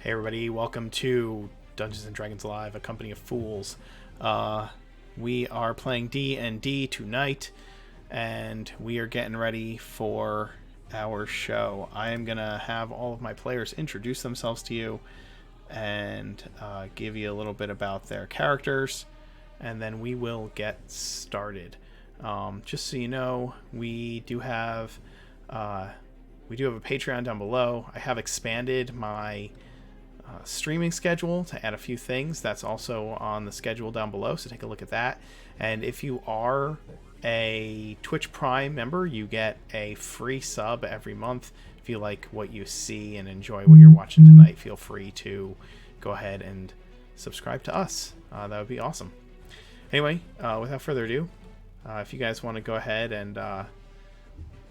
Hey everybody, welcome to Dungeons and Dragons Live, a company of fools. We are playing D&D tonight, and we are getting ready for our show. I am going to have all of my players introduce themselves to you and give you a little bit about their characters, and then we will get started. Just so you know, we do have a Patreon down below. I have expanded my streaming schedule to add a few things. That's also on the schedule down below, so take a look at that. And if you are a Twitch Prime member, you get a free sub every month. If you like what you see and enjoy what you're watching tonight, feel free to go ahead and subscribe to us. That would be awesome. Anyway, without further ado, if you guys want to go ahead and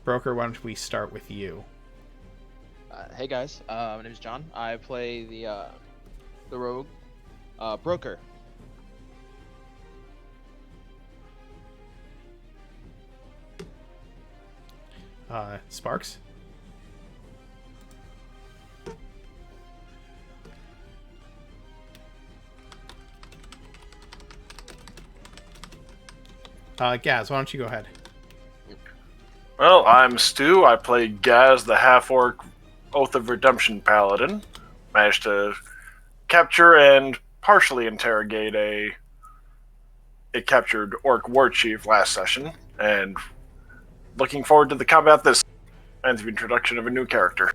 Broker, why don't we start with you? Hey guys, my name is John. I play the rogue broker. Sparks? Gaz, why don't you go ahead? Well, I'm Stu. I play Gaz, the half-orc Oath of Redemption Paladin. Managed to capture and partially interrogate a captured orc war chief last session, and looking forward to the combat this and the introduction of a new character.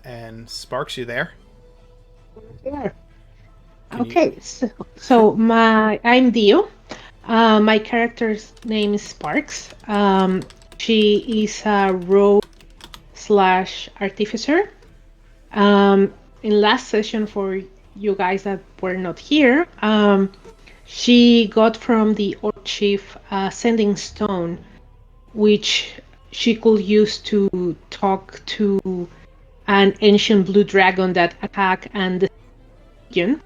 And Sparks, you there? Yeah. Can Okay, so I'm Dio. My character's name is Sparks. She is a rogue slash artificer. In last session, for you guys that were not here, she got from the orc chief sending stone, which she could use to talk to an ancient blue dragon that attacked and the region.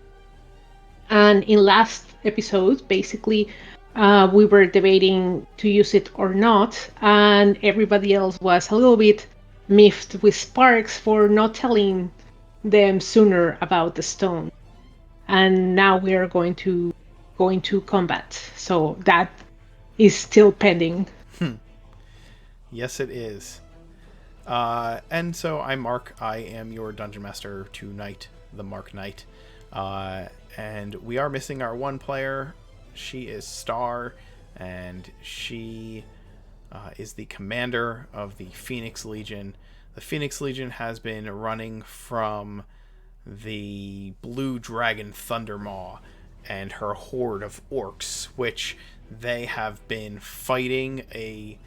And in last episode, basically, we were debating to use it or not, and everybody else was a little bit miffed with Sparks for not telling them sooner about the stone. And now we are going to combat. So that is still pending. Yes, it is. And so I'm Mark. I am your Dungeon Master tonight, the Mark Knight. And we are missing our one player. She is Star, and she is the commander of the Phoenix Legion. The Phoenix Legion has been running from the Blue Dragon Thundermaw and her horde of orcs, which they have been fighting a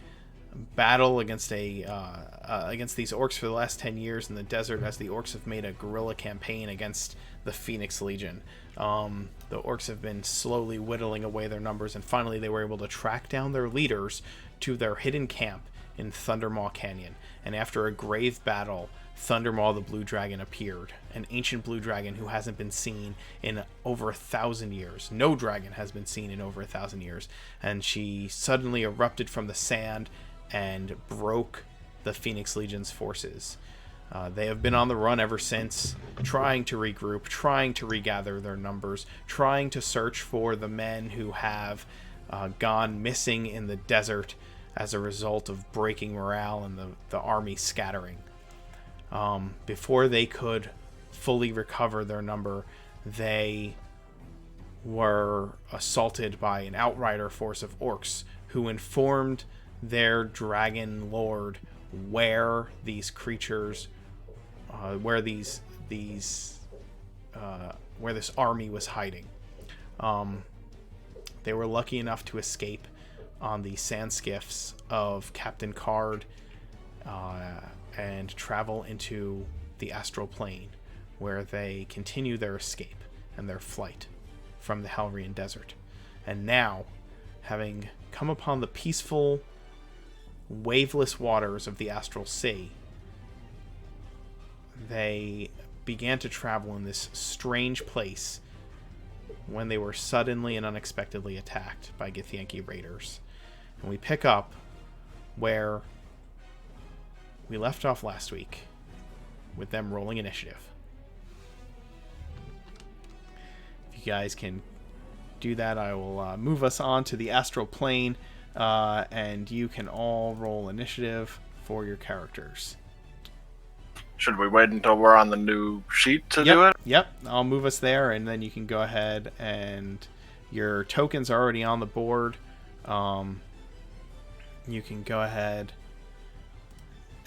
battle against these orcs for the last 10 years in the desert, as the orcs have made a guerrilla campaign against the Phoenix Legion. The orcs have been slowly whittling away their numbers, and finally they were able to track down their leaders to their hidden camp in Thundermaw Canyon. And after a grave battle, Thundermaw the Blue Dragon appeared, an ancient blue dragon who hasn't been seen in over 1,000 years. No dragon has been seen in over 1,000 years. And she suddenly erupted from the sand and broke the Phoenix Legion's forces. They have been on the run ever since, trying to regroup, trying to regather their numbers, trying to search for the men who have gone missing in the desert as a result of breaking morale and the army scattering. Before they could fully recover their number, they were assaulted by an outrider force of orcs who informed their dragon lord where these creatures, where this army was hiding. They were lucky enough to escape on the sand skiffs of Captain Card and travel into the astral plane, where they continue their escape and their flight from the Halrian Desert. And now, having come upon the peaceful, waveless waters of the Astral Sea, they began to travel in this strange place when they were suddenly and unexpectedly attacked by Githyanki raiders. And we pick up where we left off last week, with them rolling initiative. If you guys can do that, I will move us on to the astral plane, and you can all roll initiative for your characters. Should we wait until we're on the new sheet to do it? Yep, I'll move us there, and then you can go ahead and your tokens are already on the board. You can go ahead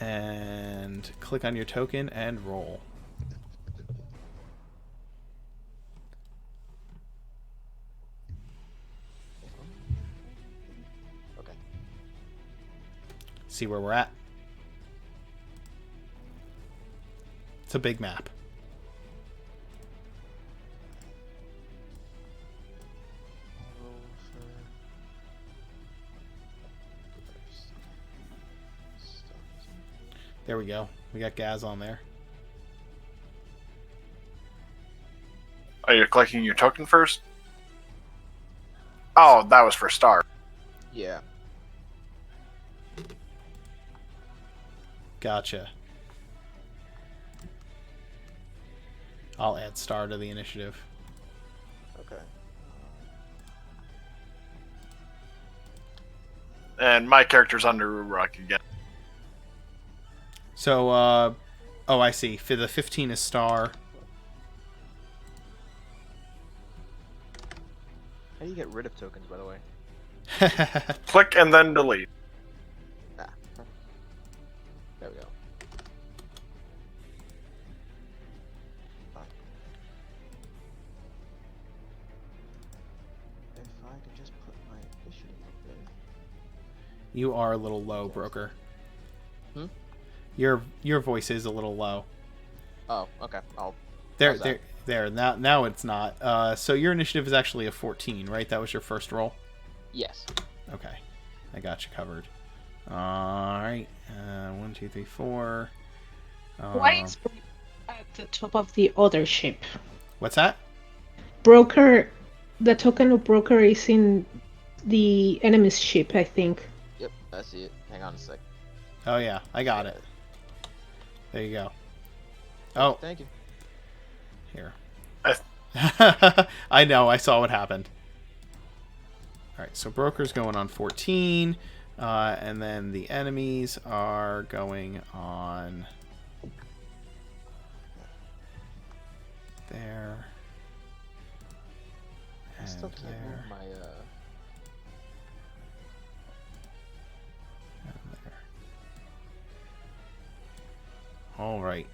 and click on your token and roll. Okay. See where we're at. It's a big map. There we go. We got Gaz on there. Are you clicking your token first? Oh, that was for Star. Yeah. Gotcha. I'll add Star to the initiative. Okay. And my character's under Uruk again. So, oh, I see. For the 15 is Star. How do you get rid of tokens, by the way? Click and then delete. Ah. There we go. Fine. If I could just put my initiative up there. You are a little low, Broker. Hmm? Your voice is a little low. Oh, okay. There. Now it's not. So your initiative is actually a 14, right? That was your first roll? Yes. Okay. I got you covered. Alright. 1, 2, 3, 4. Why is Broker at the top of the other ship? What's that? Broker, the token of Broker is in the enemy's ship, I think. Yep, I see it. Hang on a sec. Oh yeah, I got it. There you go. Oh, Thank you. here. I know, I saw what happened. Alright, so Broker's going on 14, and then the enemies are going on there. I And still can't there. move my, And there. Alright.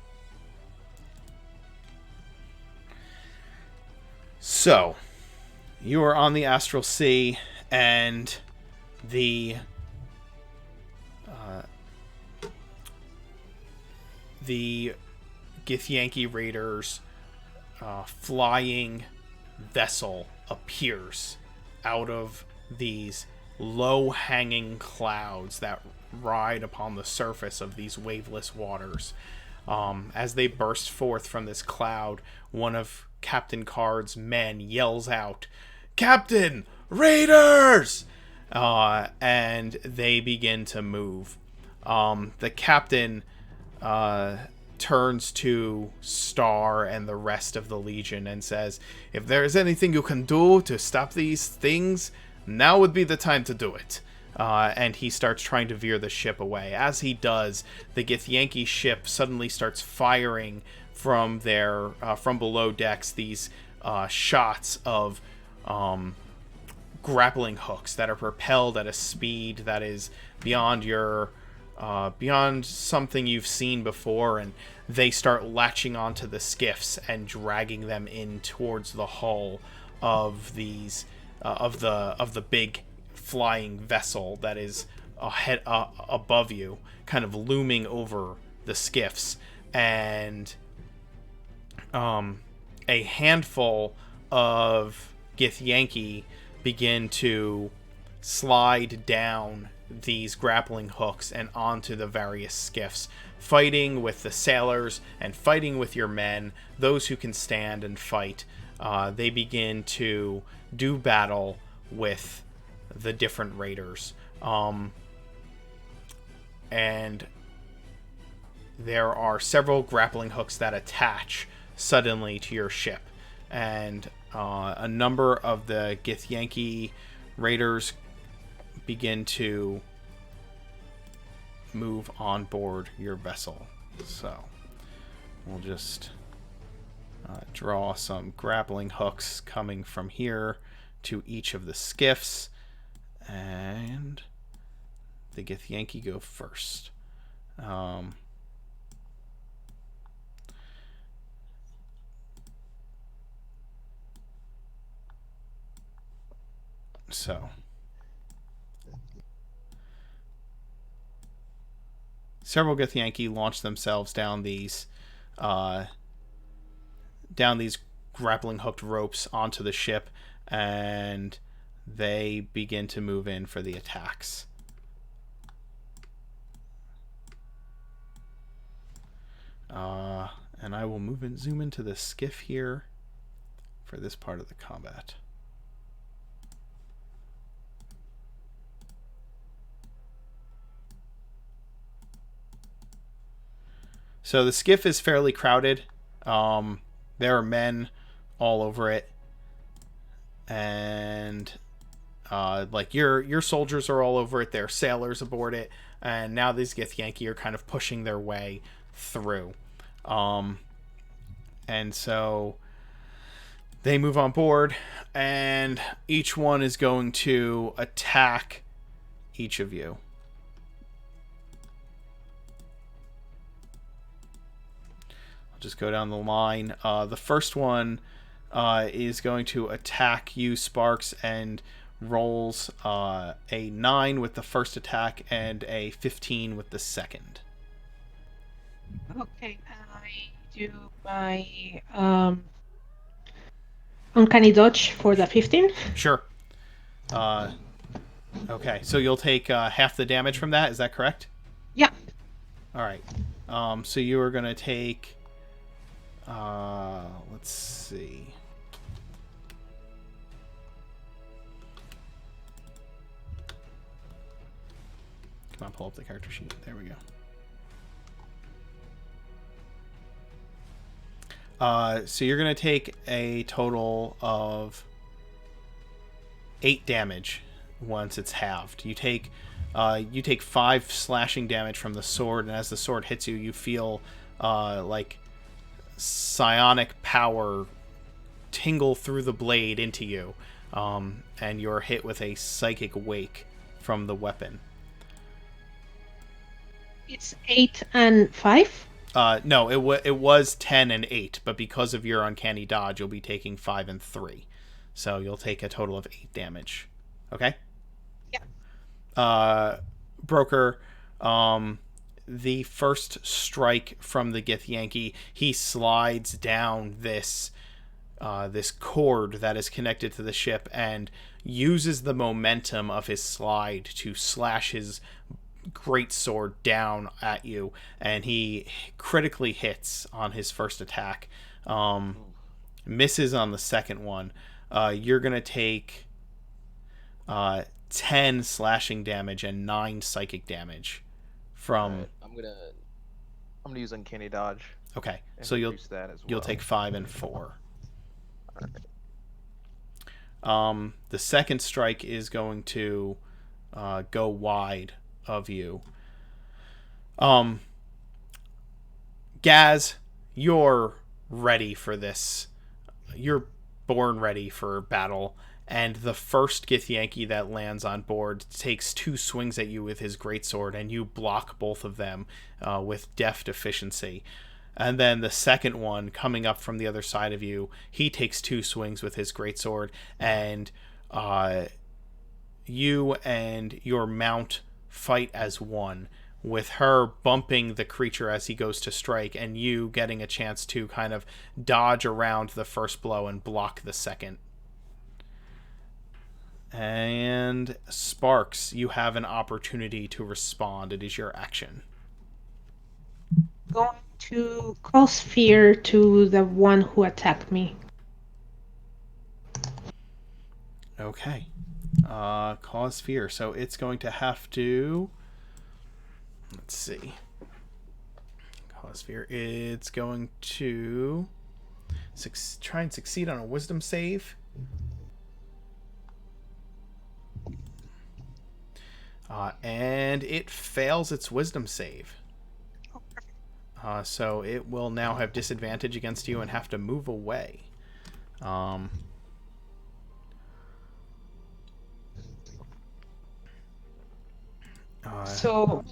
So, you are on the Astral Sea, and the Githyanki Raiders flying vessel appears out of these low-hanging clouds that ride upon the surface of these waveless waters. As they burst forth from this cloud, one of Captain Card's men yells out, "Captain! Raiders!" And they begin to move. The captain turns to Star and the rest of the Legion and says, "If there is anything you can do to stop these things, now would be the time to do it." And he starts trying to veer the ship away. As he does, the Githyanki ship suddenly starts firing from their from below decks these shots of grappling hooks that are propelled at a speed that is beyond your beyond something you've seen before, and they start latching onto the skiffs and dragging them in towards the hull of these of the big flying vessel that is ahead above you, kind of looming over the skiffs. And a handful of Githyanki begin to slide down these grappling hooks and onto the various skiffs, fighting with the sailors and fighting with your men, those who can stand and fight. they begin to do battle with the different raiders. And there are several grappling hooks that attach suddenly to your ship. And a number of the Githyanki raiders begin to move on board your vessel. So we'll just draw some grappling hooks coming from here to each of the skiffs. And the Githyanki go first. So several Githyanki launch themselves down these grappling hooked ropes onto the ship, and they begin to move in for the attacks. And I will zoom into the skiff here for this part of the combat. So the skiff is fairly crowded. There are men all over it, and like your soldiers are all over it. There are sailors aboard it, and now these Githyanki are kind of pushing their way through. And so they move on board, and each one is going to attack each of you. I'll just go down the line. The first one is going to attack you, Sparks, and rolls a 9 with the first attack and a 15 with the second. Okay, I do my uncanny dodge for the 15. Sure. Okay, so you'll take half the damage from that. Is that correct? Yeah. All right. So you are going to take... let's see. Come on, pull up the character sheet. There we go. So you're going to take a total of 8 damage once it's halved. You take 5 slashing damage from the sword, and as the sword hits you, you feel like psionic power tingle through the blade into you, and you're hit with a psychic wake from the weapon. It's 8 and 5? No, it was 10 and 8, but because of your uncanny dodge, you'll be taking 5 and 3. So you'll take a total of 8 damage. Okay? Yeah. Broker, the first strike from the Githyanki, he slides down this cord that is connected to the ship and uses the momentum of his slide to slash his great sword down at you, and he critically hits on his first attack. Misses on the second one. You're gonna take 10 slashing damage and 9 psychic damage from. Right, I'm gonna use uncanny dodge. Okay, And so you'll reduce that as well. you'll take 5 and 4. Alright. The second strike is going to go wide of you. Gaz, you're ready for this. You're born ready for battle, and the first Githyanki that lands on board takes 2 swings at you with his greatsword, and you block both of them with deft efficiency. And then the second one coming up from the other side of you, he takes 2 swings with his greatsword, and you and your mount fight as one, with her bumping the creature as he goes to strike, and you getting a chance to kind of dodge around the first blow and block the second. And Sparks, you have an opportunity to respond. It is your action. Going to cause fear to the one who attacked me. Okay. Cause fear. So it's going to have to. Let's see. Cause fear. It's going to try and succeed on a wisdom save. And it fails its wisdom save. So it will now have disadvantage against you and have to move away. So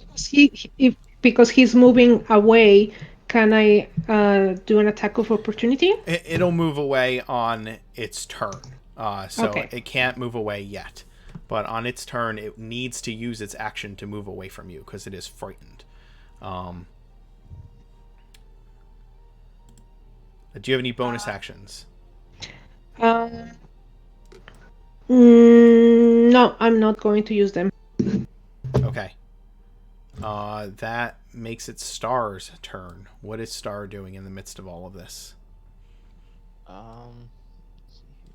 because he's moving away, can I do an attack of opportunity? It'll move away on its turn. So Okay. it can't move away yet. But on its turn, it needs to use its action to move away from you because it is frightened. Do you have any bonus actions? No, I'm not going to use them. Okay. That makes it Star's turn. What is Star doing in the midst of all of this? Let's see here.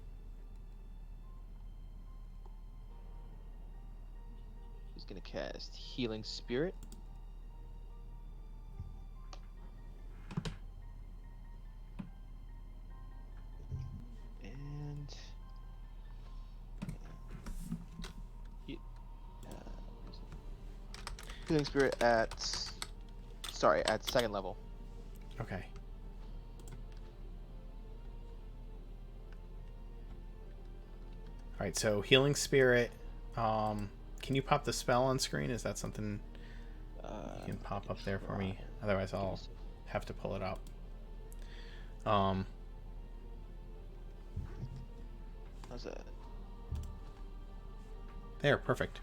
He's gonna cast Healing Spirit. And Healing Spirit at second level. Okay. All right, so Healing Spirit. Can you pop the spell on screen? Is that something you can pop up there for me? Otherwise, I'll have to pull it up. How's that? There, perfect.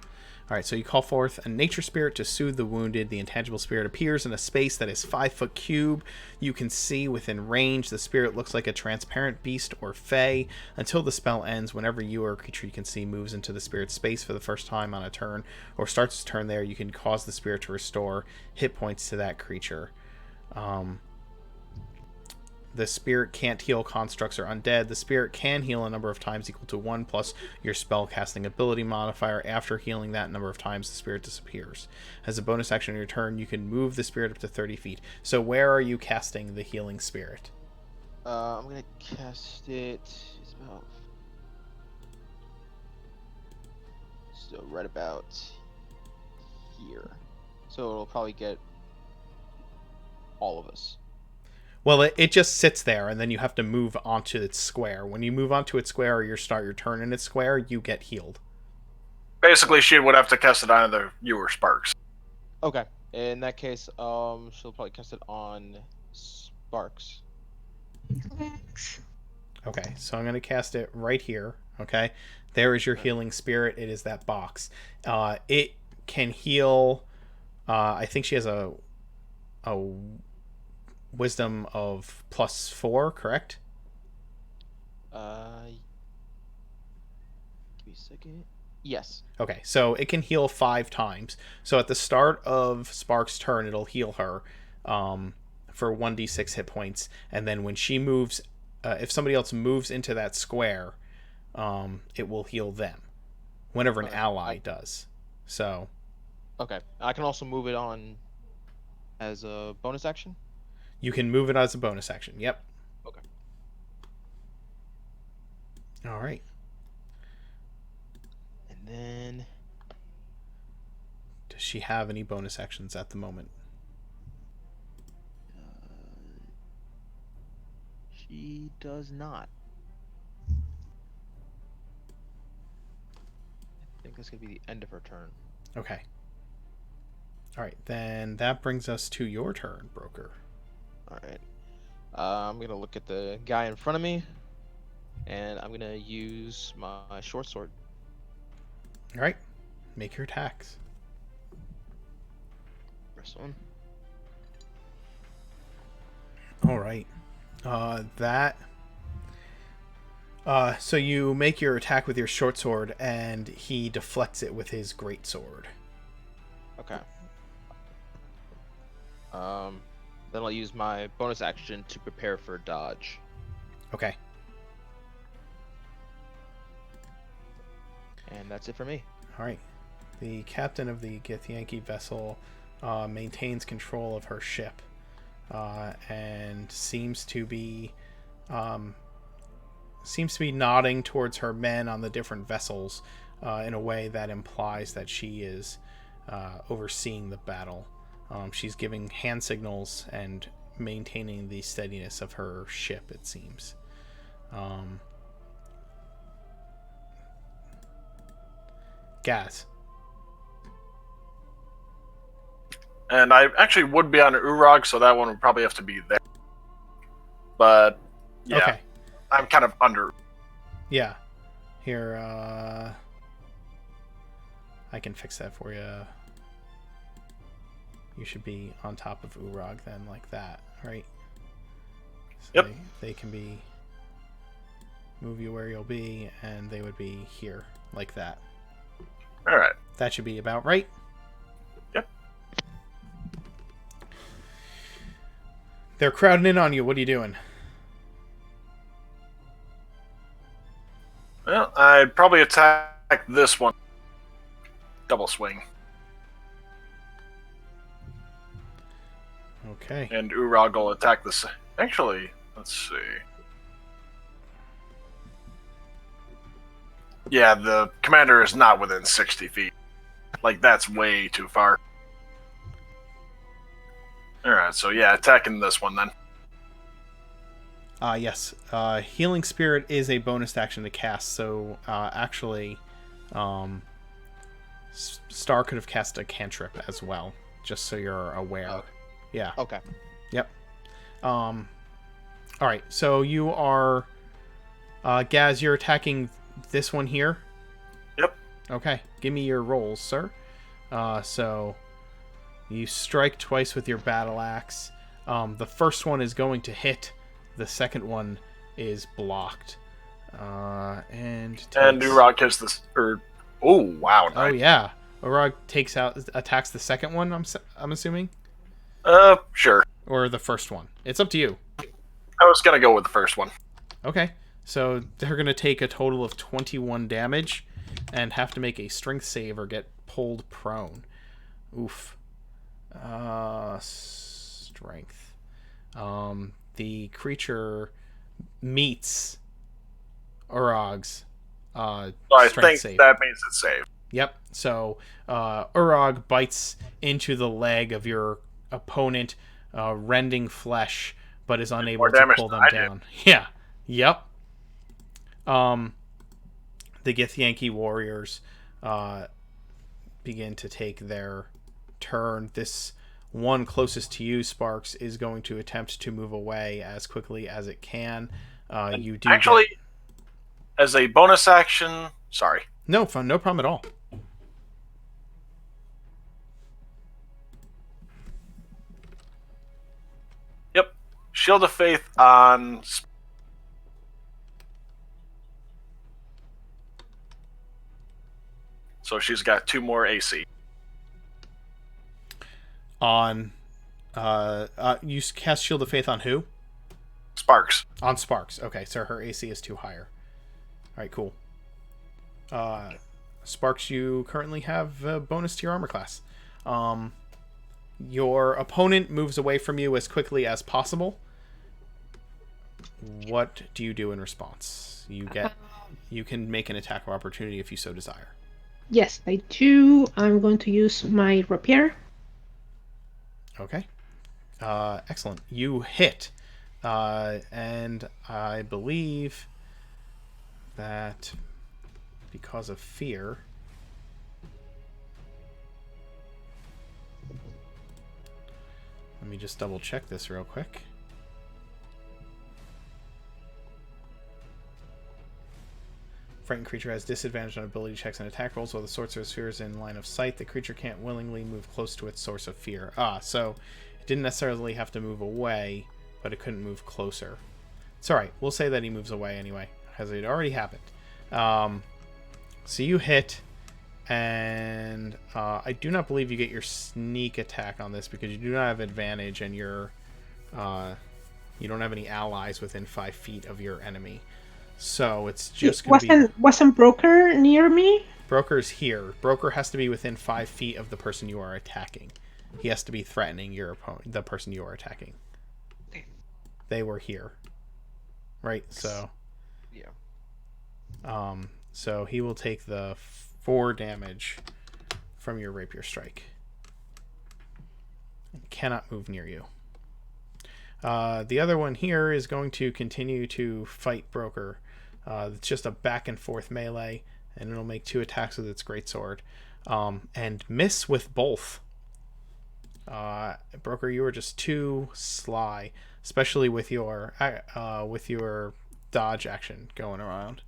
All right, so you call forth a nature spirit to soothe the wounded. The intangible spirit appears in a space that is 5-foot cube. You can see within range. The spirit looks like a transparent beast or fey. Until the spell ends, whenever you or a creature you can see moves into the spirit's space for the first time on a turn or starts its turn there, you can cause the spirit to restore hit points to that creature. The spirit can't heal constructs or undead. The spirit can heal a number of times equal to 1 plus your spellcasting ability modifier. After healing that number of times, the spirit disappears. As a bonus action on your turn, you can move the spirit up to 30 feet. So where are you casting the healing spirit? I'm gonna cast it. It's about right about here. So it'll probably get all of us. Well, it just sits there, and then you have to move onto its square. When you move onto its square or you start your turn in its square, you get healed. Basically, she would have to cast it on either you or Sparks. Okay. In that case, she'll probably cast it on Sparks. Okay, so I'm going to cast it right here. Okay, there is your healing spirit. It is that box. It can heal. I think she has a wisdom of +4, correct? Give me a second. Yes. Okay, so it can heal 5 times. So at the start of Spark's turn, it'll heal her for 1d6 hit points, and then when she moves, if somebody else moves into that square, it will heal them. Whenever an ally does. So. Okay, I can also move it on as a bonus action. You can move it as a bonus action. Yep. Okay. All right. And then does she have any bonus actions at the moment? She does not. I think that's gonna be the end of her turn. Okay. All right, then that brings us to your turn, Broker. All right. I'm gonna look at the guy in front of me, and I'm gonna use my short sword. All right. Make your attacks. First one. All right. So you make your attack with your short sword, and he deflects it with his great sword. Okay. Then I'll use my bonus action to prepare for dodge. Okay. And that's it for me. All right. The captain of the Githyanki vessel maintains control of her ship and seems to be nodding towards her men on the different vessels in a way that implies that she is overseeing the battle. She's giving hand signals and maintaining the steadiness of her ship, it seems. Gaz. And I actually would be on Urog, so that one would probably have to be there. But, yeah. Okay. I'm kind of under. Yeah. Here, I can fix that for you. You should be on top of Urog then, like that, right? So Yep. They can be... Move you where you'll be, and they would be here, like that. Alright. That should be about right. Yep. They're crowding in on you. What are you doing? Well, I'd probably attack this one. Double swing. Okay. And Urag will attack this. Actually, let's see. Yeah, the commander is not within 60 feet. Like, that's way too far. Alright, so yeah, attacking this one then. Yes. Healing Spirit is a bonus action to cast, so actually, Star could have cast a cantrip as well, just so you're aware. Oh. Yeah. Okay. Yep. Alright, so you are... Gaz, you're attacking this one here? Yep. Okay, give me your rolls, sir. So, you strike twice with your battle axe. The first one is going to hit. The second one is blocked. And Urag hits this. Oh, wow. Oh, Nice. yeah. Urag attacks the second one, I'm assuming? Sure. Or the first one. It's up to you. I was gonna go with the first one. Okay. So they're going to take a total of 21 damage and have to make a strength save or get pulled prone. Oof. Strength. The creature meets Urag's So I strength think save. that means it's safe. Yep. So Urag bites into the leg of your opponent, rending flesh, but is unable more to damage pull than them I did. down. Yeah. Yep. The Githyanki warriors begin to take their turn. This one closest to you, Sparks, is going to attempt to move away as quickly as it can. You do Actually, as a bonus action, sorry. no problem at all. Yep. Shield of Faith on. So she's got 2 more AC. On you cast Shield of Faith on who? Sparks. On Sparks. Okay, so her AC is too higher. All right, cool. Sparks, you currently have a bonus to your armor class. Your opponent moves away from you as quickly as possible. What do you do in response? You can make an attack of opportunity if you so desire. Yes, I do. I'm going to use my rapier. Okay. Excellent. You hit. And I believe that because of fear... Let me just double check this real quick. Frightened creature has disadvantage on ability checks and attack rolls while the source of fear is in line of sight. The creature can't willingly move close to its source of fear. So it didn't necessarily have to move away, but it couldn't move closer. It's alright. We'll say that he moves away anyway, because it already happened. So you hit, and I do not believe you get your sneak attack on this because you do not have advantage, and you don't have any allies within 5 feet of your enemy. So it's just going to be... Wasn't Broker near me? Broker's here. Broker has to be within 5 feet of the person you are attacking. He has to be threatening your opponent, the person you are attacking. Okay. They were here, right? So, Yeah. So he will take the 4 damage from your rapier strike. And cannot move near you. The other one here is going to continue to fight Broker. It's just a back and forth melee, and it'll make 2 attacks with its greatsword, and miss with both. Broker, you are just too sly, especially with your dodge action going around.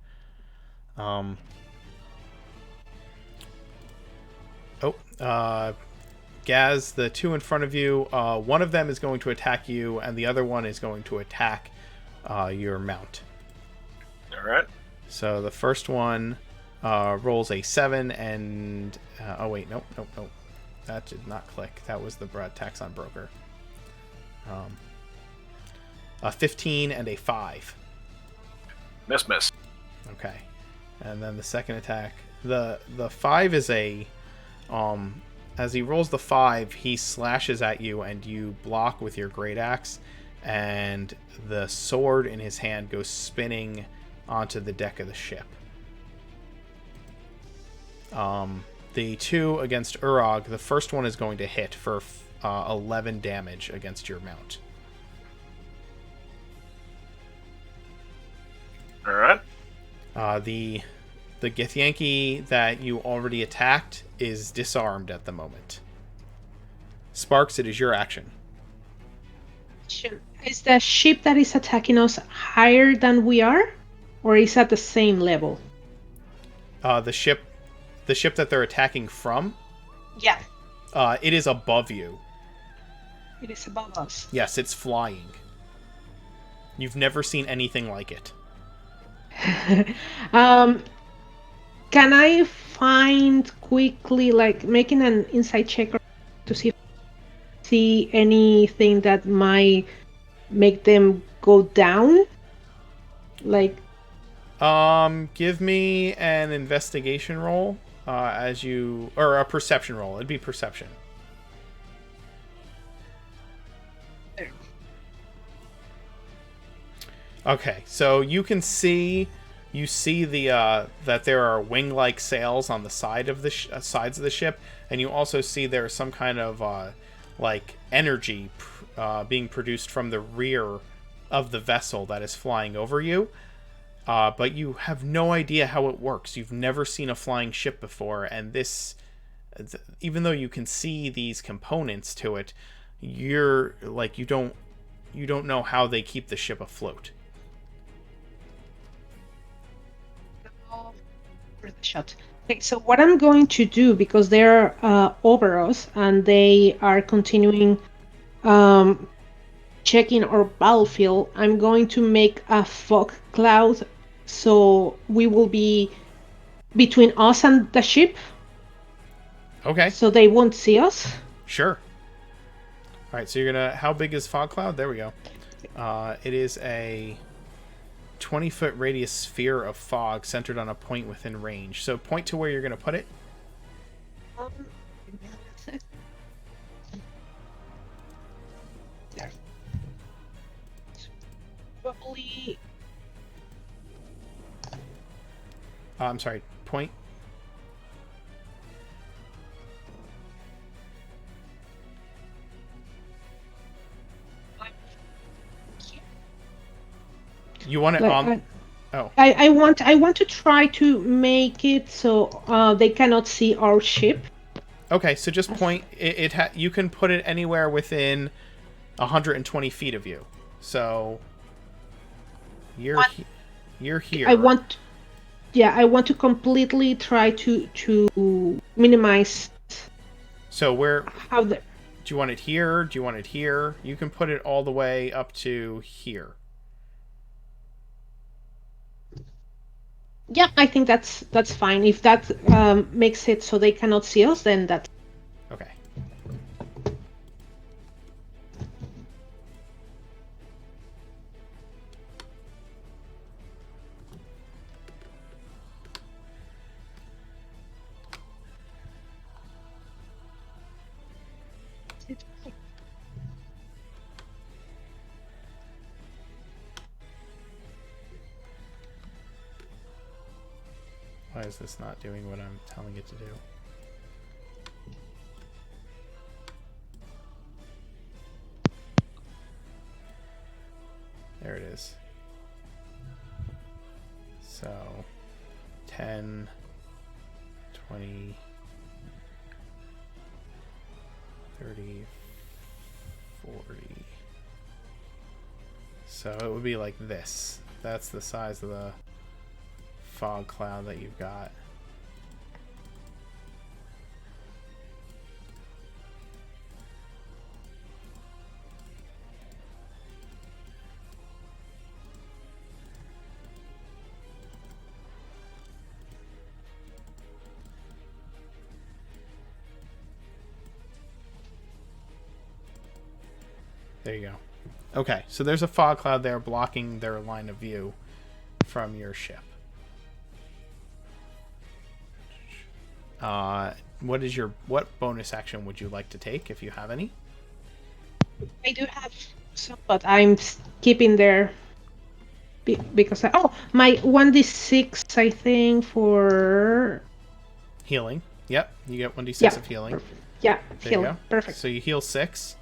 Gaz, the 2 in front of you, one of them is going to attack you, and the other one is going to attack your mount. All right. So the first one rolls a 7, and oh wait, nope. That did not click. That was the tax on Broker. A 15 and a 5. Miss. Okay, and then the second attack, the 5 is a as he rolls the 5, he slashes at you, and you block with your great axe, and the sword in his hand goes spinning onto the deck of the ship. The 2 against Urog, the first one is going to hit for 11 damage against your mount. All right. The Githyanki that you already attacked is disarmed at the moment. Sparks, it is your action. Is the ship that is attacking us higher than we are, or is at the same level? The ship that they're attacking from, Yeah. it is above you. It is above us. Yes, it's flying. You've never seen anything like it. Can I find quickly, like making an insight check to see anything that might make them go down? Like, give me an investigation roll, or a perception roll. It'd be perception. Okay, so you see the that there are wing-like sails on the side of the sides of the ship, and you also see there's some kind of like energy being produced from the rear of the vessel that is flying over you. But you have no idea how it works. You've never seen a flying ship before, and this, even though you can see these components to it, you're like you don't know how they keep the ship afloat. shot. Okay, so what I'm going to do, because they're over us and they are continuing checking our battlefield, I'm going to make a fog cloud, so we will be between us and the ship. Okay. So they won't see us. Sure. All right, so you're gonna. How big is fog cloud? There we go. It is a 20-foot radius sphere of fog centered on a point within range. So point to where you're going to put it. There. Probably. I'm sorry. Point. You want it like, on? Oh. I want to try to make it so they cannot see our ship. Okay, so just point. You can put it anywhere within 120 feet of you. So you're here. I want to completely try to minimize. So where? How the? Do you want it here? Do you want it here? You can put it all the way up to here. Yeah, I think that's fine. If that makes it so they cannot see us, then that's okay. Why is this not doing what I'm telling it to do? There it is. So 10, 20, 30, 40. So it would be like this. That's the size of the fog cloud that you've got. There you go. Okay, so there's a fog cloud there blocking their line of view from your ship. What bonus action would you like to take if you have any? I do have some, but I'm keeping there because my 1d6 I think for Healing. Yep, you get 1d6 Yeah. of healing. yeah There heal. you go. Perfect. So you heal 6.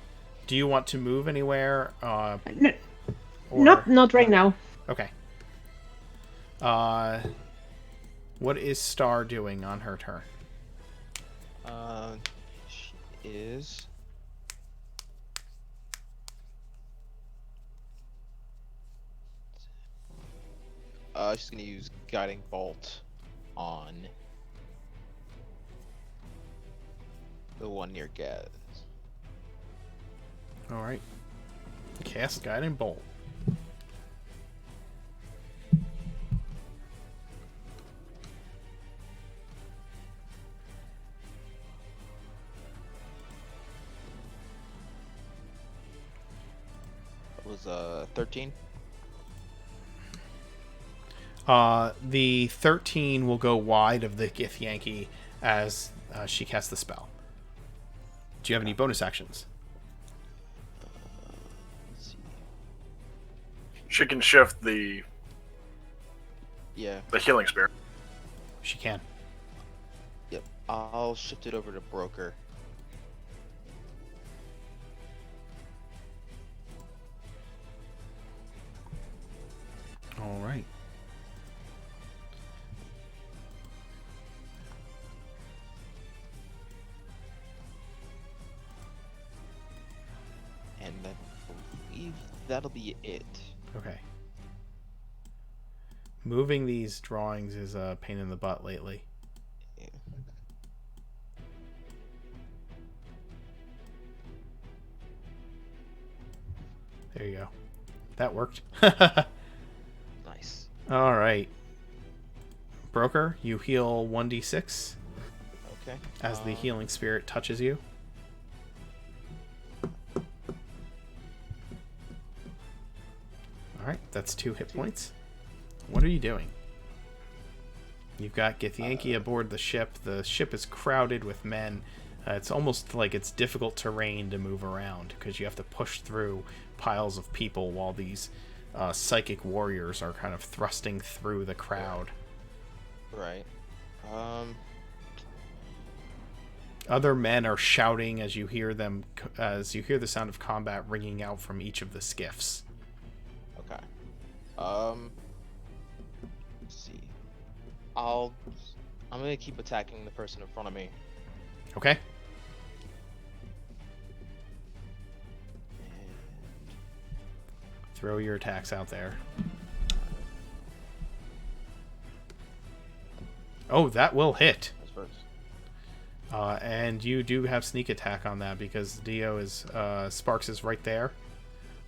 Do you want to move anywhere? No, Or... not right now. Okay. What is Star doing on her turn? She is. She's gonna use guiding bolt on the one near Gaz. All right. Cast Guiding Bolt. That was 13. The 13 will go wide of the Githyanki as she casts the spell. Do you have any bonus actions? Let's see. She can shift the Yeah. healing spirit. She can. Yep. I'll shift it over to broker. All right. And I believe that'll be it. Okay. Moving these drawings is a pain in the butt lately. Yeah. There you go. That worked. Nice. All right. Broker, you heal 1d6 Okay. as the healing spirit touches you. All right, that's 2 hit points. What are you doing? You've got Githyanki aboard the ship. The ship is crowded with men. It's almost like it's difficult terrain to move around because you have to push through piles of people while these psychic warriors are kind of thrusting through the crowd. Right. Other men are shouting as you hear the sound of combat ringing out from each of the skiffs. Okay. Let's see. I'm gonna keep attacking the person in front of me. Okay. And Throw your attacks out there. Oh, that will hit. that's first. And you do have sneak attack on that because Dio is Sparks is right there,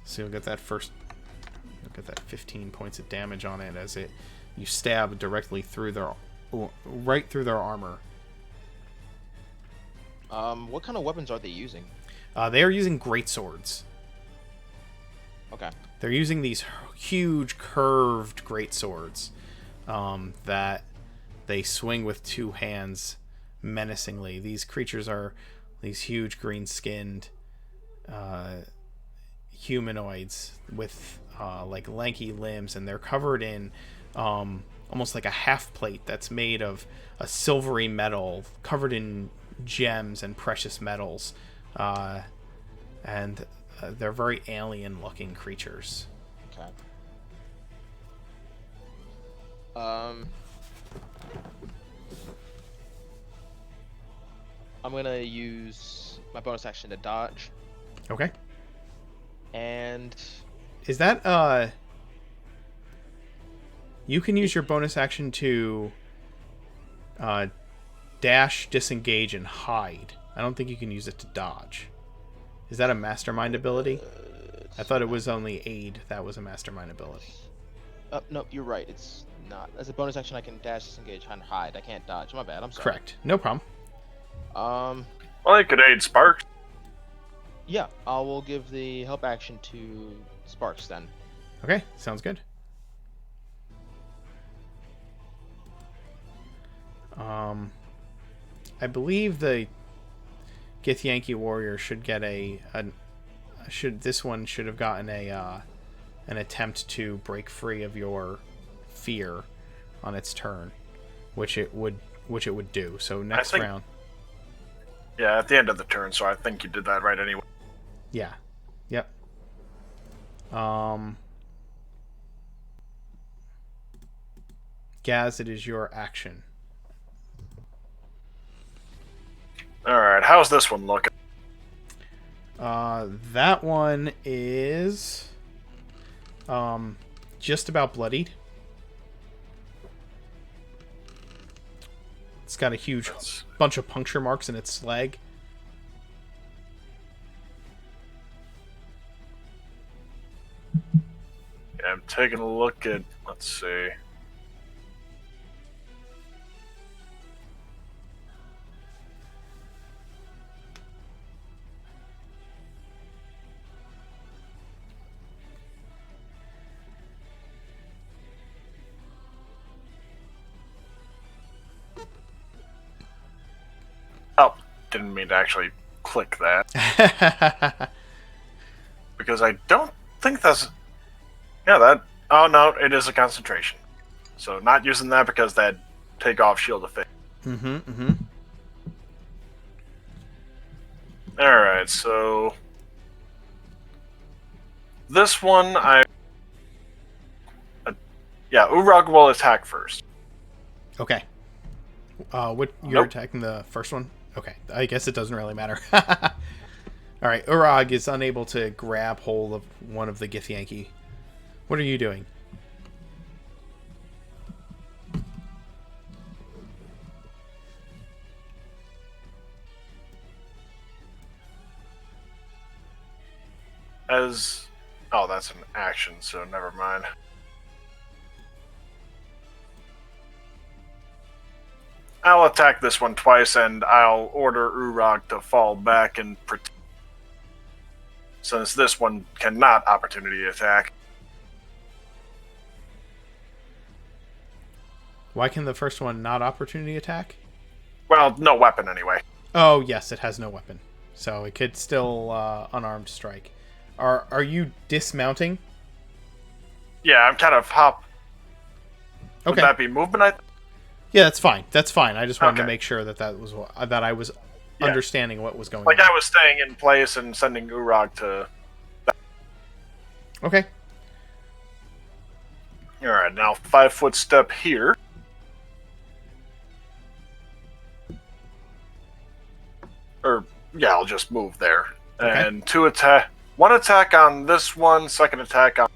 so you'll get that 15 points of damage on it as you stab directly through right through their armor. What kind of weapons are they using? They are using great swords. Okay. They're using these huge curved great swords that they swing with 2 hands menacingly. These creatures are these huge green-skinned humanoids with like lanky limbs, and they're covered in almost like a half plate that's made of a silvery metal covered in gems and precious metals, and they're very alien looking creatures. Okay. I'm gonna use my bonus action to dodge. Okay. And Is that you can use your bonus action to dash, disengage, and hide. I don't think you can use it to dodge. Is that a mastermind ability? I thought it was only aid that was a mastermind ability. No, you're right. It's not. As a bonus action, I can dash, disengage, and hide. I can't dodge. My bad. I'm sorry. Correct. No problem. Well, you could aid Sparks. Yeah, I will give the help action to Sparks then. Okay, sounds good. I believe the Githyanki warrior should get this one should have gotten an attempt to break free of your fear on its turn, which it would do. So next round. Yeah, at the end of the turn, so I think you did that right anyway. Yeah. Yep. Gaz, it is your action. Alright, how's this one looking? That one is just about bloodied. It's got a huge bunch of puncture marks in its leg. Yeah, I'm taking a look at, let's see. Oh, didn't mean to actually click that. Because I don't think that's... Yeah, that... Oh, no, it is a concentration. So not using that because that take off shield effect. Alright, so... This one, yeah, Urag will attack first. Okay. You're attacking the first one? Okay, I guess it doesn't really matter. Alright, Urag is unable to grab hold of one of the Githyanki. What are you doing? Oh, that's an action, so never mind. I'll attack this one twice, and I'll order Urag to fall back and protect. Since this one cannot opportunity attack. Why can the first one not opportunity attack? Well, no weapon anyway. Oh, yes, it has no weapon. So it could still unarmed strike. Are you dismounting? Yeah, I'm kind of hop. Okay. Would that be movement? Yeah, that's fine. That's fine. I just wanted to make sure that I was understanding what was going on. Like I was staying in place and sending Urag to... Okay. Alright, now 5-foot step here. Yeah, I'll just move there. Okay. And one attack on this one, second attack on...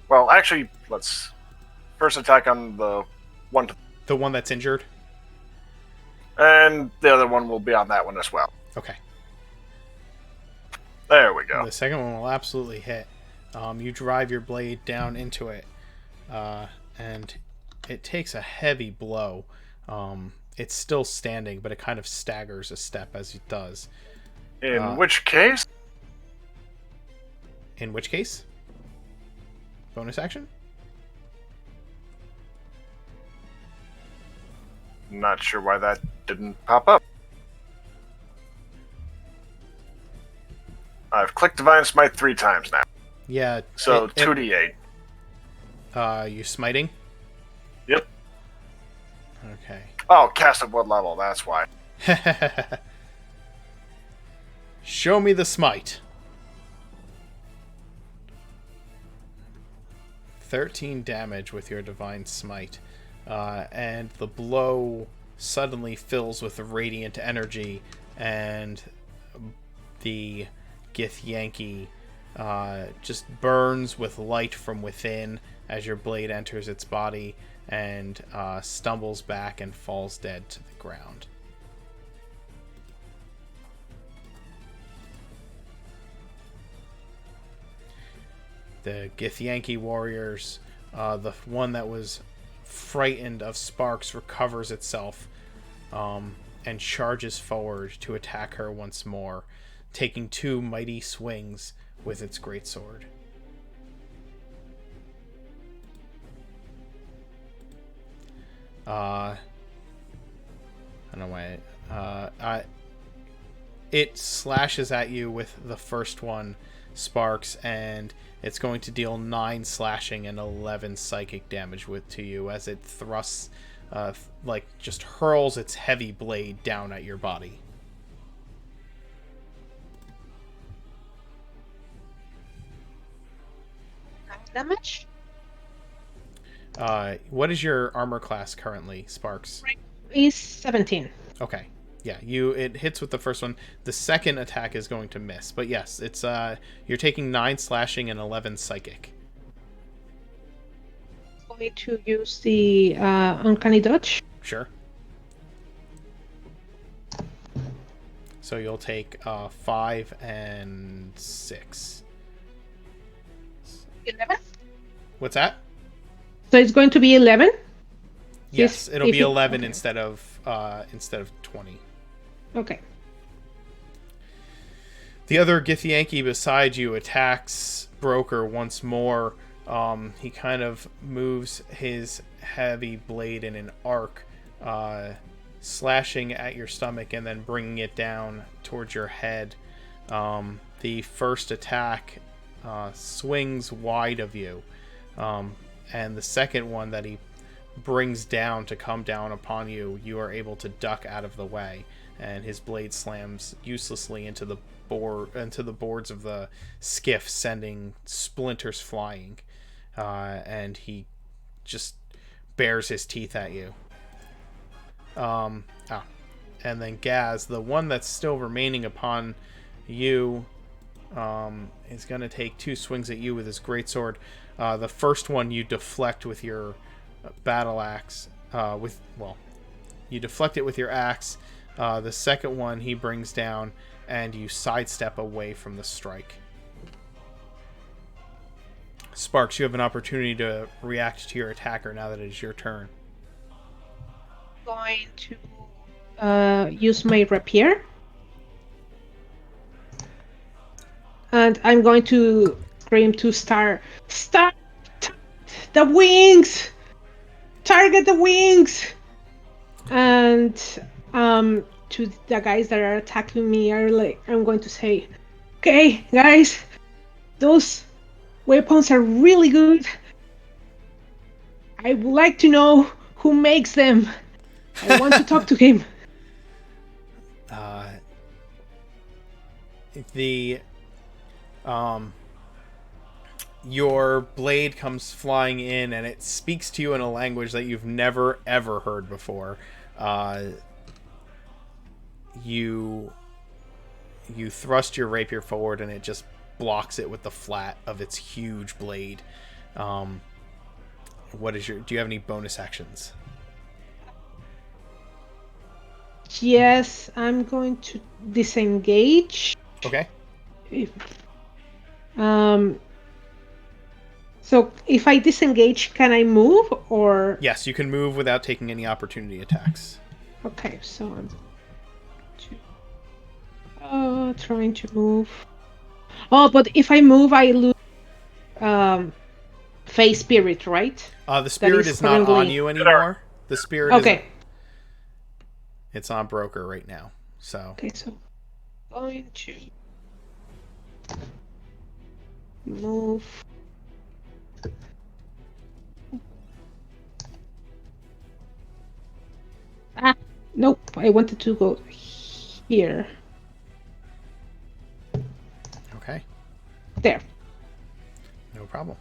Well, actually, let's... First attack on the one... The one that's injured? And the other one will be on that one as well. Okay. There we go. The second one will absolutely hit. You drive your blade down into it, and it takes a heavy blow. It's still standing, but it kind of staggers a step as it does. In which case? In which case? Bonus action? Not sure why that didn't pop up. I've click Divine Smite 3 times now. Yeah. So 2d8. You smiting? Yep. Okay. Oh, cast at what level? That's why. Show me the smite. 13 damage with your divine smite. And the blow suddenly fills with radiant energy, and the Githyanki just burns with light from within as your blade enters its body, and stumbles back and falls dead to the ground. The Githyanki warriors, the one that was frightened of Sparks, recovers itself and charges forward to attack her once more, taking 2 mighty swings with its greatsword. I don't know why. It slashes at you with the first one, Sparks, and it's going to deal 9 slashing and 11 psychic damage to you as it thrusts, just hurls its heavy blade down at your body. Damage? What is your armor class currently, Sparks? Is 17. Okay. Yeah, it hits with the first one. The second attack is going to miss, but yes, it's you're taking 9 slashing and 11 psychic. Going to use the uncanny dodge. Sure. So you'll take 5 and 6. 11. What's that? So it's going to be 11. Yes, it'll be 11 okay. instead of 20. Okay. The other Githyanki beside you attacks Broker once more. He kind of moves his heavy blade in an arc, slashing at your stomach and then bringing it down towards your head. The first attack swings wide of you, and the second one that he brings down to come down upon you, you are able to duck out of the way, and his blade slams uselessly into the boards of the skiff, sending splinters flying, and he just bares his teeth at you. And then Gaz, the one that's still remaining upon you, is going to take 2 swings at you with his greatsword. The first one you deflect with your battle axe. You deflect it with your axe. The second one he brings down, and you sidestep away from the strike. Sparks, you have an opportunity to react to your attacker now that it is your turn. Going to use my rapier. And I'm going to scream to Star, the wings! Target the wings! And to the guys that are attacking me, I'm going to say, okay, guys, those weapons are really good. I would like to know who makes them. I want to talk to him. Your blade comes flying in, and it speaks to you in a language that you've never ever heard before. You thrust your rapier forward, and it just blocks it with the flat of its huge blade. Do you have any bonus actions? Yes, I'm going to disengage. Okay. So if I disengage, can I move or? Yes, you can move without taking any opportunity attacks. Okay, so I'm trying to move. Oh, but if I move, I lose Fey Spirit, right? The spirit is not on you anymore. The spirit okay. It's on Broker right now. So okay, so going to Move. Ah, nope. I wanted to go here. Okay, There. no problem.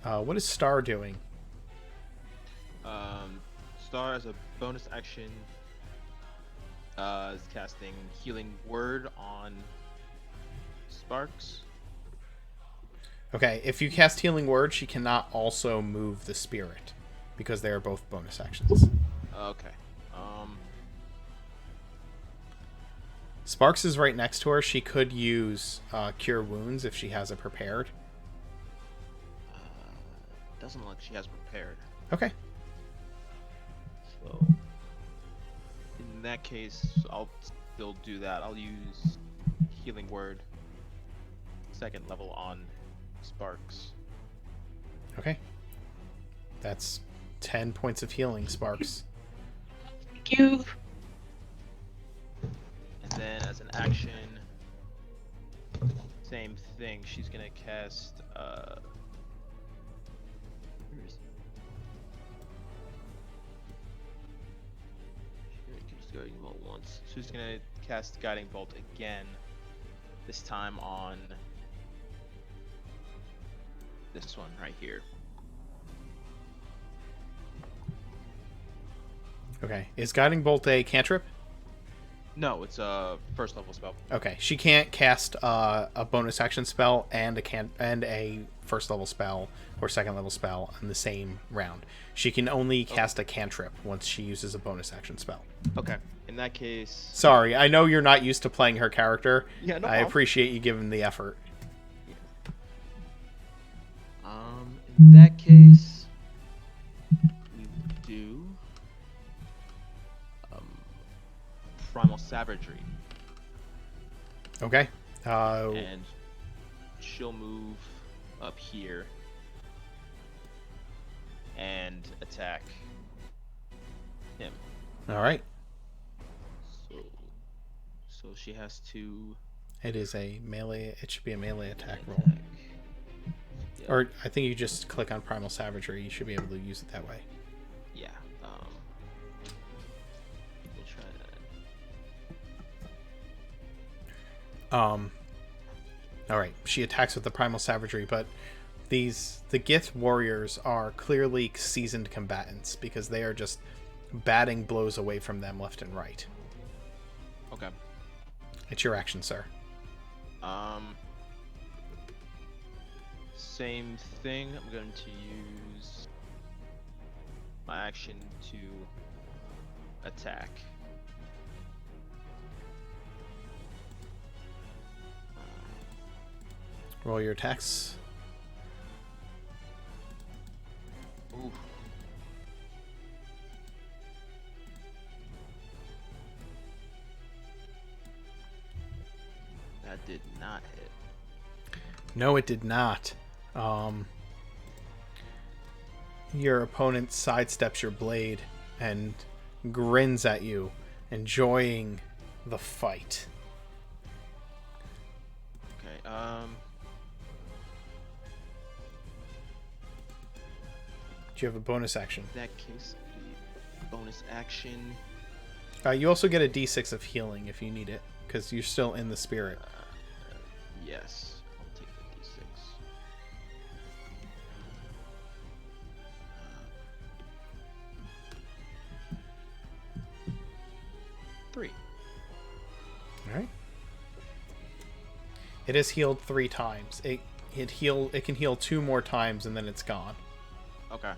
What is Star doing? Star as a bonus action is casting Healing Word on Sparks. Okay, if you cast Healing Word, she cannot also move the spirit, because they are both bonus actions. Okay. Sparks is right next to her. She could use Cure Wounds if she has it prepared. Doesn't look like she has prepared. Okay. So, in that case, I'll still do that. I'll use Healing Word, second level on Sparks. Okay. That's 10 points of healing, Sparks. Thank you. And then as an action, same thing. She's gonna cast. Where is it? She's gonna use Guiding Bolt once. She's gonna cast Guiding Bolt again. This time on this one right here. Okay. Is Guiding Bolt a cantrip? No, it's a first level spell. Okay. She can't cast a bonus action spell and a first level spell or second level spell in the same round. She can only cast a cantrip once she uses a bonus action spell. Okay. In that case. Sorry, I know you're not used to playing her character. Yeah, no I problem. appreciate you giving the effort. In that case, we do Primal Savagery, Okay. and she'll move up here and attack him. All right. So she has to It is a melee. It should be a melee attack roll. attack. Yep. Or I think you just click on Primal Savagery. You should be able to use it that way. Yeah. We'll try that. All right. She attacks with the Primal Savagery, but the Gith warriors are clearly seasoned combatants because they are just batting blows away from them left and right. Okay. It's your action, sir. Same thing. I'm going to use my action to attack. Roll your attacks. Ooh. That did not hit. No, it did not. Your opponent sidesteps your blade and grins at you, enjoying the fight. Okay, Do you have a bonus action? in that case, the bonus action. You also get a d6 of healing if you need it, because you're still in the spirit. Yes, I'll take the d6. 3. All right. It is healed 3 times. It can heal 2 more times and then it's gone. Okay.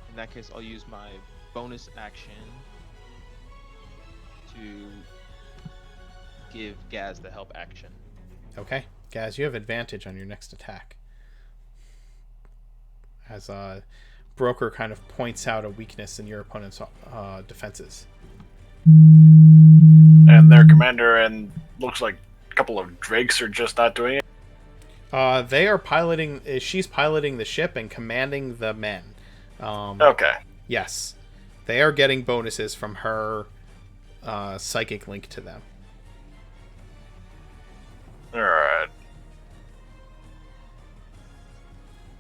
In that case, I'll use my bonus action to give Gaz the help action. Okay, Gaz, you have advantage on your next attack. As Broker kind of points out a weakness in your opponent's defenses. And their commander and looks like a couple of drakes are just not doing it. They are piloting. She's piloting the ship and commanding the men. Okay. Yes, they are getting bonuses from her psychic link to them. Alright.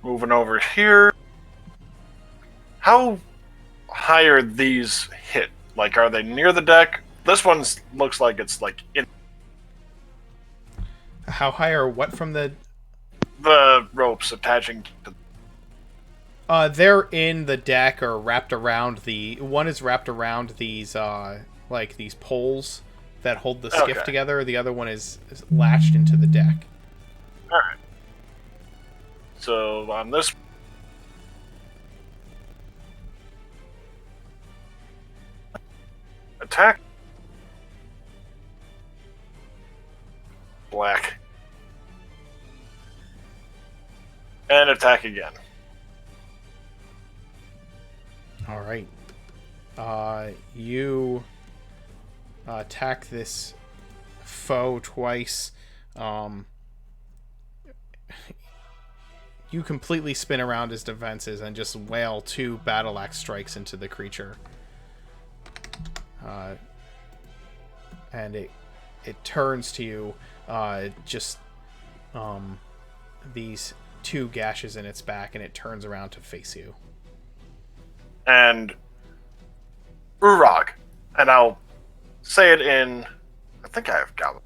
Moving over here. How high are these hit? Like, are they near the deck? This one looks like it's like in How high are what from the? the ropes attaching to. They're in the deck or wrapped around the. One is wrapped around these like these poles that hold the skiff Okay. together. The other one is latched into the deck. Alright. So on this. Attack. Black. And attack again. All right. You attack this foe twice. You completely spin around his defenses and just wail 2 battle axe strikes into the creature. And it turns to you, these 2 gashes in its back, and it turns around to face you. And Urag. And I'll say it in. I think I have Goblin.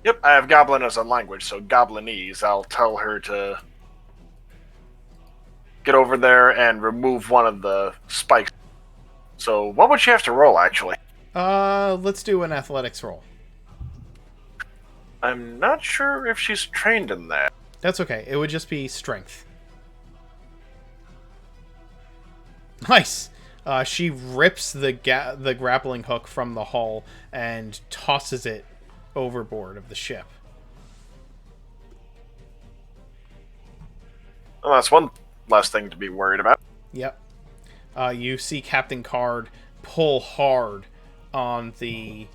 Yep, I have Goblin as a language, so Goblinese. I'll tell her to get over there and remove one of the spikes. So, what would she have to roll, actually? Let's do an athletics roll. I'm not sure if she's trained in that. That's okay. It would just be strength. Nice. She rips the grappling hook from the hull and tosses it overboard of the ship. Well, that's one less thing to be worried about. Yep. You see Captain Card pull hard on the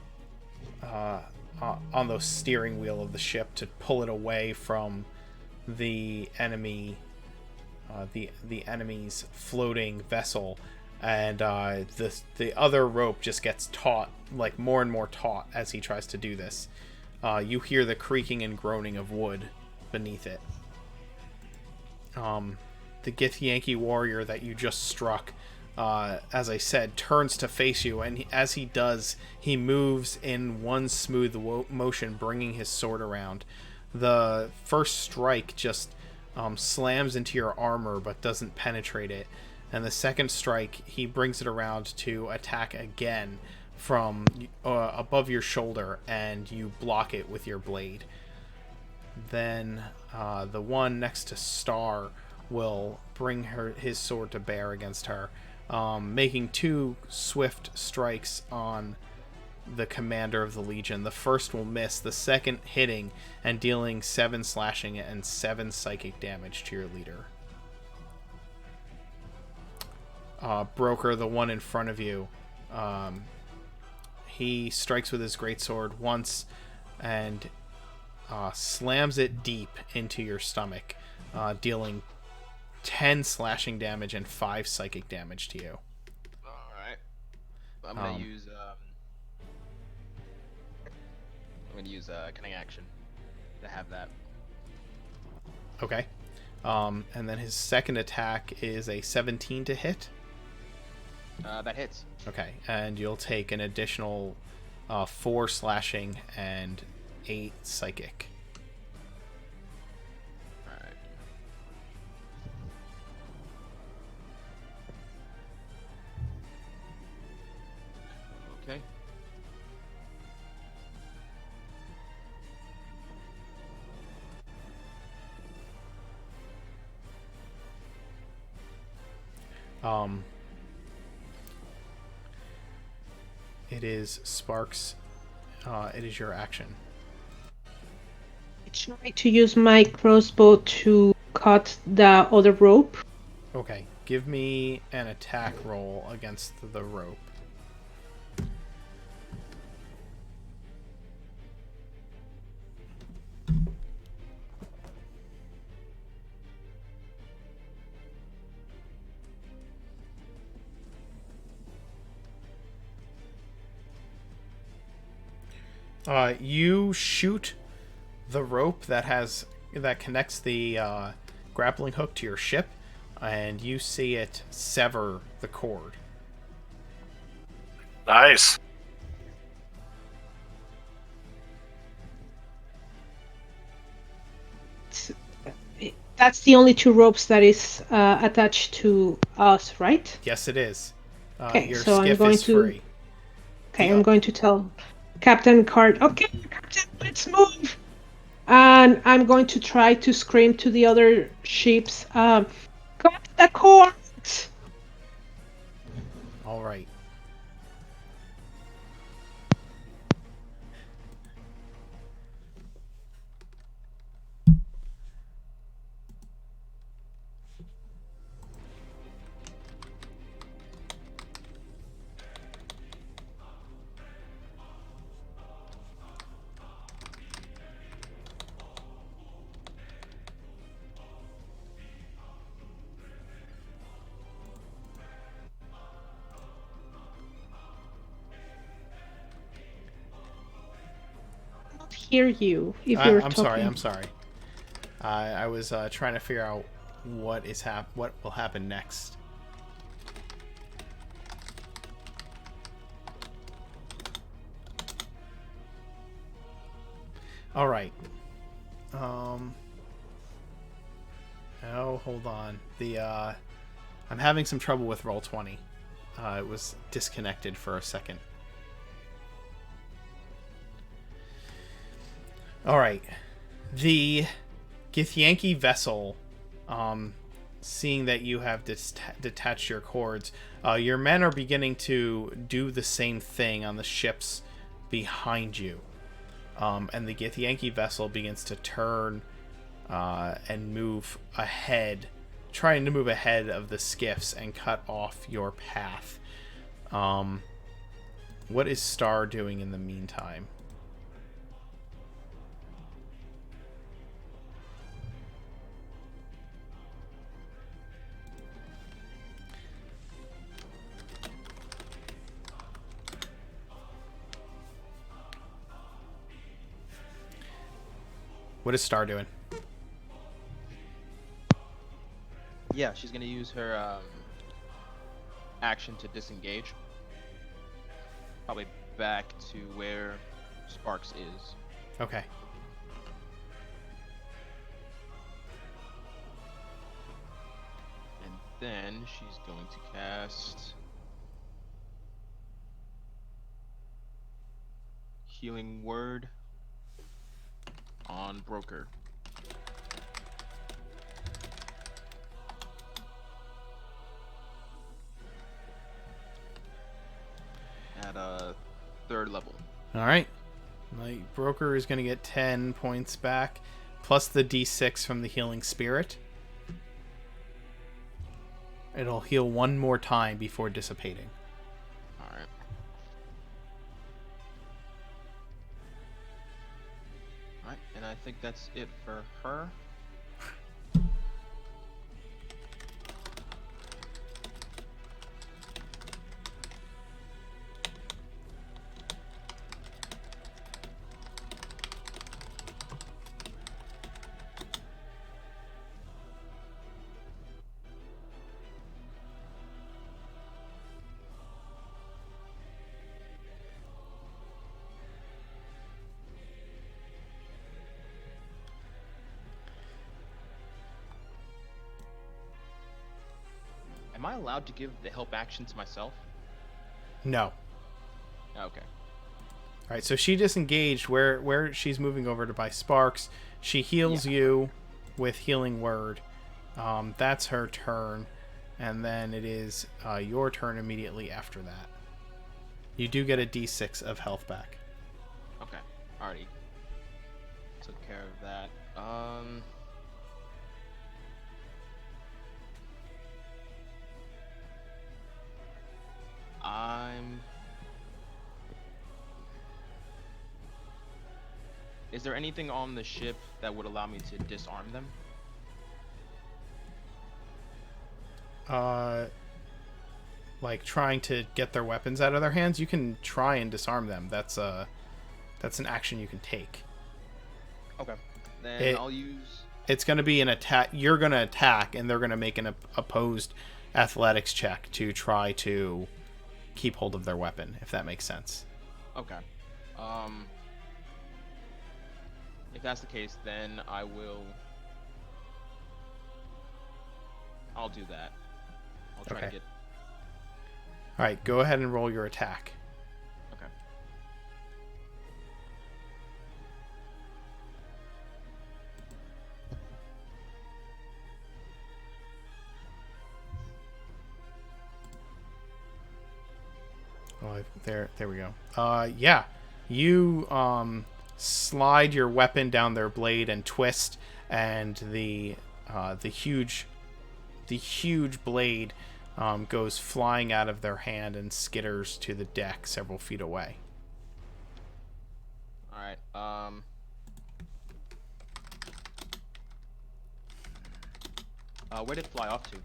on the steering wheel of the ship to pull it away from the enemy, the enemy's floating vessel, and the other rope just gets taut, like more and more taut as he tries to do this. You hear the creaking and groaning of wood beneath it. The Githyanki warrior that you just struck, as I said, turns to face you, and as he does, he moves in one smooth motion, bringing his sword around. The first strike just slams into your armor, but doesn't penetrate it. And the second strike, he brings it around to attack again from above your shoulder, and you block it with your blade. Then the one next to Star will bring his sword to bear against her, making 2 swift strikes on the commander of the Legion. The first will miss, the second hitting and dealing 7 slashing and 7 psychic damage to your leader. Broker, the one in front of you, he strikes with his greatsword once and slams it deep into your stomach, dealing 10 slashing damage and 5 psychic damage to you. Alright. I'm gonna use cunning action to have that. Okay. And then his second attack is a 17 to hit. That hits. Okay, and you'll take an additional 4 slashing and 8 psychic. Alright. Okay. It is Sparks. It is your action. I try to use my crossbow to cut the other rope. Okay, give me an attack roll against the rope. You shoot the rope that connects the grappling hook to your ship, and you see it sever the cord. Nice. That's the only two ropes that is attached to us, right? Yes, it is. Okay, Your so I'm skiff going is to. free. Okay, The- I'm going to tell Captain Card. Okay, Captain, let's move. And I'm going to try to scream to the other ships. Got the cord. All right. I don't hear you if you're I'm talking. I'm sorry. I was trying to figure out what will happen next. All right. Oh, hold on. I'm having some trouble with Roll20. It was disconnected for a second. All right. The Githyanki vessel, seeing that you have detached your cords, your men are beginning to do the same thing on the ships behind you. And the Githyanki vessel begins to turn and move ahead, trying to move ahead of the skiffs and cut off your path. What is Star doing in the meantime? What is Star doing? Yeah, she's gonna use her action to disengage. Probably back to where Sparks is. Okay. And then she's going to cast Healing Word on Broker. At a 3rd level. All right. My broker is going to get 10 points back, plus the d6 from the healing spirit. It'll heal one more time before dissipating. Alright. Alright, and I think that's it for her. Am I allowed to give the help action to myself? No. Okay. All right, so she disengaged where she's moving over to by Sparks. She heals you with Healing Word. That's her turn, and then it is your turn immediately after that. You do get a d6 of health back. Okay. Already took care of that. Is there anything on the ship that would allow me to disarm them? Like trying to get their weapons out of their hands, you can try and disarm them. That's That's an action you can take. Okay. Then I'll use... It's going to be an attack. You're going to attack, and they're going to make an opposed athletics check to try to keep hold of their weapon, if that makes sense. Okay. If that's the case, then I'll do that. I'll try to get... All right, go ahead and roll your attack. Okay. Oh, there we go. Yeah, you slide your weapon down their blade and twist, and the huge blade goes flying out of their hand and skitters to the deck several feet away. All right. Where did it fly off to?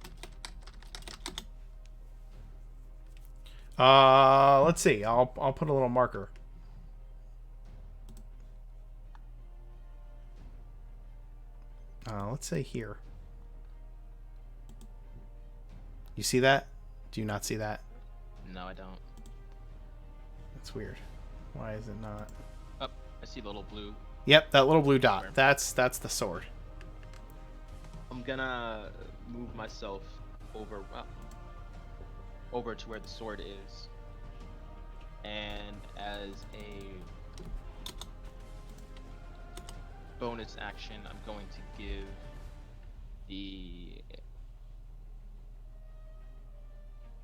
Let's see. I'll put a little marker. Let's say here. You see that? Do you not see that? No, I don't. That's weird. Why is it not? Oh, I see the little blue. Yep, that little blue dot. That's the sword. I'm gonna move myself over to where the sword is, and as a bonus action, I'm going to give the...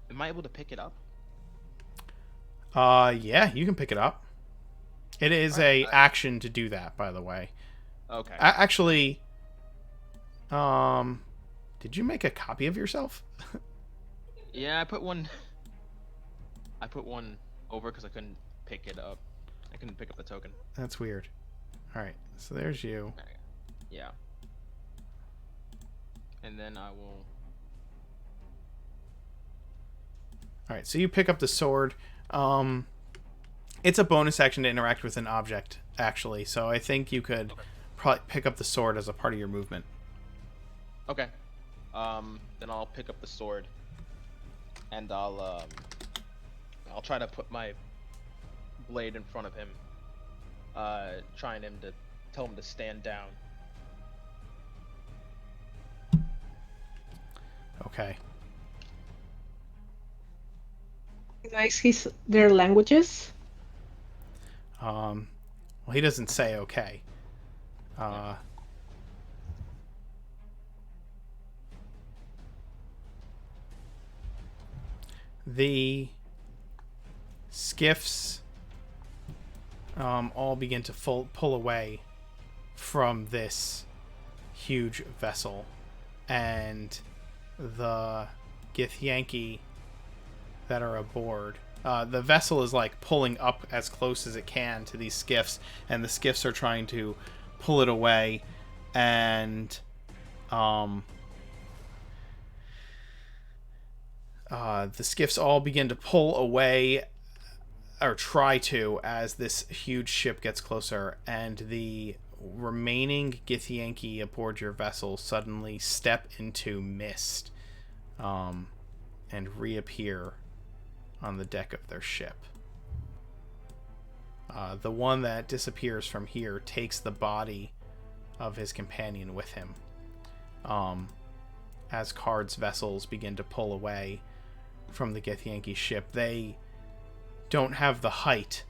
Am I able to pick it up? Yeah, you can pick it up. It is a action to do that, by the way. Okay. Actually, did you make a copy of yourself? Yeah, I put one over because I couldn't pick it up. I couldn't pick up the token. That's weird. All right, so there's you. Yeah. And then I will... All right, so you pick up the sword. It's a bonus action to interact with an object, actually. So I think you could probably pick up the sword as a part of your movement. Okay. Then I'll pick up the sword, and I'll try to put my blade in front of him, trying to tell him to stand down. Okay. Guys, their languages. Well, he doesn't say okay. The skiffs all begin to pull away from this huge vessel, and the Githyanki that are aboard. The vessel is like pulling up as close as it can to these skiffs, and the skiffs are trying to pull it away, and the skiffs all begin to pull away, or try to, as this huge ship gets closer, and the remaining Githyanki aboard your vessel suddenly step into mist and reappear on the deck of their ship. The one that disappears from here takes the body of his companion with him. As Card's vessels begin to pull away from the Githyanki ship, they don't have the height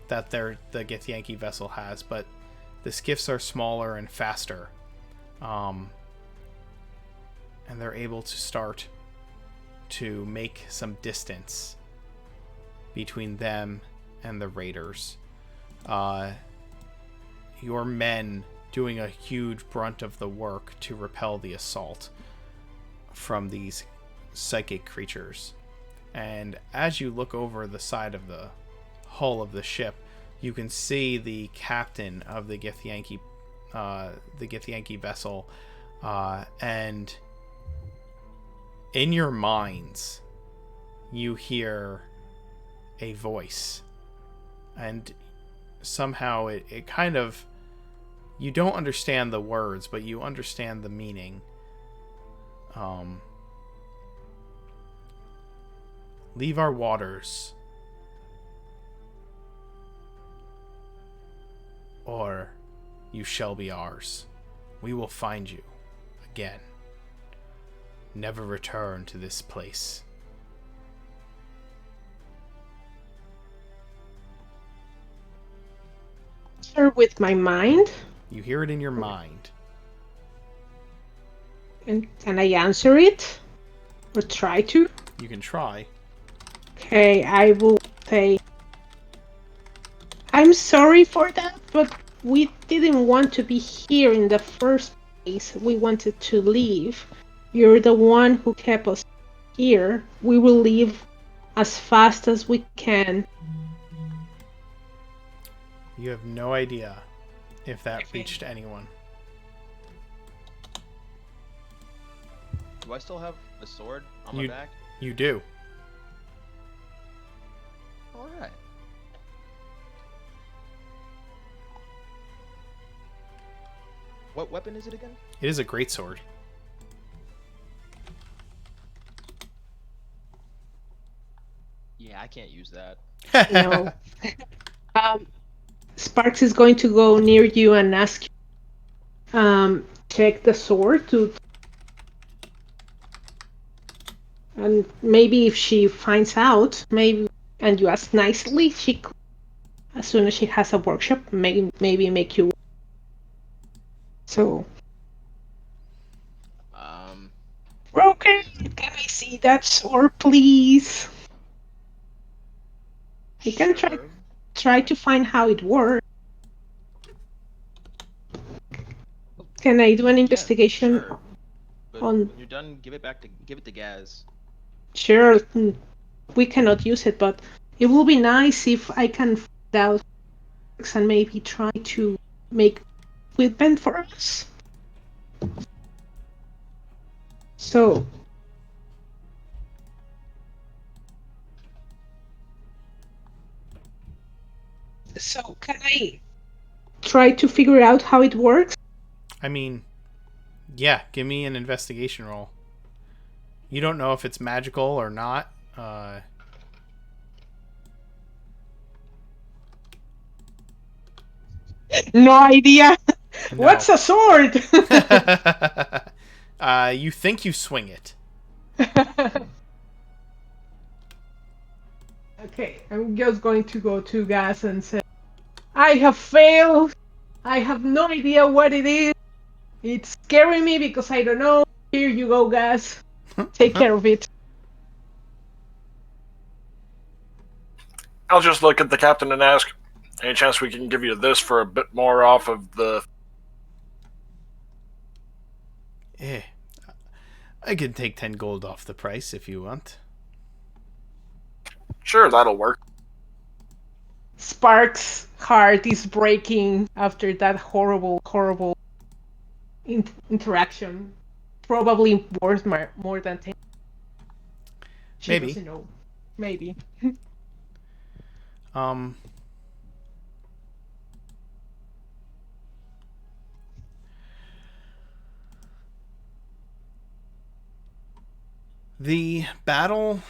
that the Githyanki vessel has, but the skiffs are smaller and faster. And they're able to start to make some distance between them and the raiders. Your men doing a huge brunt of the work to repel the assault from these psychic creatures. And as you look over the side of the hull of the ship, you can see the captain of the Githyanki vessel, and in your minds you hear a voice, and somehow it kind of, you don't understand the words, but you understand the meaning. Leave our waters, or you shall be ours. We will find you again. Never return to this place. Answer with my mind. You hear it in your mind. And can I answer it? Or try to? You can try. Okay, I will say, I'm sorry for that, but we didn't want to be here in the first place. We wanted to leave. You're the one who kept us here. We will leave as fast as we can. You have no idea if that reached anyone. Do I still have the sword on my back? You do. All right. What weapon is it again? It is a great sword. Yeah, I can't use that. No. Sparks is going to go near you and ask you, check the sword to, and maybe if she finds out, maybe, and you ask nicely, she, as soon as she has a workshop, maybe make you. So. Broken. Can I see that sword, please? I can try to find how it works. Can I do an investigation? Sure. But On? When you're done, give it to Gaz. Sure, we cannot use it, but it will be nice if I can find out and maybe try to make equipment for us. So. So can I try to figure out how it works? I mean, yeah, give me an investigation roll. You don't know if it's magical or not. No idea. No. What's a sword? You think you swing it. Okay, I'm just going to go to Gas and say, I have failed. I have no idea what it is. It's scaring me because I don't know. Here you go, Gas. Take care of it. I'll just look at the captain and ask, any chance we can give you this for a bit more off of the... I can take 10 gold off the price if you want. Sure, that'll work. Spark's heart is breaking after that horrible interaction. Probably worth more than 10. She Maybe. doesn't know. Maybe. The battle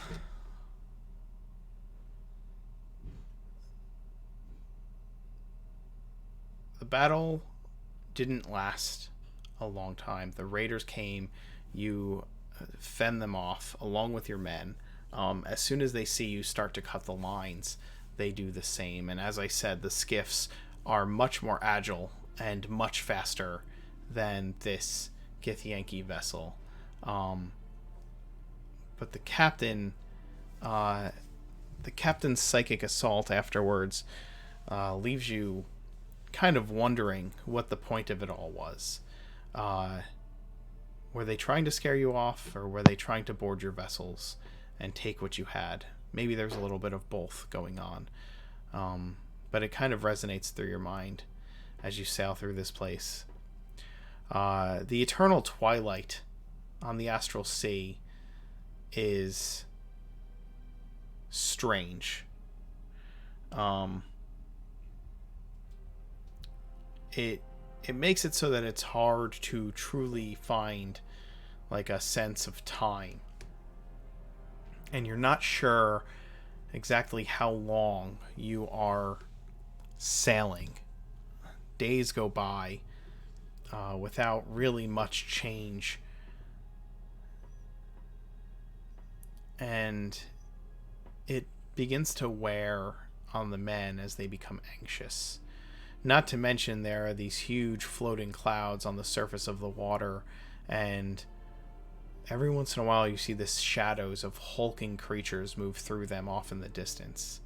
didn't last a long time. The raiders came, you fend them off along with your men. As soon as they see you start to cut the lines, they do the same. And as I said, the skiffs are much more agile and much faster than this Githyanki vessel. But the captain's psychic assault afterwards leaves you kind of wondering what the point of it all was. Were they trying to scare you off, or were they trying to board your vessels and take what you had? Maybe there's a little bit of both going on. But it kind of resonates through your mind as you sail through this place. The eternal twilight on the astral sea is strange. it makes it so that it's hard to truly find like a sense of time, and you're not sure exactly how long you are sailing. Days go by without really much change, and it begins to wear on the men as they become anxious. Not to mention, there are these huge floating clouds on the surface of the water, and every once in a while you see the shadows of hulking creatures move through them off in the distance.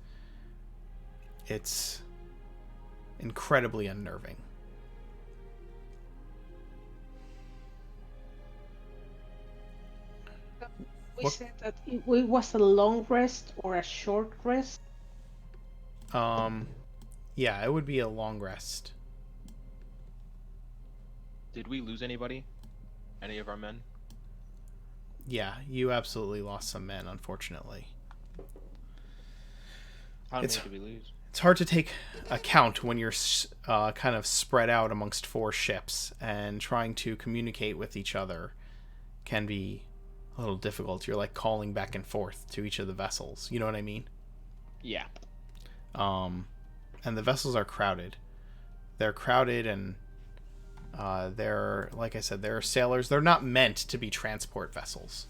It's incredibly unnerving. We said that it was a long rest or a short rest. Yeah, it would be a long rest. Did we lose anybody? Any of our men? Yeah, you absolutely lost some men, unfortunately. How many did we lose? It's hard to take account when you're kind of spread out amongst 4 ships, and trying to communicate with each other can be a little difficult. You're like calling back and forth to each of the vessels. You know what I mean? Yeah. And the vessels are crowded. They're crowded, and they're, like I said, they're sailors. They're not meant to be transport vessels.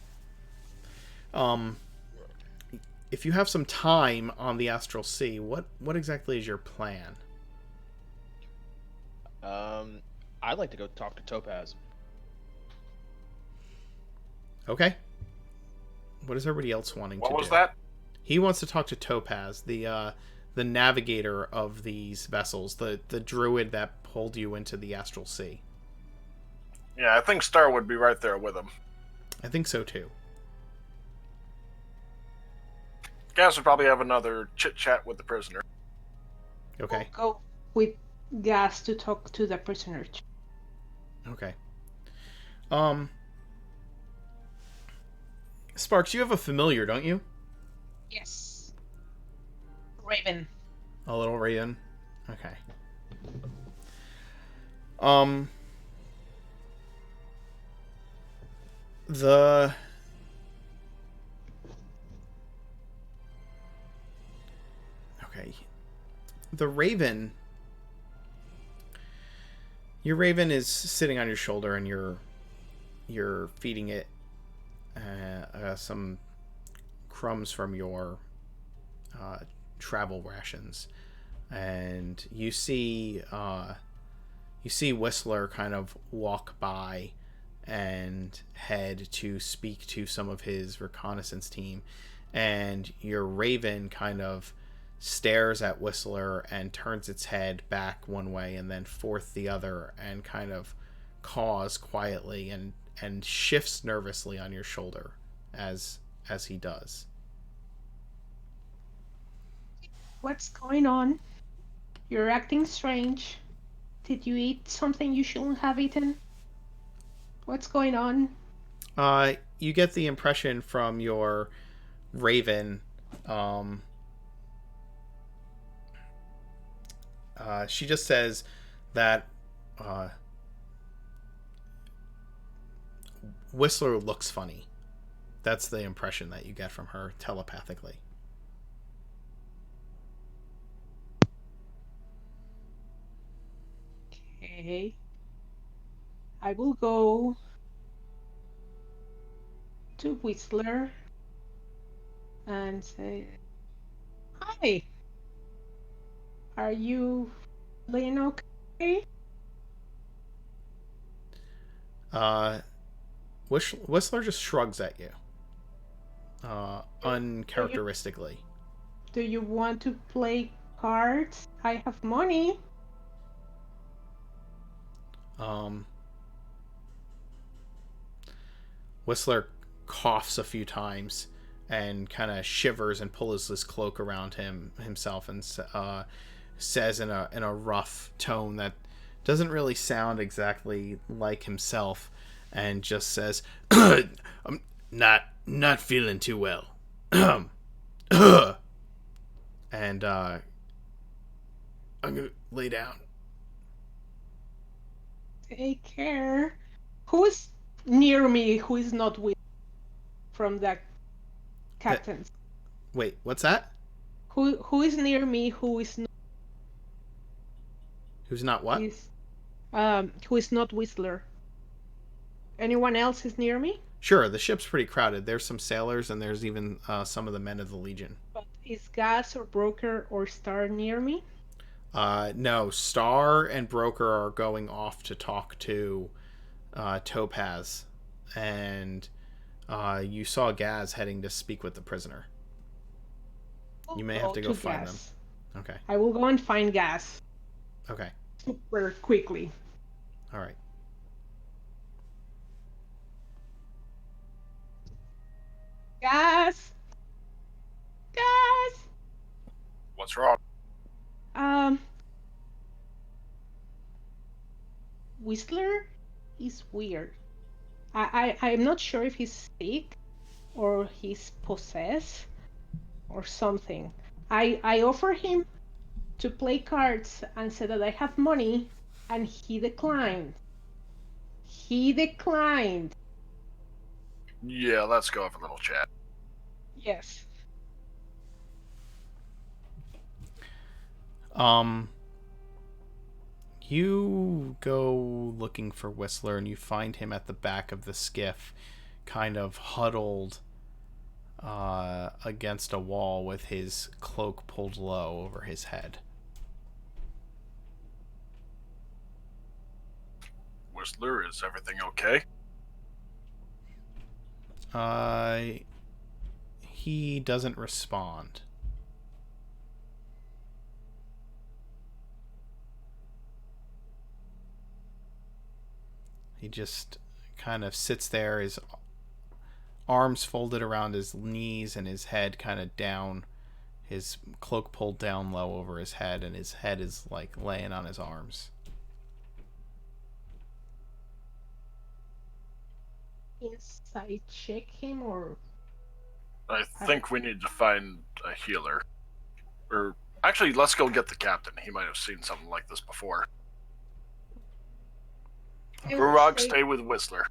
If you have some time on the Astral Sea, what exactly is your plan? I'd like to go talk to Topaz. Okay. What is everybody else wanting to do? What was that? He wants to talk to Topaz, the navigator of these vessels, the druid that pulled you into the Astral Sea. Yeah, I think Star would be right there with him. I think so too. Gas would probably have another chit-chat with the prisoner. Okay. We'll go with Gas to talk to the prisoner. Okay. Sparks, you have a familiar, don't you? Yes. Raven. A little raven. Okay. The Okay. The raven, your raven is sitting on your shoulder, and you're feeding it some crumbs from your travel rations, and you see Whistler kind of walk by and head to speak to some of his reconnaissance team, and your raven kind of stares at Whistler and turns its head back one way and then forth the other, and kind of caws quietly and shifts nervously on your shoulder as he does. What's going on? You're acting strange. Did you eat something you shouldn't have eaten? What's going on? You get the impression from your raven. She just says that Whistler looks funny. That's the impression that you get from her telepathically. Okay. I will go to Whistler and say, "Hi. Are you feeling okay?" Whistler just shrugs at you. Uncharacteristically. Do you want to play cards? I have money. Whistler coughs a few times and kind of shivers and pulls his cloak around himself and says in a rough tone that doesn't really sound exactly like himself, and just says, "I'm not feeling too well." And I'm gonna lay down. Take care. Who's near me who is not with from the That, captains? wait, what's that? Who is near me Who's not what? who is not Whistler? Anyone else is near me? Sure, the ship's pretty crowded. There's some sailors and there's even some of the men of the Legion. But is Gas or Broker or Star near me? No, Star and Broker are going off to talk to Topaz, and you saw Gaz heading to speak with the prisoner. You may have Go to go to find them. Gas. Okay. I will go and find Gas Okay. super quickly. All right. Gas! Gas! What's wrong? Um, Whistler is weird. I'm not sure if he's sick or he's possessed or something. I offer him to play cards and said that I have money, and he declined. He declined. Yeah, let's go have a little chat. Yes. Um, you go looking for Whistler and you find him at the back of the skiff, kind of huddled against a wall with his cloak pulled low over his head. Whistler, is everything okay? Uh, he doesn't respond. He just kind of sits there, his arms folded around his knees and his head kind of down, his cloak pulled down low over his head, and his head is like laying on his arms. Inside check him or I think we need to find a healer. Or, actually, let's go get the captain. He might have seen something like this before. I will Urog, say- stay with Whistler.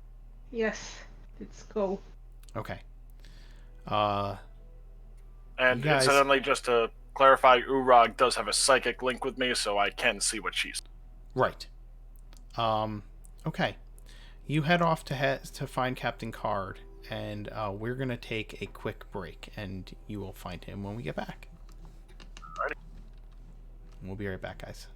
Yes, let's go. Okay. And You guys- incidentally, just to clarify, Urog does have a psychic link with me, so I can see what she's. Right. Okay. You head off to find Captain Card, and we're gonna take a quick break, and you will find him when we get back. Alrighty. We'll be right back, guys.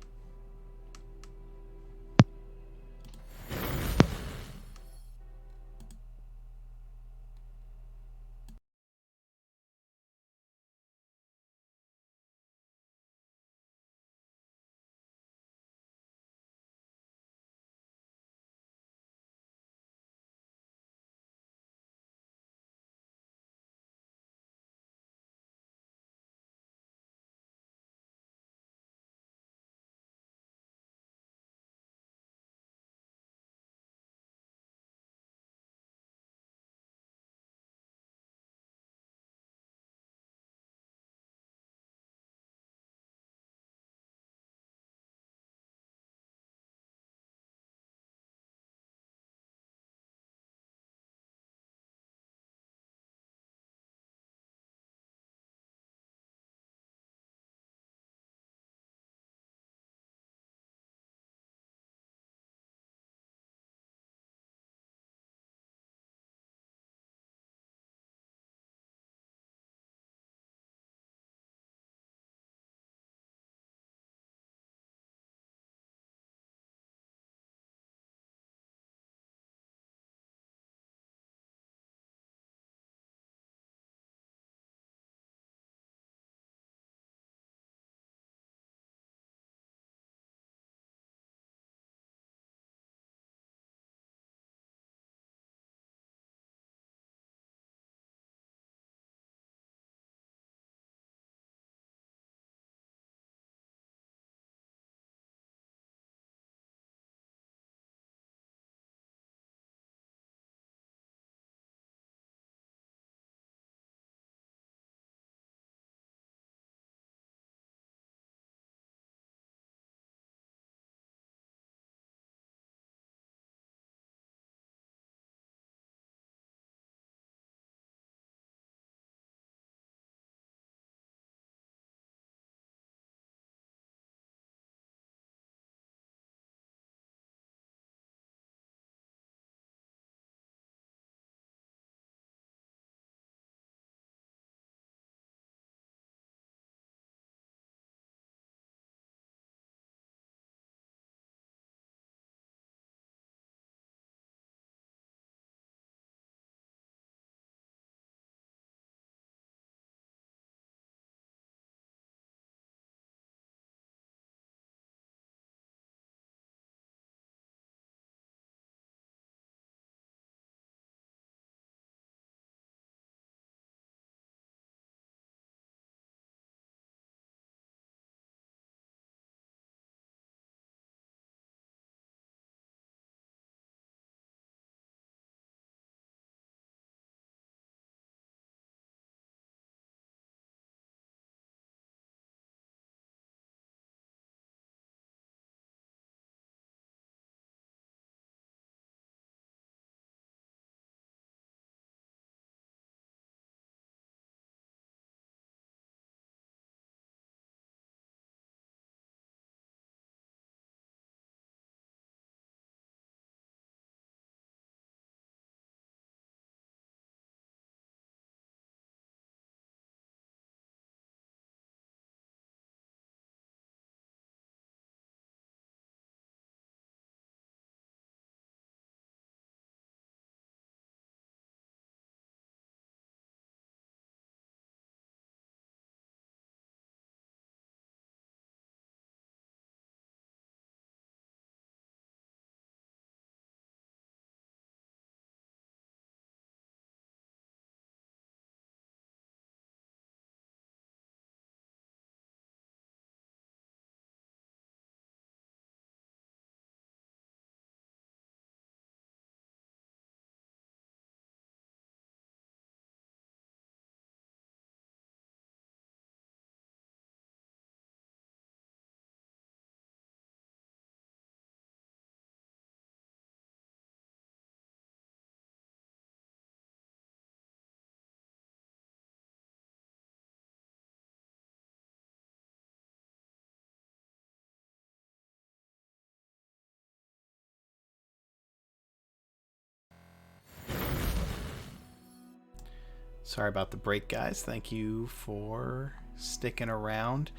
Sorry about the break, guys. Thank you for sticking around.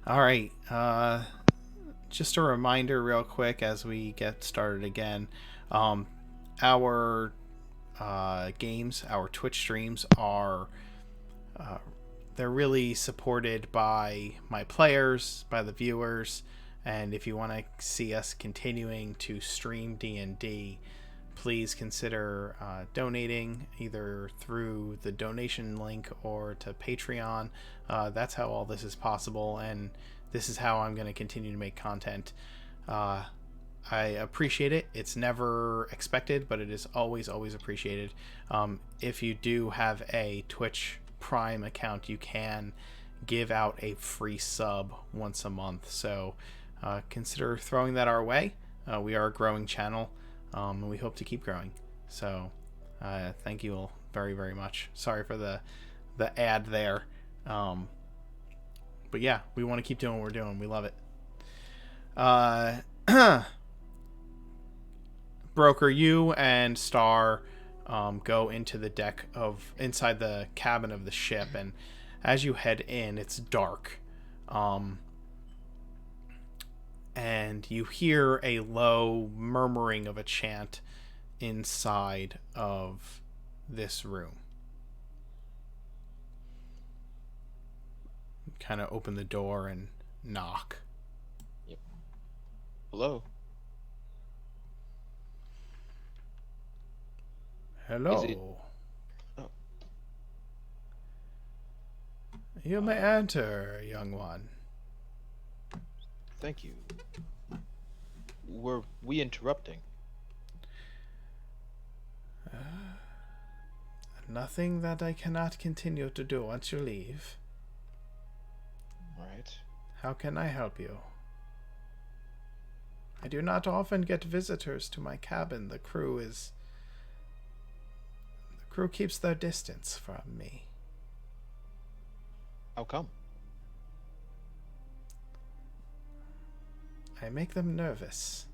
All right. Just a reminder, real quick, as we get started again. Our games, our Twitch streams are they're really supported by my players, by the viewers, and if you want to see us continuing to stream D&D, please consider donating either through the donation link or to Patreon. That's how all this is possible, and this is how I'm going to continue to make content. I appreciate it. It's never expected, but it is always, always appreciated. If you do have a Twitch Prime account, you can give out a free sub once a month. So consider throwing that our way. We are a growing channel, and we hope to keep growing. So thank you all very, very much. Sorry for the ad there. But yeah, we want to keep doing what we're doing. We love it. Broker, you and Star go into the deck inside the cabin of the ship, and as you head in, it's dark. And you hear a low murmuring of a chant inside of this room. You kind of open the door and knock. Yep. Hello. Hello. Oh. You may enter, young one. Thank you. Were we interrupting? Nothing that I cannot continue to do once you leave. Right. How can I help you? I do not often get visitors to my cabin. The crew keeps their distance from me. How come? I make them nervous.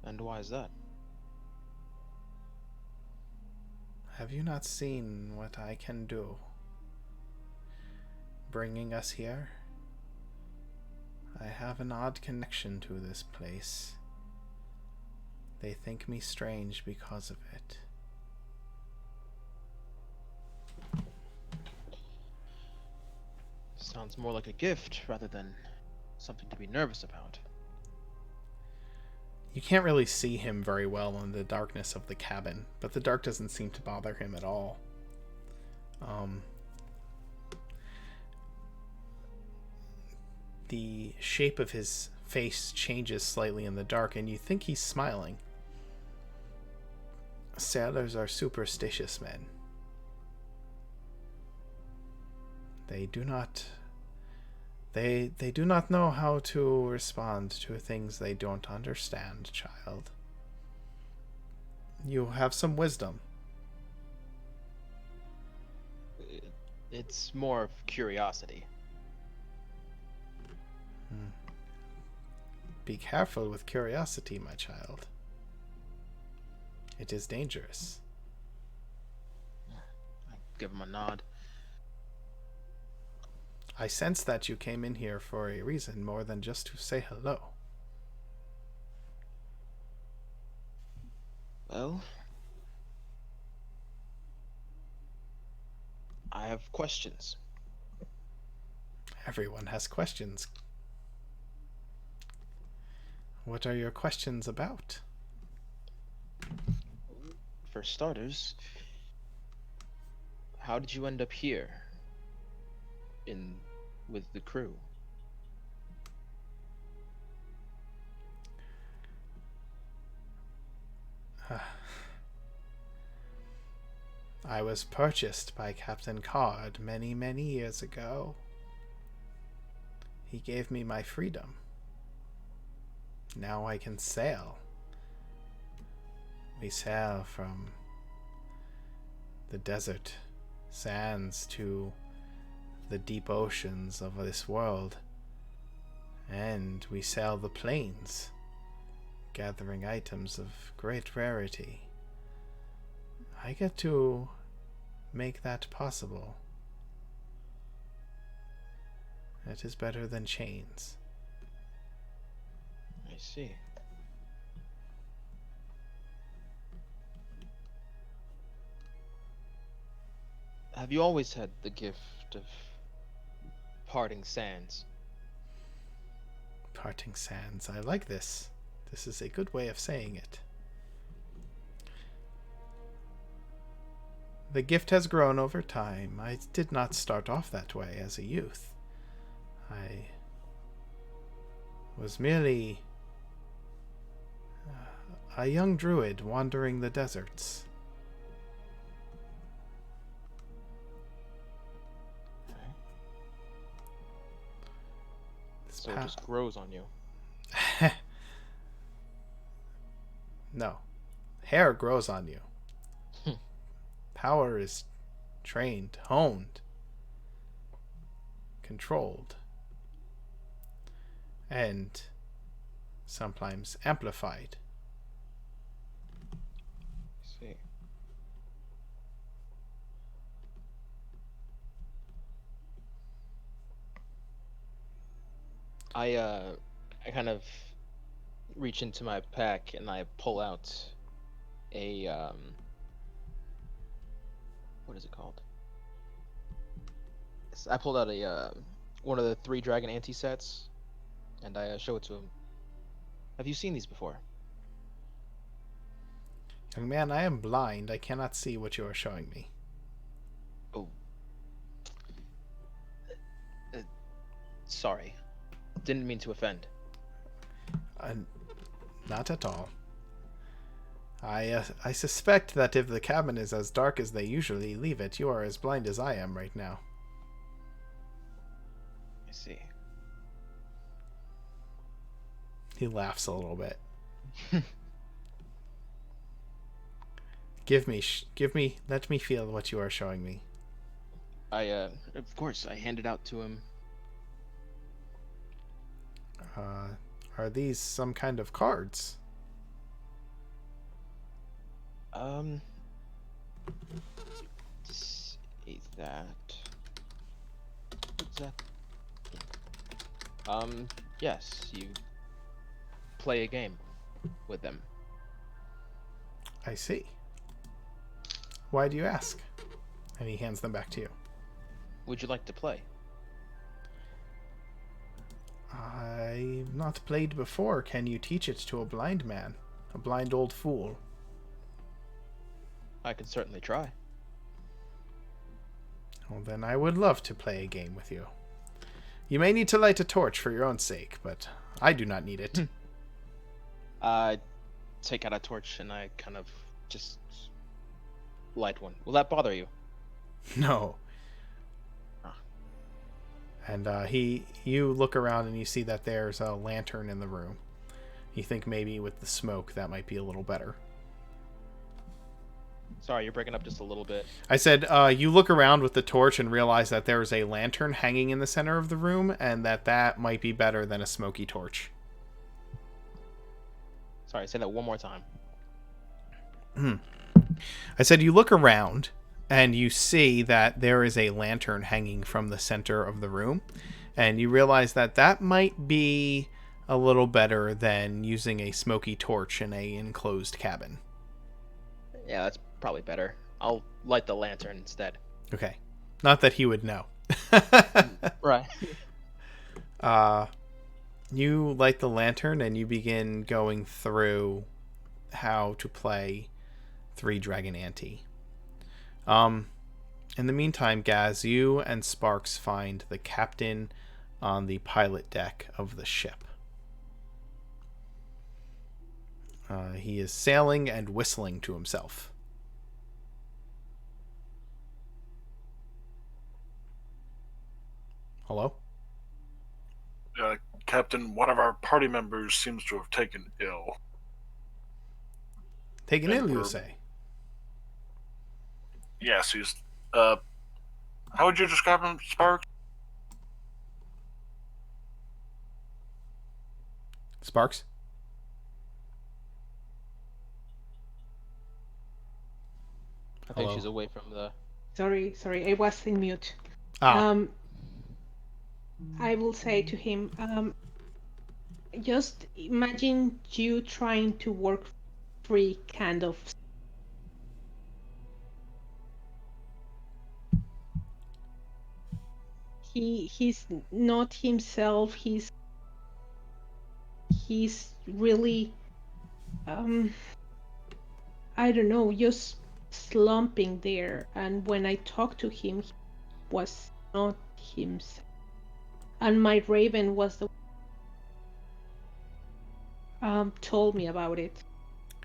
And why is that? Have you not seen what I can do? Bringing us here? I have an odd connection to this place. They think me strange because of it. Sounds more like a gift rather than something to be nervous about. You can't really see him very well in the darkness of the cabin, but the dark doesn't seem to bother him at all. The shape of his face changes slightly in the dark, and you think he's smiling. Sailors are superstitious men. They do not know how to respond to things they don't understand, child. You have some wisdom. It's more of curiosity. Be careful with curiosity, my child. It is dangerous. I give him a nod. I sense that you came in here for a reason more than just to say hello. Well, I have questions. Everyone has questions. What are your questions about? For starters, how did you end up here? With the crew? I was purchased by Captain Card many, many years ago. He gave me my freedom. Now I can sail. We sail from the desert sands to the deep oceans of this world, and we sail the plains, gathering items of great rarity. I get to make that possible. It is better than chains. I see. Have you always had the gift of parting sands? Parting sands. I like this. This is a good way of saying it. The gift has grown over time. I did not start off that way as a youth. I was merely a young druid wandering the deserts. So it just grows on you. No. Hair grows on you. Power is trained, honed, controlled, and sometimes amplified. I see. I kind of reach into my pack and I pull out a what is it called? I pulled out a one of the 3 dragon anti sets and I show it to him. Have you seen these before? Young man, I am blind. I cannot see what you are showing me. Oh. Sorry. Didn't mean to offend. Not at all. I suspect that if the cabin is as dark as they usually leave it, you are as blind as I am right now. I see. He laughs a little bit. Let me feel what you are showing me. Of course, I hand it out to him. Are these some kind of cards? See that. What's that? Yes, you play a game with them. I see. Why do you ask? And he hands them back to you. Would you like to play? I've not played before. Can you teach it to a blind man? A blind old fool? I can certainly try. Well, then I would love to play a game with you. You may need to light a torch for your own sake, but I do not need it. I take out a torch and I kind of just light one. Will that bother you? No. Ah. And you look around and you see that there's a lantern in the room. You think maybe with the smoke that might be a little better. Sorry, you're breaking up just a little bit. I said, you look around with the torch and realize that there's a lantern hanging in the center of the room, and that might be better than a smoky torch. Sorry, say that one more time. I said, you look around and you see that there is a lantern hanging from the center of the room, and you realize that might be a little better than using a smoky torch in a enclosed cabin. Yeah, that's probably better. I'll light the lantern instead. Okay. Not that he would know. Right. You light the lantern and you begin going through how to play 3 Dragon Ante. In the meantime, Gaz, you and Sparks find the captain on the pilot deck of the ship. He is sailing and whistling to himself. Hello? Captain, one of our party members seems to have taken ill. Taken ill, you say? Yes, he's... how would you describe him, Sparks? Sparks? I think Hello. she's away from the. Sorry, I was in mute. Ah, I will say to him, just imagine you trying to work free, kind of. He's not himself. He's really I don't know, just slumping there. And when I talked to him, he was not himself. And my raven was the told me about it,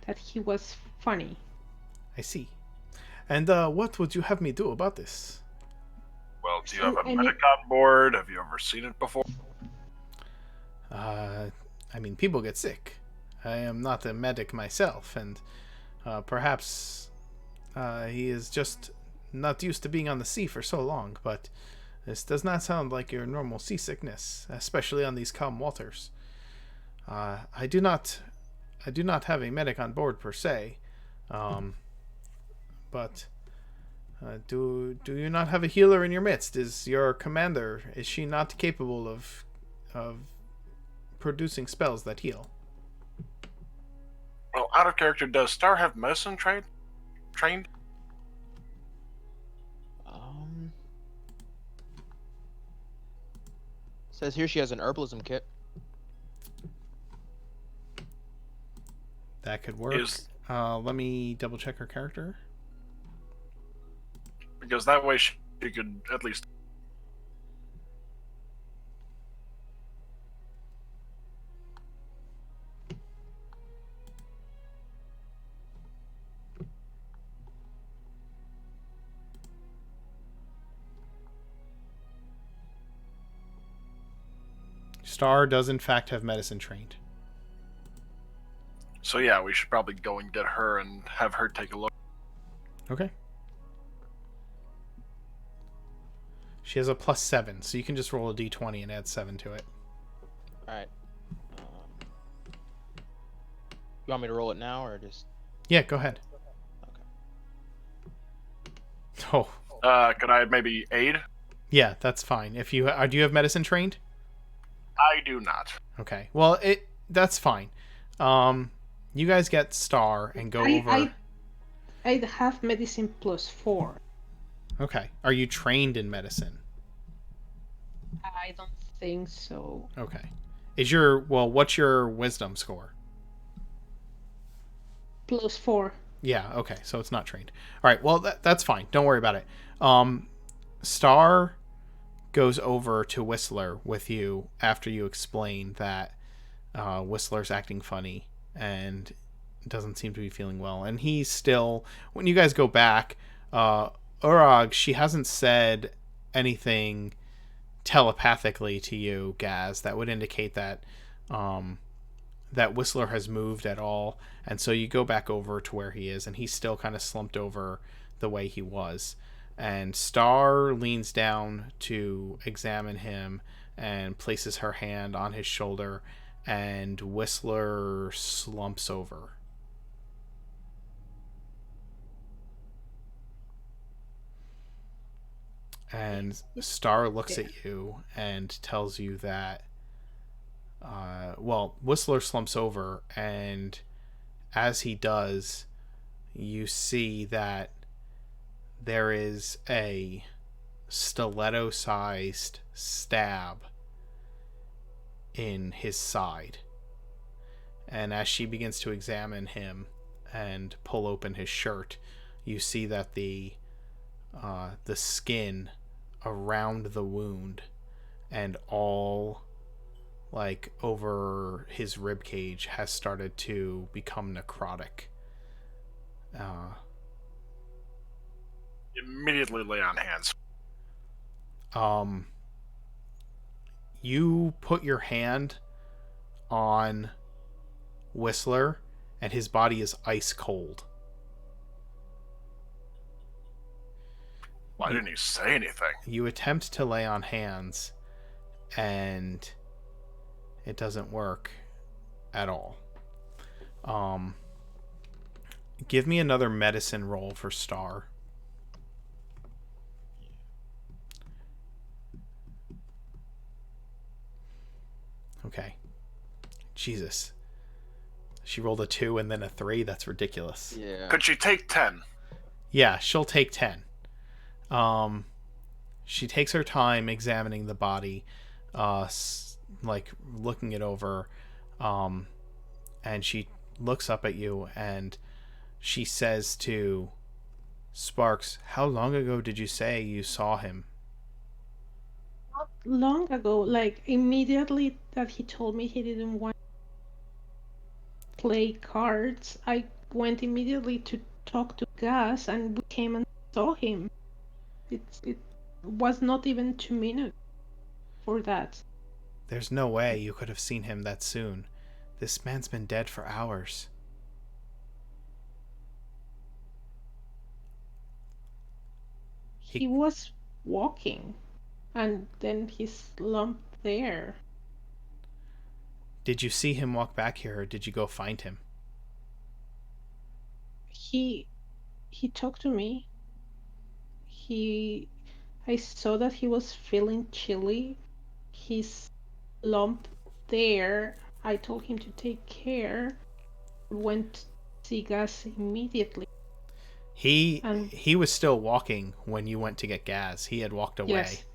that he was funny. I see. And what would you have me do about this? Well, do you have So a medic on board? Have you ever seen it before? I mean, people get sick. I am not a medic myself, and perhaps he is just not used to being on the sea for so long, but this does not sound like your normal seasickness, especially on these calm waters. I do not have a medic on board per se, but do you not have a healer in your midst? Is your commander, is she not capable of producing spells that heal? Well, out of character, does Star have medicine trained? Um. Says here she has an herbalism kit. That could work. Let me double check her character. Because that way she could at least. Star does in fact have medicine trained. So yeah, we should probably go and get her and have her take a look. Okay. She has a +7, so you can just roll a d20 and add 7 to it. All right. You want me to roll it now or just? Yeah, go ahead. Okay. Oh, Could I maybe aid? yeah, that's fine. If you do you have medicine trained? I do not. Okay. Well, that's fine. You guys get Star and go over. I have medicine +4. Okay. Are you trained in medicine? I don't think so. Okay. What's your wisdom score? +4. Yeah, okay. So it's not trained. All right. Well, that's fine. Don't worry about it. Star goes over to Whistler with you after you explain that Whistler's acting funny and doesn't seem to be feeling well. And he's still, when you guys go back, Urag, she hasn't said anything telepathically to you, Gaz, that would indicate that that Whistler has moved at all. And so you go back over to where he is, and he's still kind of slumped over the way he was. And Star leans down to examine him and places her hand on his shoulder, and Whistler slumps over. And Star looks at you and tells you that Whistler slumps over, and as he does, you see that there is a stiletto-sized stab in his side. And as she begins to examine him and pull open his shirt, you see that the skin around the wound and all like over his rib cage has started to become necrotic. Immediately lay on hands. You put your hand on Whistler, and his body is ice cold. Why didn't he say anything? You attempt to lay on hands, and it doesn't work at all. Give me another medicine roll for Star. Okay. Jesus. She rolled a 2 and then a 3. That's ridiculous. Yeah. Could she take 10? Yeah, she'll take 10. She takes her time examining the body, like looking it over, and she looks up at you and she says to Sparks, "How long ago did you say you saw him?" Not long ago, like immediately that he told me he didn't want to play cards, I went immediately to talk to Gus, and we came and saw him. It was not even 2 minutes for that. There's no way you could have seen him that soon. This man's been dead for hours. He was walking, and then he slumped there. Did you see him walk back here, or did you go find him? He talked to me. I saw that he was feeling chilly. He slumped there. I told him to take care. Went to see Gus immediately. He was still walking when you went to get Gaz. He had walked away. Yes.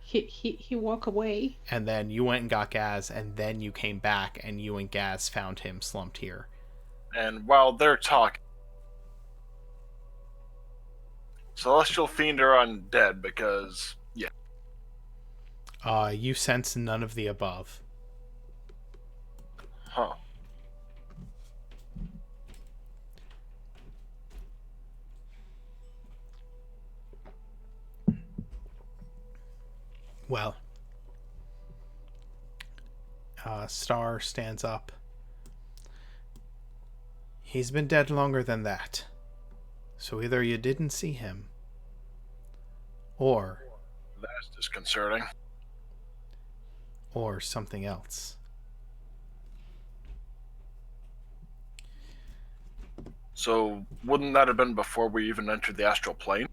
He walked away. And then you went and got Gaz, and then you came back, and you and Gaz found him slumped here. And while they're talking, Celestial Fiend are undead because, yeah. You sense none of the above. Huh. Well, Star stands up. He's been dead longer than that. So either you didn't see him, or That's disconcerting. or something else. So, wouldn't that have been before we even entered the astral plane?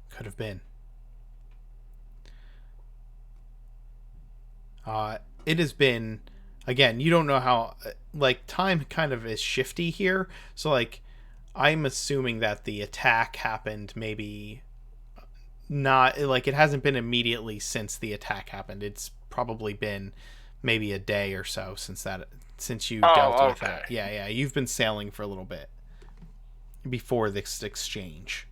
Could have been. It has been, again, you don't know how, like, time kind of is shifty here. So, like, I'm assuming that the attack happened maybe not, like, it hasn't been immediately since the attack happened. It's probably been maybe a day or so since you dealt with that. Yeah, you've been sailing for a little bit before this exchange.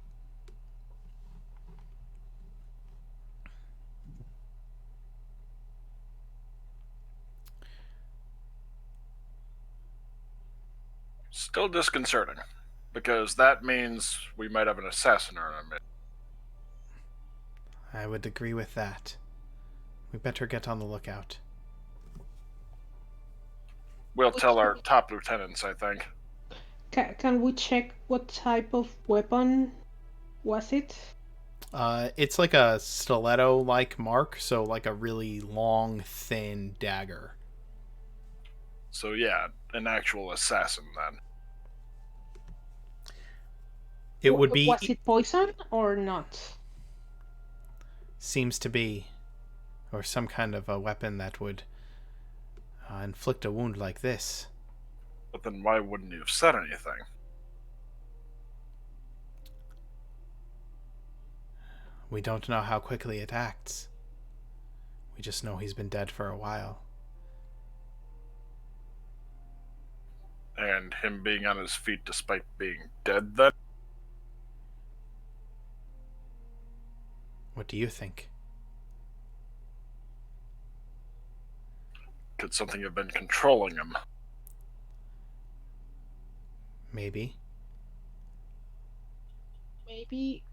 Still disconcerting, because that means we might have an assassin in our midst. I would agree with that. We better get on the lookout. We'll tell our top lieutenants, I think. Can we check what type of weapon was it? It's like a stiletto-like mark, so like a really long, thin dagger. So yeah, an actual assassin then. It would be... Was it poison or not? Seems to be. Or some kind of a weapon that would inflict a wound like this. But then why wouldn't you have said anything? We don't know how quickly it acts. We just know he's been dead for a while. And him being on his feet despite being dead then? What do you think? Could something have been controlling him? Maybe. Maybe.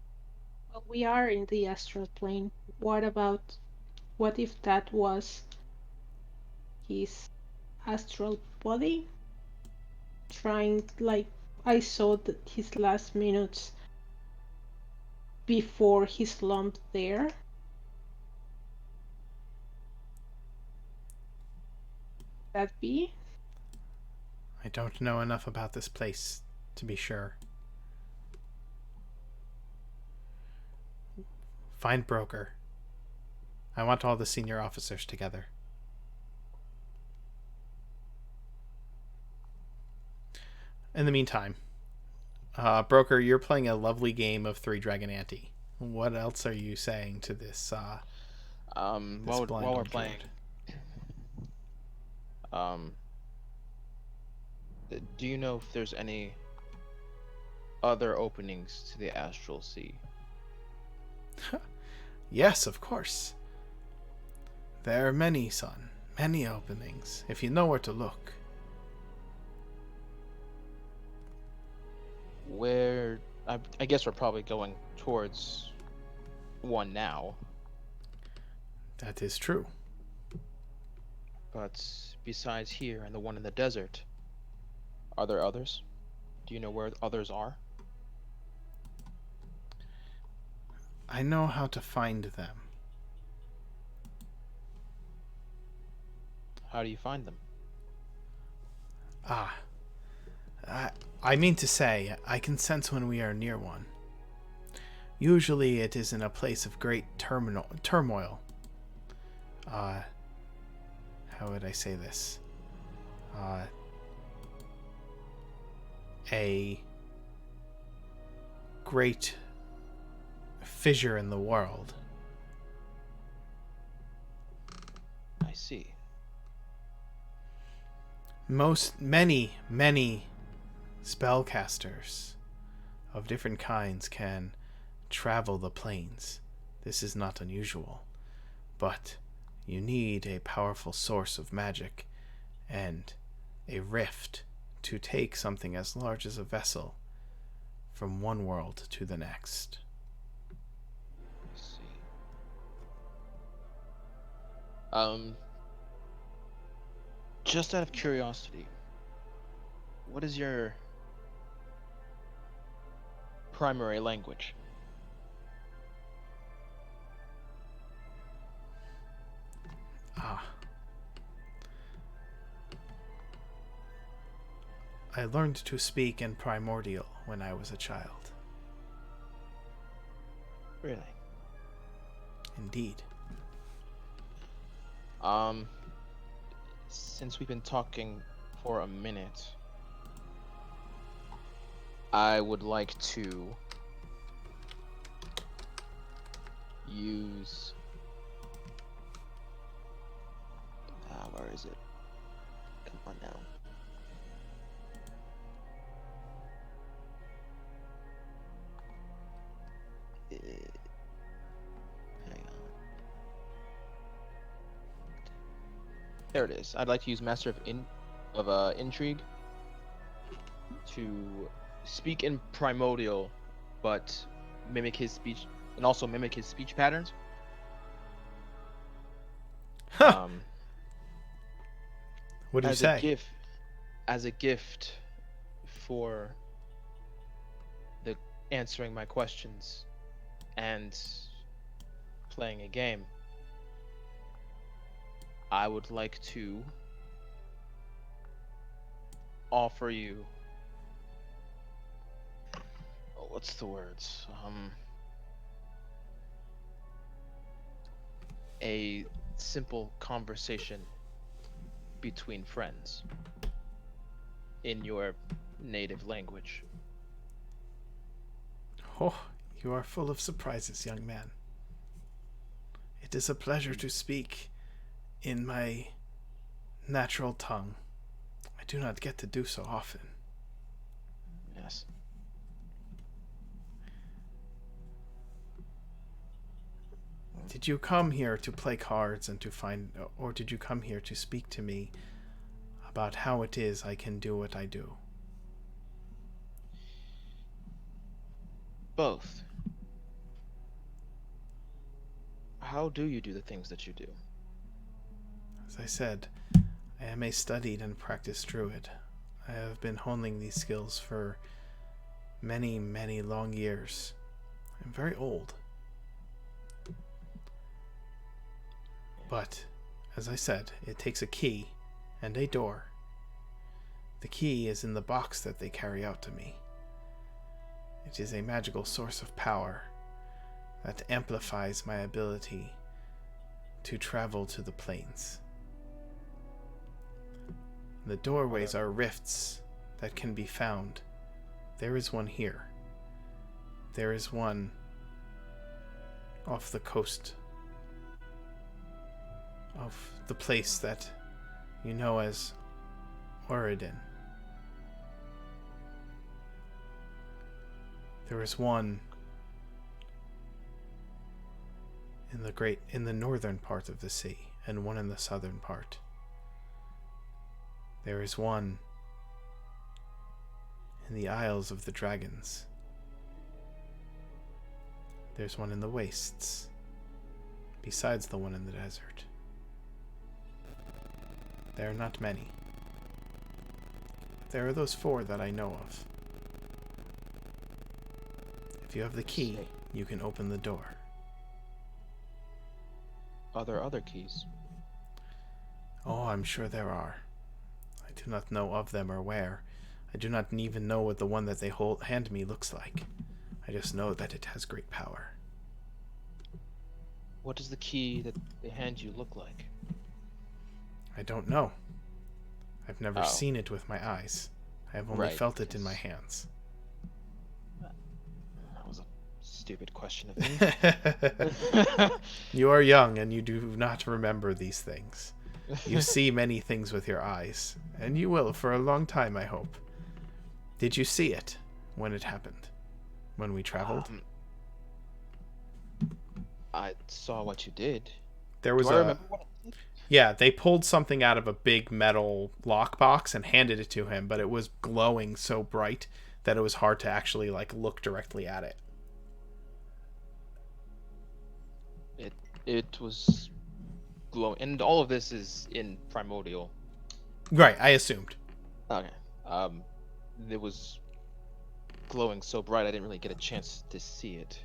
Well, we are in the astral plane. What if that was his astral body? Trying, like, I saw his last minutes before he slumped there. That be? I don't know enough about this place to be sure. Find broker. I want all the senior officers together. In the meantime, Broker, you're playing a lovely game of Three Dragon Ante. What else are you saying to this this blind while we're old playing, um, do you know if there's any other openings to the astral sea? Yes, of course. There are many, son. Many openings, if you know where to look. Where I guess we're probably going towards one now, That is true. but besides here and the one in the desert, are there others? Do you know where others are? I know how to find them. How do you find them? Ah, I mean to say, I can sense when we are near one. Usually it is in a place of great turmoil. How would I say this? A great fissure in the world. I see. Many spellcasters of different kinds can travel the plains. This is not unusual, but you need a powerful source of magic and a rift to take something as large as a vessel from one world to the next. I see. Just out of curiosity, what is your primary language? Ah. I learned to speak in primordial when I was a child. Really? Indeed. Since we've been talking for a minute, I would like to use... where is it? Come on now. Hang on. There it is. I'd like to use Master of Intrigue to speak in primordial, but mimic his speech, and also mimic his speech patterns. What do you say? As a gift for the answering my questions and playing a game, I would like to offer you, what's the words? A simple conversation between friends in your native language. Oh, you are full of surprises, young man. It is a pleasure to speak in my natural tongue. I do not get to do so often. Yes. Did you come here to play cards and to find, or did you come here to speak to me about how it is I can do what I do? Both. How do you do the things that you do? As I said, I am a studied and practiced druid. I have been honing these skills for many, many long years. I'm very old. But, as I said, it takes a key and a door. The key is in the box that they carry out to me. It is a magical source of power that amplifies my ability to travel to the plains. The doorways are rifts that can be found. There is one here. There is one off the coast of the place that you know as Oridon. There is one in the northern part of the sea, and one in the southern part. There is one in the Isles of the Dragons. There's one in the wastes, besides the one in the desert. There are not many. There are those 4 that I know of. If you have the key, you can open the door. Are there other keys? Oh, I'm sure there are. I do not know of them or where. I do not even know what the one that they hand me looks like. I just know that it has great power. What does the key that they hand you look like? I don't know. I've never seen it with my eyes. I have only felt it in my hands. That was a stupid question of me. You are young and you do not remember these things. You see many things with your eyes, and you will for a long time, I hope. Did you see it when it happened? When we traveled? I saw what you did. There was remember what I did? Yeah, they pulled something out of a big metal lockbox and handed it to him, but it was glowing so bright that it was hard to actually look directly at it. It was glowing, and all of this is in Primordial. Right, I assumed. Okay. It was glowing so bright I didn't really get a chance to see it.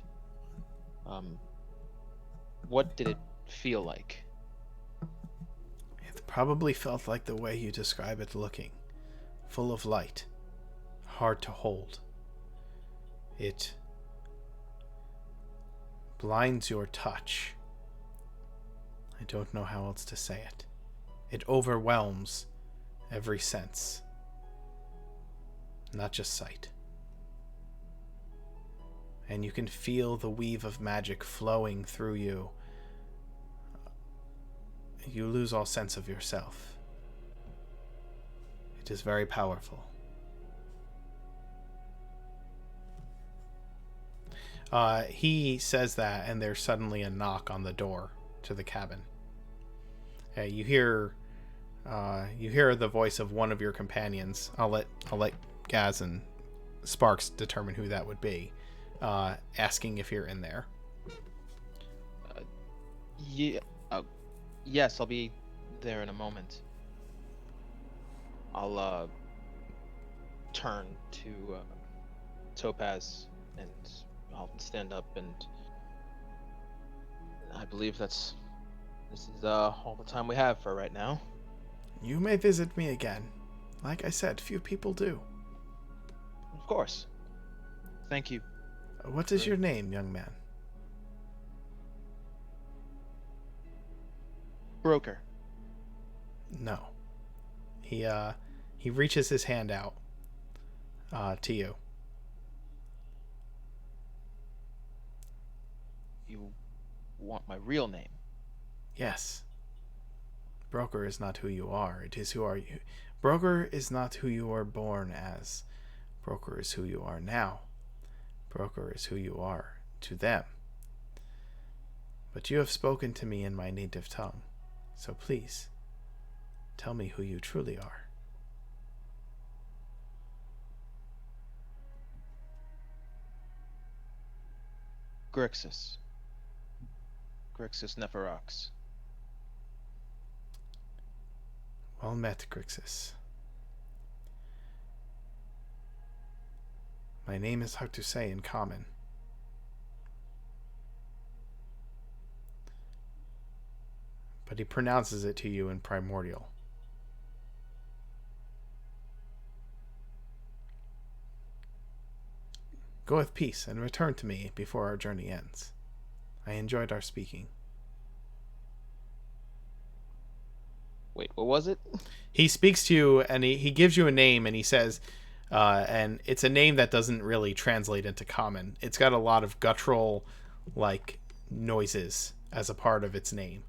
What did it feel like? It probably felt like the way you describe it looking. Full of light. Hard to hold. It blinds your touch. I don't know how else to say it. It overwhelms every sense. Not just sight. And you can feel the weave of magic flowing through you. You lose all sense of yourself. It is very powerful. He says that, and there's suddenly a knock on the door to the cabin. You hear the voice of one of your companions. I'll let Gaz and Sparks determine who that would be. Asking if you're in there. Yeah. Yes, I'll be there in a moment. I'll turn to Topaz and I'll stand up, and I believe this is all the time we have for right now. You may visit me again. Like I said, few people do. Of course. Thank you. What is your name, young man? Broker. No. He reaches his hand out to you. You want my real name? Yes. Broker is not who you are. It is who are you. Broker is not who you are born as. Broker is who you are now. Broker is who you are to them. But you have spoken to me in my native tongue, so please, tell me who you truly are. Grixis. Grixis Neferox. Well met, Grixis. My name is hard to say in common. But he pronounces it to you in primordial. Go with peace and return to me before our journey ends. I enjoyed our speaking. Wait, what was it? He speaks to you, and he gives you a name, and he says, and it's a name that doesn't really translate into common. It's got a lot of guttural, like, noises as a part of its name.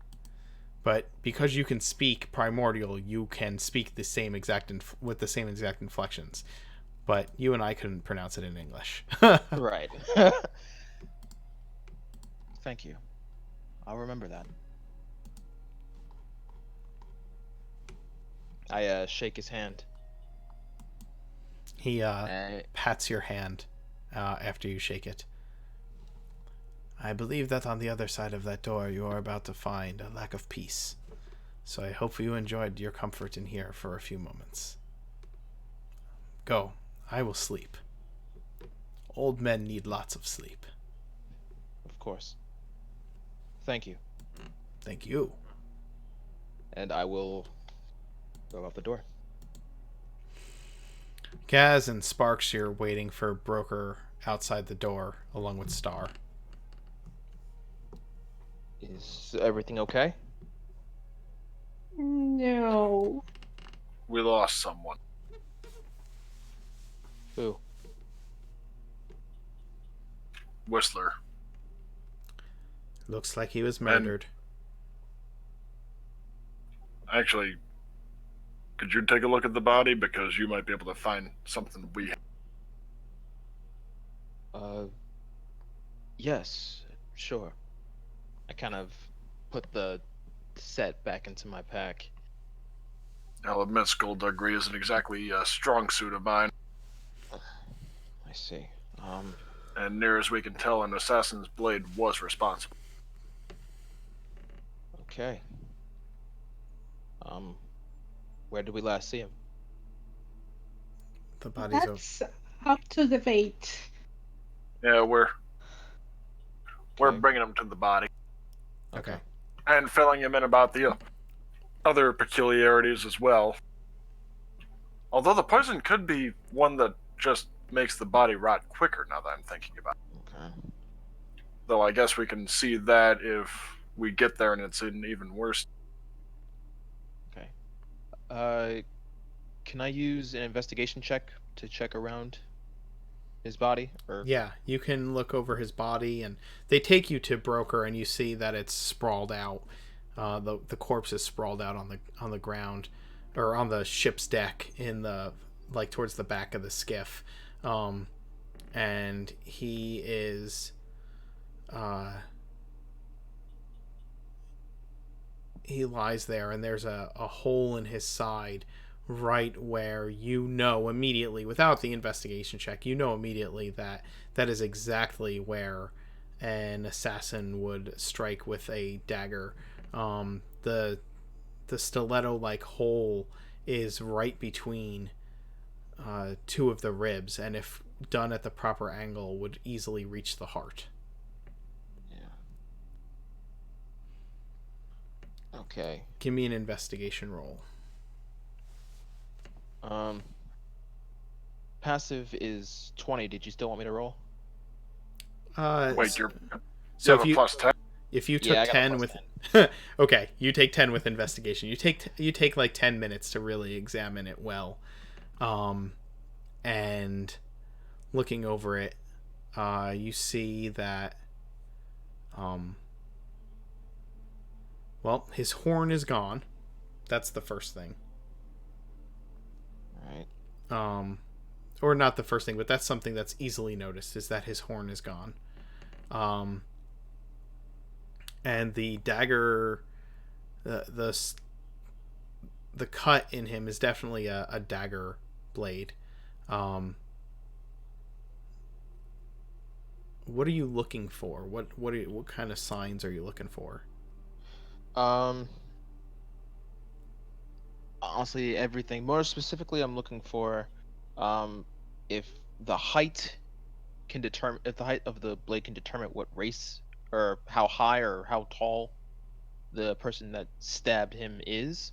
But because you can speak primordial, you can speak the same exact with the same exact inflections. But you and I couldn't pronounce it in English. Right. Thank you. I'll remember that. I shake his hand. He Uh, pats your hand after you shake it. I believe that on the other side of that door you are about to find a lack of peace. So I hope you enjoyed your comfort in here for a few moments. Go. I will sleep. Old men need lots of sleep. of course. Thank you. Thank you. And I will go out the door. Gaz and Sparks, you're waiting for Broker outside the door, along with Star. Is everything okay? No. We lost someone. Who? Whistler. Looks like he was murdered. Actually, could you take a look at the body? Because you might be able to find something we... Yes, sure. I kind of put the set back into my pack. I'll admit skullduggery isn't exactly a strong suit of mine. I see. And near as we can tell, an assassin's blade was responsible. Okay. Where did we last see him? The body's over. That's up to debate. Yeah, we're Okay. bringing him to the body Okay. and filling him in about the other peculiarities as well. Although the poison could be one that just makes the body rot quicker now that I'm thinking about it. Okay. Though I guess we can see that if we get there and it's in even worse. Okay. Can I use an investigation check to check around his body? Or Yeah, you can look over his body, and they take you to Broker, and you see that it's sprawled out. The corpse is sprawled out on the ground, or on the ship's deck in the towards the back of the skiff, and he is. He lies there, and there's a hole in his side right where you know immediately, without the investigation check, you know immediately that that is exactly where an assassin would strike with a dagger. The stiletto like hole is right between two of the ribs, and if done at the proper angle would easily reach the heart. okay. Give me an investigation roll. Passive is 20. Did you still want me to roll? Wait, So you if have a you plus 10? if you took Yeah, I got a 10 plus with okay, you take 10 with investigation. You take like 10 minutes to really examine it well, and looking over it, you see that well, his horn is gone. That's the first thing. Alright. Or not the first thing, but that's something that's easily noticed, is that his horn is gone. And the dagger, the cut in him is definitely a dagger blade. What are you looking for? What kind of signs are you looking for? Honestly, everything. More specifically, I'm looking for, if the height if the height of the blade can determine what race or how high or how tall the person that stabbed him is,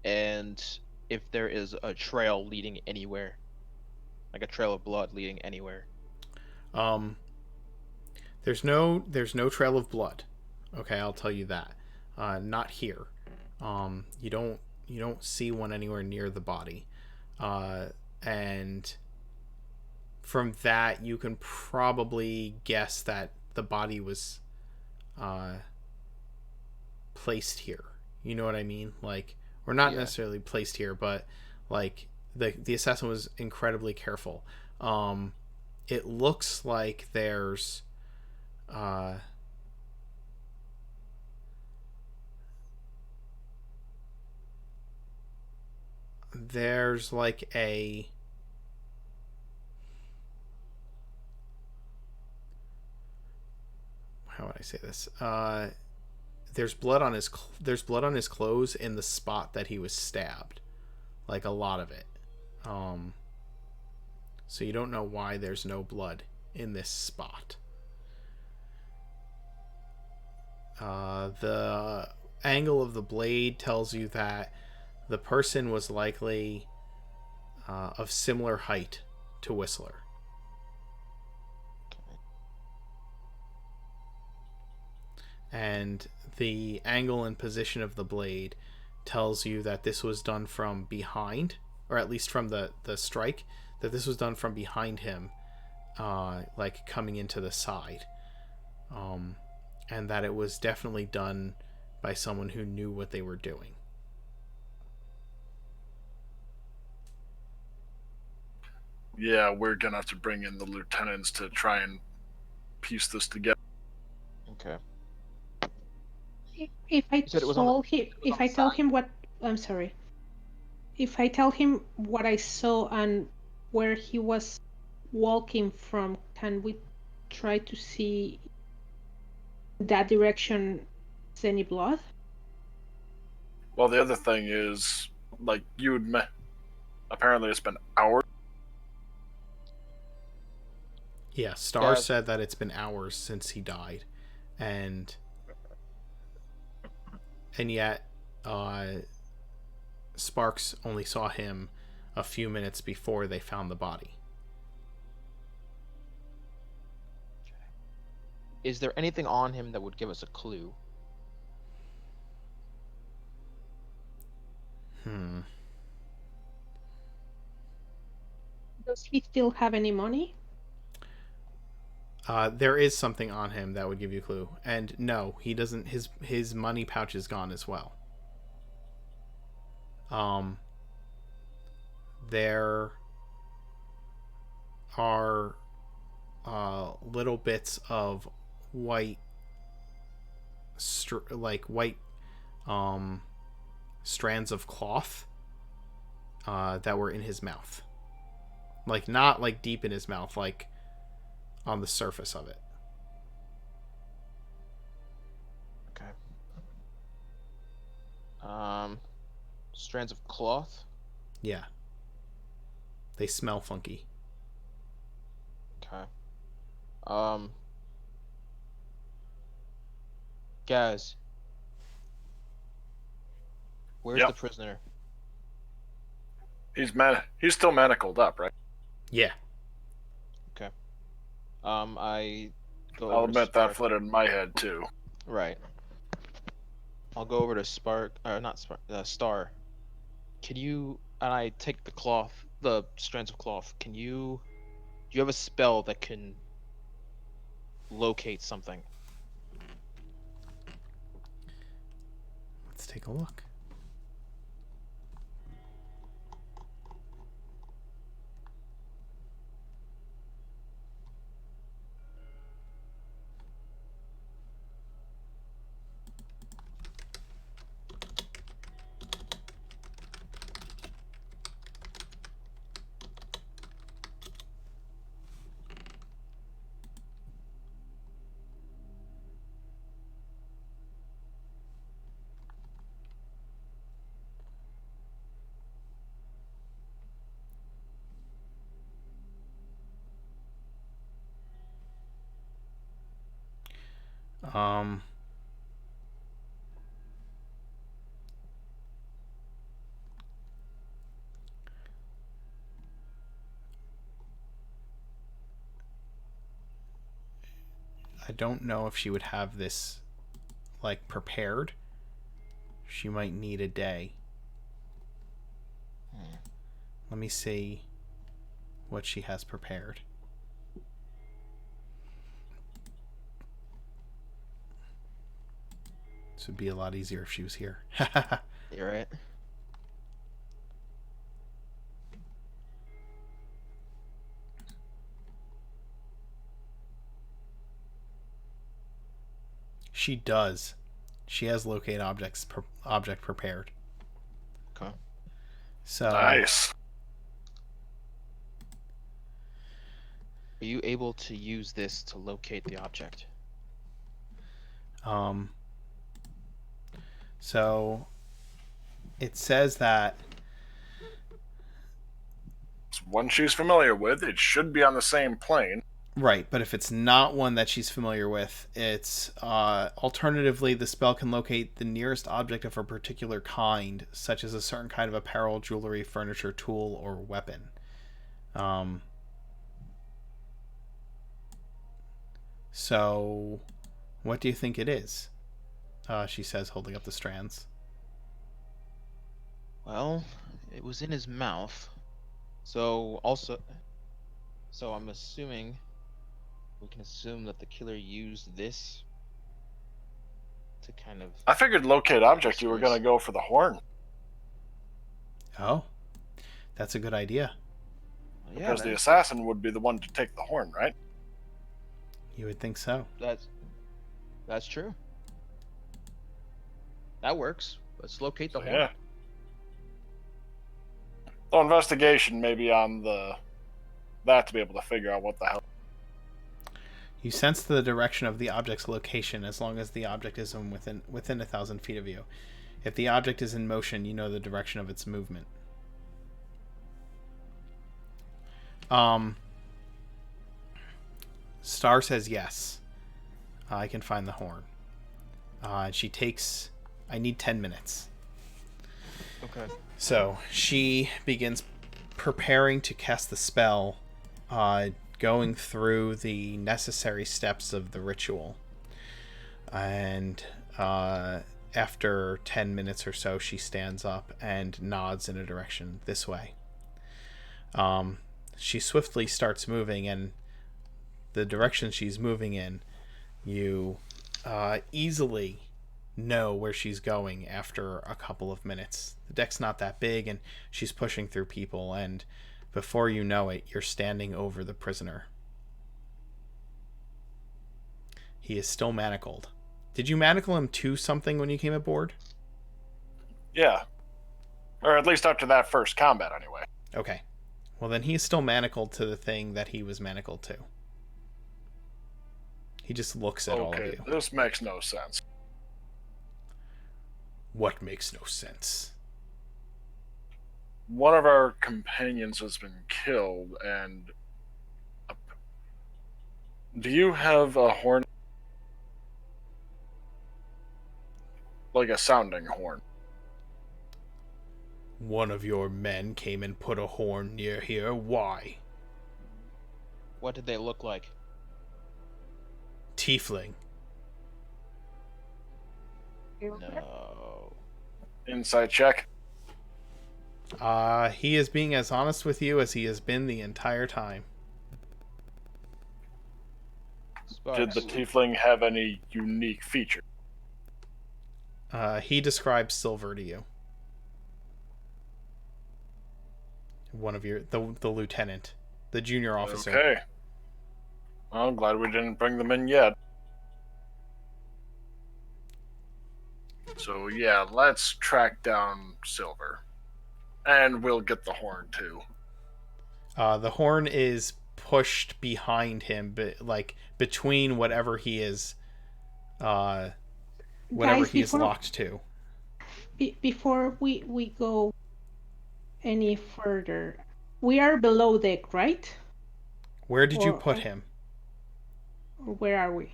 and if there is a trail leading anywhere, like a trail of blood leading anywhere. There's no trail of blood. Okay, I'll tell you that. Not here. You don't see one anywhere near the body, and from that you can probably guess that the body was placed here. You know what I mean? Like, or not necessarily placed here, but like the assassin was incredibly careful. It looks like there's like a how would I say this? There's blood on his clothes in the spot that he was stabbed, like a lot of it. So you don't know why there's no blood in this spot. The angle of the blade tells you that the person was likely of similar height to Whistler. And the angle and position of the blade tells you that this was done from behind, or at least from the strike, that this was done from behind him, like coming into the side. And that it was definitely done by someone who knew what they were doing. Yeah, we're gonna have to bring in the lieutenants to try and piece this together. Okay. If I You said it was told him, it was if on I the tell side? him what, I'm sorry. If I tell him what I saw and where he was walking from, can we try to see that direction is any blood? Well, the other thing is, like you had apparently it's been hours. Yeah, Star Guys, said that it's been hours since he died, and yet Sparks only saw him a few minutes before they found the body. is there anything on him that would give us a clue? Does he still have any money? There is something on him that would give you a clue, and no, he doesn't. His money pouch is gone as well. There are little bits of white, white strands of cloth that were in his mouth. Like, not like deep in his mouth, like on the surface of it. Okay. Strands of cloth. Yeah. They smell funky. Okay. Guys, where's Yep. the prisoner? He's still manacled up, right? Yeah. Okay. I go I'll over to admit that Spark. flitted in my head too. Right. I'll go over to Spark, or not Spark, Star. Can you, and I take the strands of cloth. Do you have a spell that can locate something? Let's take a look. Um, I don't know if she would have this like prepared. She might need a day. Let me see what she has prepared. This would be a lot easier if she was here. You're right. She does. She has locate object prepared. Okay. So Nice. Are you able to use this to locate the object? So it says that It's one she's familiar with. It should be on the same plane. right, but if it's not one that she's familiar with, it's alternatively the spell can locate the nearest object of a particular kind, such as a certain kind of apparel, jewelry, furniture, tool, or weapon. So what do you think it is? She says, holding up the strands. Well, it was in his mouth. So I'm assuming we can assume that the killer used this to kind of. I figured locate object you were going to go for the horn. Oh, that's a good idea. Yeah, Because the assassin would be the one to take the horn, right? You would think so. That's true. That works. Let's locate the horn. Yeah. So investigation maybe on that to be able to figure out what the hell. You sense the direction of the object's location as long as the object is within 1,000 feet of you. If the object is in motion, you know the direction of its movement. Star says yes. I can find the horn. She takes... I need 10 minutes. Okay. So she begins preparing to cast the spell, going through the necessary steps of the ritual. And after 10 minutes or so, she stands up and nods in a direction this way. She swiftly starts moving, and the direction she's moving in, you easily know where she's going after a couple of minutes. The deck's not that big, and she's pushing through people, and before you know it, you're standing over the prisoner. He is still manacled. Did you manacle him to something when you came aboard? Yeah. Or at least up to that first combat, anyway. Okay. Well, then he's still manacled to the thing that he was manacled to. He just looks at all of you. This makes no sense. What makes no sense? One of our companions has been killed, and do you have a horn? Like a sounding horn. One of your men came and put a horn near here. Why? What did they look like? Tiefling. No. Insight check. He is being as honest with you as he has been the entire time. Did the tiefling have any unique feature? He describes Silver to you. One of your the lieutenant, the junior officer. Okay. Well, I'm glad we didn't bring them in yet. So yeah, let's track down Silver. And we'll get the horn too. The horn is pushed behind him, but like between whatever he is Guys, he is locked to. Before we go any further, we are below deck, right? Where did you put him? Or where are we?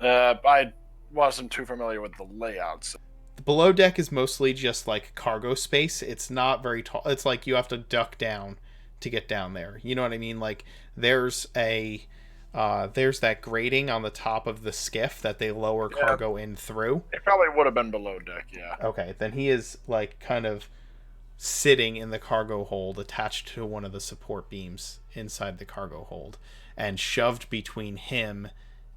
I wasn't too familiar with the layouts. The below deck is mostly just like cargo space. It's not very tall. It's like you have to duck down to get down there. You know what I mean? Like there's that grating on the top of the skiff that they lower cargo in through. It probably would have been below deck, yeah. Okay, then he is like kind of sitting in the cargo hold attached to one of the support beams inside the cargo hold. And shoved between him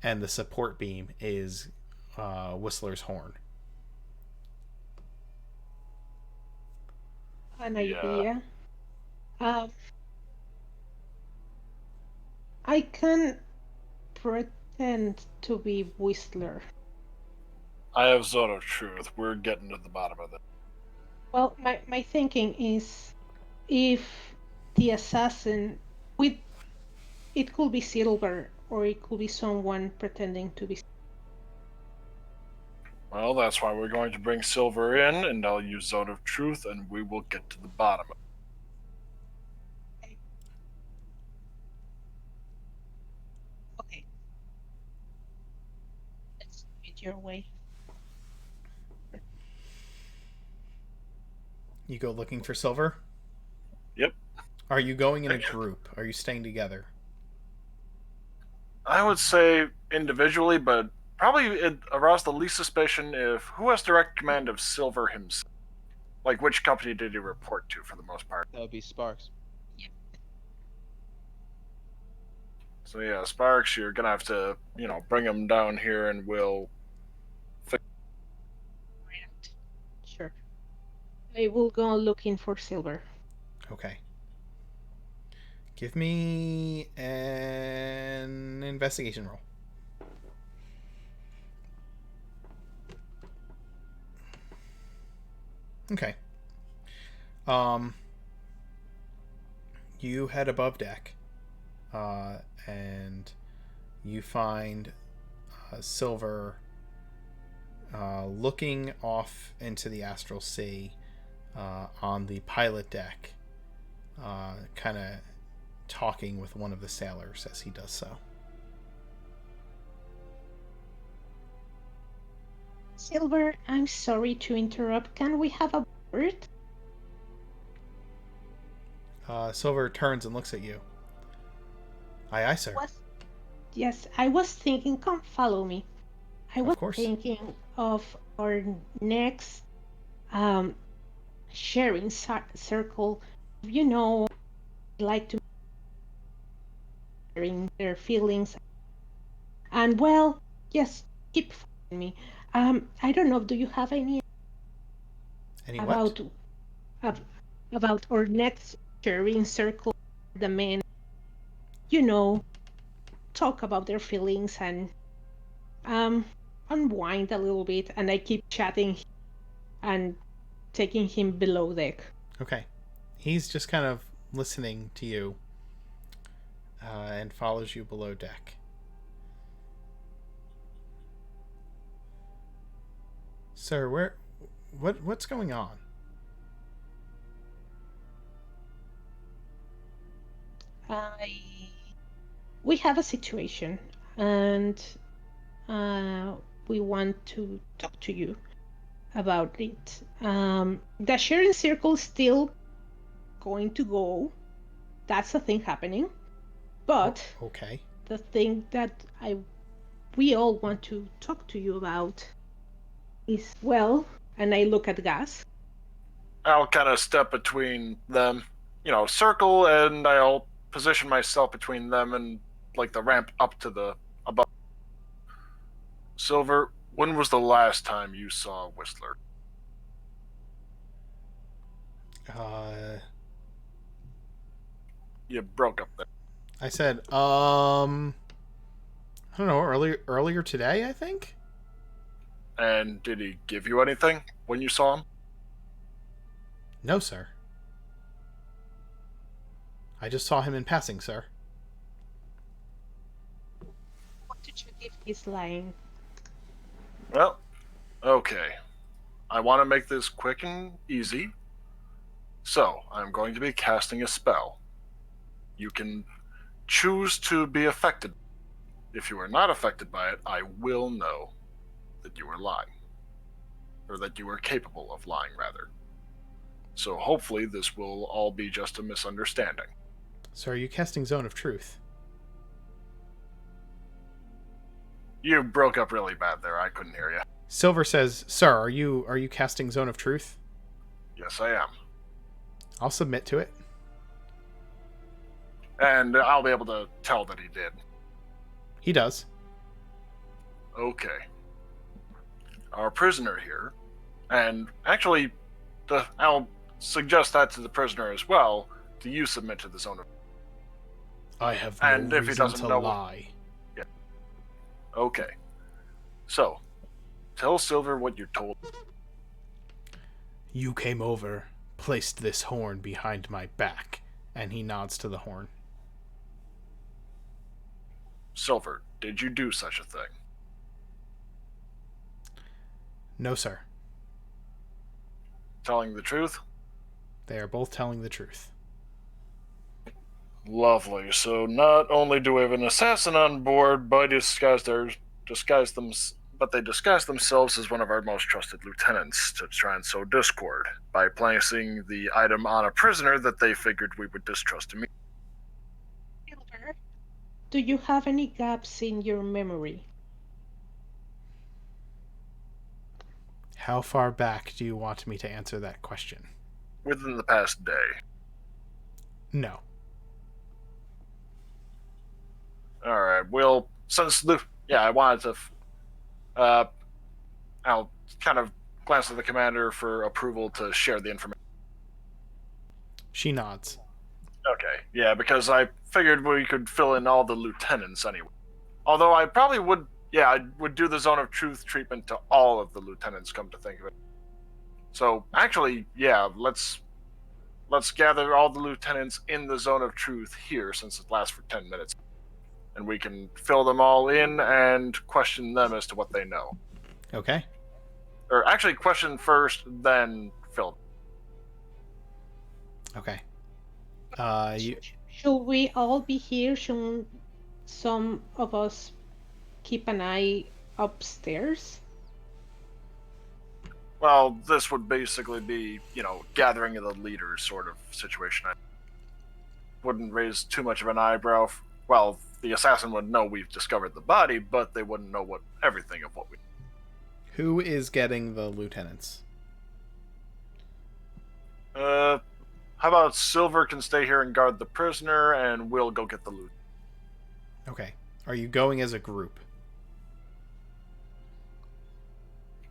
and the support beam is Whistler's horn. An Yeah. idea. I can pretend to be Whistler. I have Zone of Truth. We're getting to the bottom of it. Well, my thinking is if the assassin with it could be Silver or it could be someone pretending to be. Well, that's why we're going to bring Silver in, and I'll use Zone of Truth, and we will get to the bottom of it. Okay. Let's do it your way. You go looking for Silver? Yep. Are you going in a group? Are you staying together? I would say individually, but probably it aroused the least suspicion if who has direct command of Silver himself. Like, which company did he report to for the most part? That would be Sparks. So yeah, Sparks, you're gonna have to, bring him down here, and we'll. Sure. I will go looking for Silver. Okay. Give me an investigation roll. Okay. You head above deck, and you find Silver looking off into the astral sea on the pilot deck, kind of talking with one of the sailors as he does so. Silver, I'm sorry to interrupt. Can we have a word? Silver turns and looks at you. Aye, aye, sir. Yes, I was thinking, come follow me. I was course. thinking of our next sharing circle. Like to sharing their feelings. And well, yes, keep following me. I don't know, do you have any what? about our next sharing circle? The men, talk about their feelings and unwind a little bit, and I keep chatting and taking him below deck. Okay. He's just kind of listening to you and follows you below deck. Sir, what's going on? We have a situation, and we want to talk to you about it. The sharing circle is still going to go. That's the thing happening. But okay. The thing that we all want to talk to you about is, well, and I look at Gas. I'll kind of step between them, circle, and I'll position myself between them and like the ramp up to the above. Silver, when was the last time you saw Whistler? You broke up there. I said, I don't know, earlier today, I think? And did he give you anything when you saw him? No, sir. I just saw him in passing, sir. What did you give his line? Well, okay. I want to make this quick and easy. So, I'm going to be casting a spell. You can choose to be affected. If you are not affected by it, I will know that you are lying. Or that you are capable of lying, rather. So hopefully this will all be just a misunderstanding. So are you casting Zone of Truth? You broke up really bad there. I couldn't hear you. Silver says, "Sir, are you casting Zone of Truth?" Yes, I am. I'll submit to it. And I'll be able to tell that he did. He does. Okay. Our prisoner here, and actually, I'll suggest that to the prisoner as well. Do you submit to the zone of? I have no And if he reason doesn't to know- lie. Yeah. Okay. So, tell Silver what you're told. You came over, placed this horn behind my back, and he nods to the horn. Silver, did you do such a thing? No, sir. Telling the truth? They are both telling the truth. Lovely. So not only do we have an assassin on board, but they disguise themselves as one of our most trusted lieutenants to try and sow discord by placing the item on a prisoner that they figured we would distrust immediately. Silver, do you have any gaps in your memory? How far back do you want me to answer that question? Within the past day. No. Alright, well, I wanted to, I'll kind of glance at the commander for approval to share the information. She nods. Okay, yeah, because I figured we could fill in all the lieutenants anyway. Although I probably would, I would do the zone of truth treatment to all of the lieutenants, come to think of it. So, actually, let's gather all the lieutenants in the zone of truth here, since it lasts for 10 minutes. And we can fill them all in and question them as to what they know. Okay. Or actually, question first, then fill. Okay. Should we all be here? Should some of us keep an eye upstairs? Well, this would basically be, gathering of the leaders sort of situation. I wouldn't raise too much of an eyebrow. Well, the assassin would know we've discovered the body, but they wouldn't know everything of what we. Who is getting the lieutenants? How about Silver can stay here and guard the prisoner, and we'll go get the loot. Okay. Are you going as a group?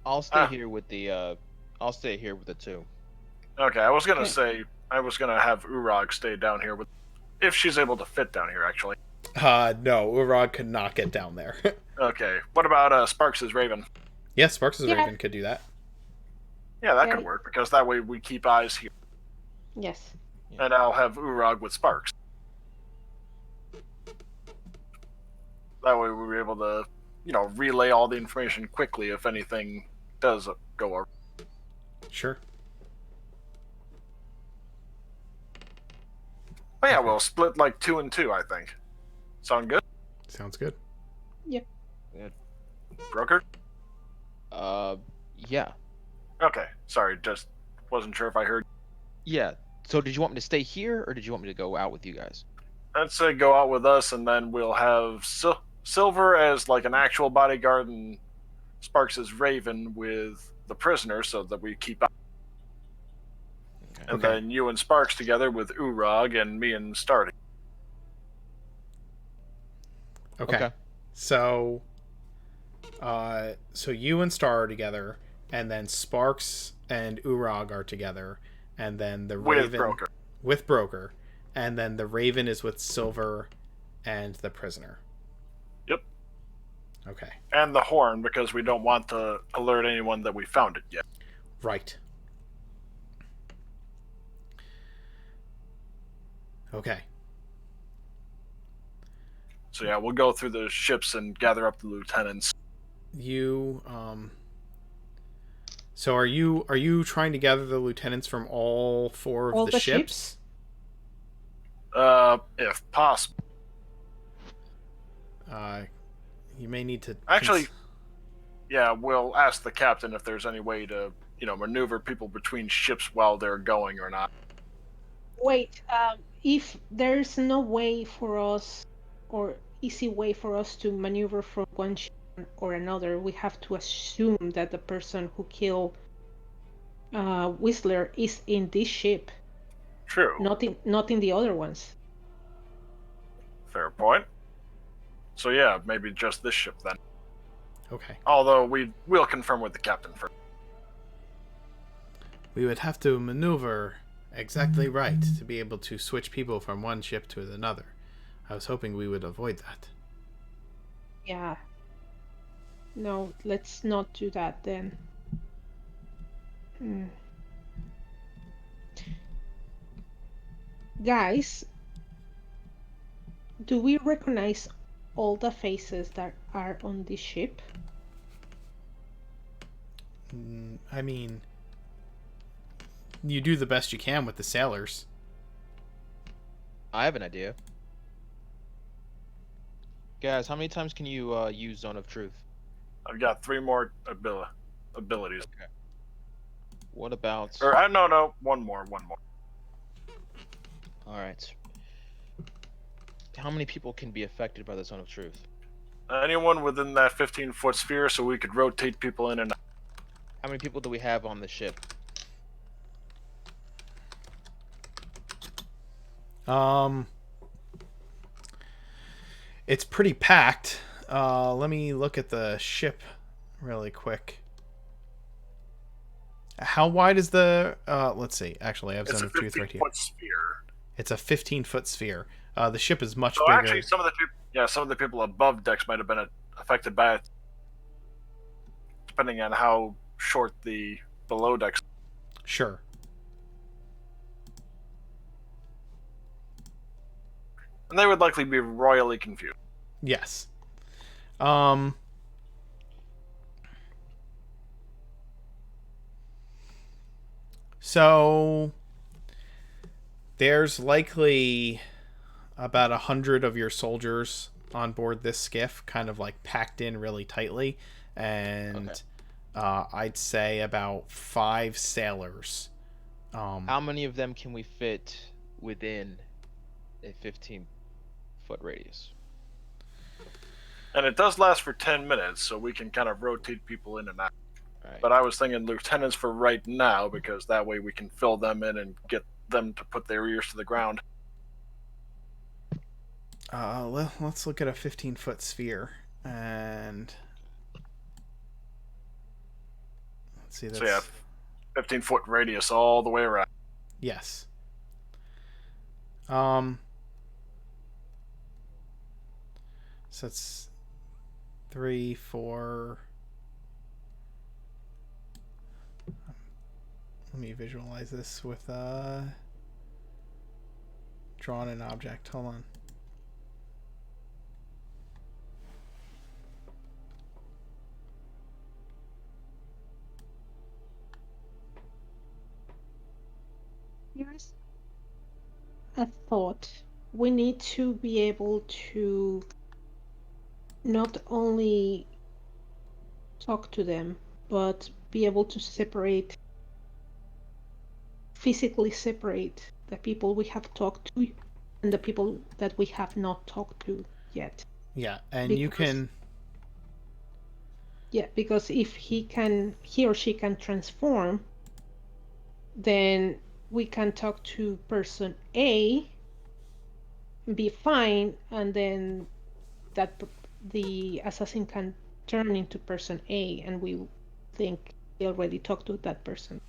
I'll stay here with the. I'll stay here with the two. Okay, I was gonna Okay. say I was gonna have Urag stay down here with, if she's able to fit down here, actually. No. Urag could not get down there. Okay, what about Sparks' Raven? Yes, Sparks' Yeah. Raven could do that. Yeah, that Yeah. could work because that way we keep eyes here, Yes. and I'll have Urag with Sparks. That way we're able to, relay all the information quickly if anything does go over. Sure. But yeah, we'll split like 2 and 2, I think. Sound good? Sounds good. Broker? Yeah. Okay, sorry, just wasn't sure if I heard. Yeah. So did you want me to stay here, or did you want me to go out with you guys? I'd say go out with us, and then we'll have Silver as like an actual bodyguard, and Sparks as Raven with the prisoner, so that we keep. Okay. And Okay. then you and Sparks together with Urag, and me and Stardy. Okay. So you and Star are together, and then Sparks and Urag are together, and then the With Raven Broker. with Broker, and then the Raven is with Silver and the prisoner. Yep. Okay. And the horn, because we don't want to alert anyone that we found it yet. Right. Okay. So yeah, we'll go through the ships and gather up the lieutenants. You So are you trying to gather the lieutenants from all four of All the the ships? If possible. You may need to Actually, yeah, we'll ask the captain if there's any way to, maneuver people between ships while they're going or not. Wait, if there's no way for us, or easy way for us to maneuver from one ship or another, we have to assume that the person who killed Whistler is in this ship. True. Not in the other ones. Fair point. So yeah, maybe just this ship then. Okay. Although we'll confirm with the captain first. We would have to maneuver exactly right to be able to switch people from one ship to another. I was hoping we would avoid that. Yeah. No, let's not do that then. Guys, do we recognize all the faces that are on this ship? I mean, you do the best you can with the sailors. I have an idea. Guys, how many times can you use Zone of Truth? I've got 3 more abilities. Okay. What about... Or no, one more. Alright. How many people can be affected by the Zone of Truth? Anyone within that 15-foot sphere, so we could rotate people in and out. How many people do we have on the ship? It's pretty packed. Let me look at the ship really quick. How wide is the... let's see. Actually, I have Zone of Truth right here. It's a 15-foot sphere. It's a 15-foot sphere. The ship is much So bigger. actually, some of the people above decks might have been affected by it, depending on how short the below decks. Sure. And they would likely be royally confused. Yes. So there's likely about 100 of your soldiers on board this skiff, kind of like packed in really tightly, and I'd say about 5 sailors. How many of them can we fit within a 15-foot radius? And it does last for 10 minutes, so we can kind of rotate people in and out. Right. But I was thinking lieutenants for right now, because that way we can fill them in and get them to put their ears to the ground. Let's look at a 15-foot sphere, and let's see. That's... So yeah, 15-foot radius all the way around. Yes. So it's 3, 4. Let me visualize this with drawing an object. Hold on. Here's a thought. We need to be able to not only talk to them, but be able to physically separate the people we have talked to and the people that we have not talked to yet. Yeah, and you can... Yeah, because if he or she can transform, then we can talk to person A, be fine, and then the assassin can turn into person A, and we think he already talked to that person.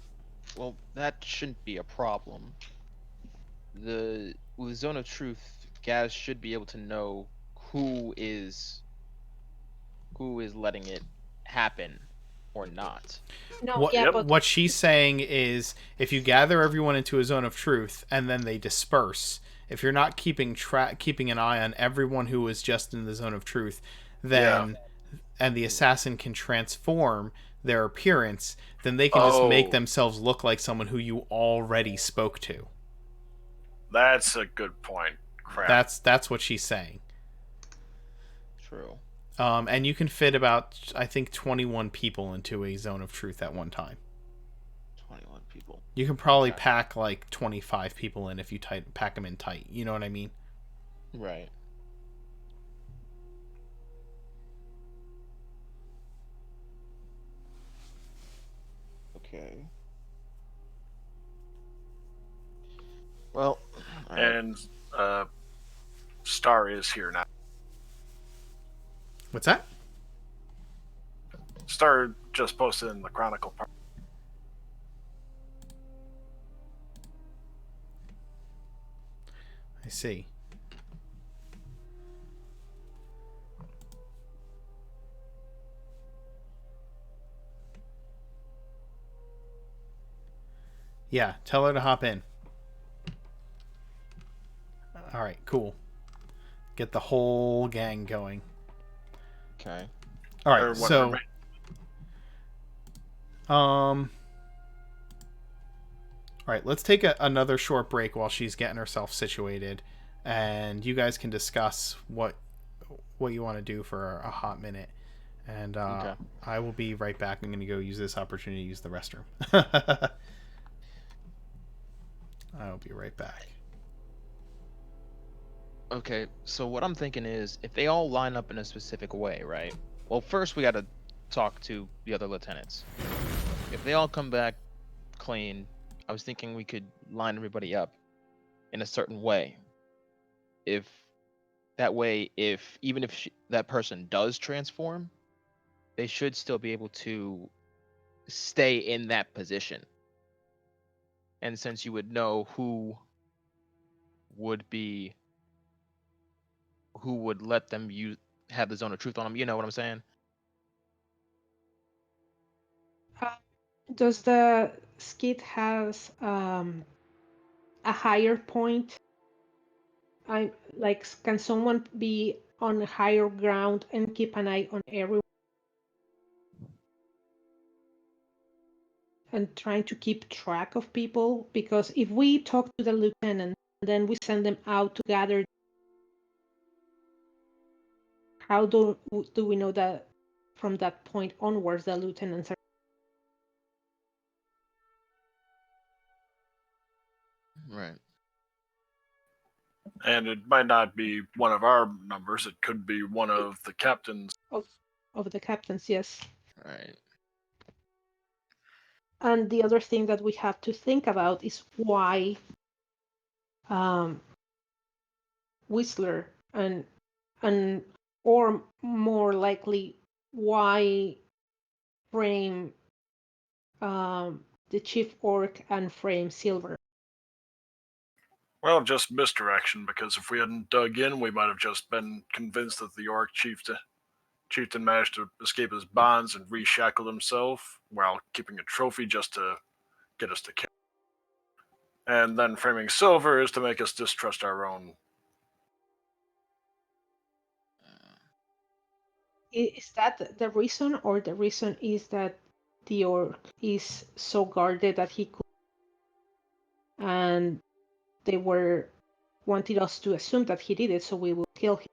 Well, that shouldn't be a problem. With Zone of Truth, Gaz should be able to know who is letting it happen or not. No, what she's saying is, if you gather everyone into a Zone of Truth and then they disperse, if you're not keeping an eye on everyone who was just in the Zone of Truth, then and the assassin can transform their appearance, then they can just make themselves look like someone who you already spoke to. That's a good point. Crap. That's what she's saying. True. And you can fit about, I think, 21 people into a Zone of Truth at one time. 21 people. You can probably pack like 25 people in if you pack them in tight. You know what I mean? Right. Okay. And Star is here now. What's that? Star just posted in the Chronicle part. I see. Yeah, tell her to hop in. All right, cool. Get the whole gang going. Okay. All right, Or what so remains. all right, let's take another short break while she's getting herself situated, and you guys can discuss what you want to do for a hot minute. And Okay. I will be right back. I'm going to go use this opportunity to use the restroom. I'll be right back. Okay, so what I'm thinking is if they all line up in a specific way, right? Well, first we got to talk to the other lieutenants. If they all come back clean, I was thinking we could line everybody up in a certain way. If that way, if even if that person does transform, they should still be able to stay in that position. And since you would know would be who would let them have the zone of truth on them, you know what I'm saying? Does the skit has a higher point? I like, can someone be on higher ground and keep an eye on everyone and trying to keep track of people? Because if we talk to the lieutenant and then we send them out to gather, how do we know that from that point onwards the lieutenants are? Right. And it might not be one of our numbers, it could be one of the captains. Of the captains, yes. Right. And the other thing that we have to think about is why Whistler and or more likely why frame the chief orc and frame Silver. Well, just misdirection, because if we hadn't dug in, we might have just been convinced that the York chieftain managed to escape his bonds and reshackled himself while keeping a trophy just to get us to kill. And then framing Silver is to make us distrust our own. Is that the reason, or the reason is that the orc is so guarded that he could, and they were wanted us to assume that he did it, so we will kill him?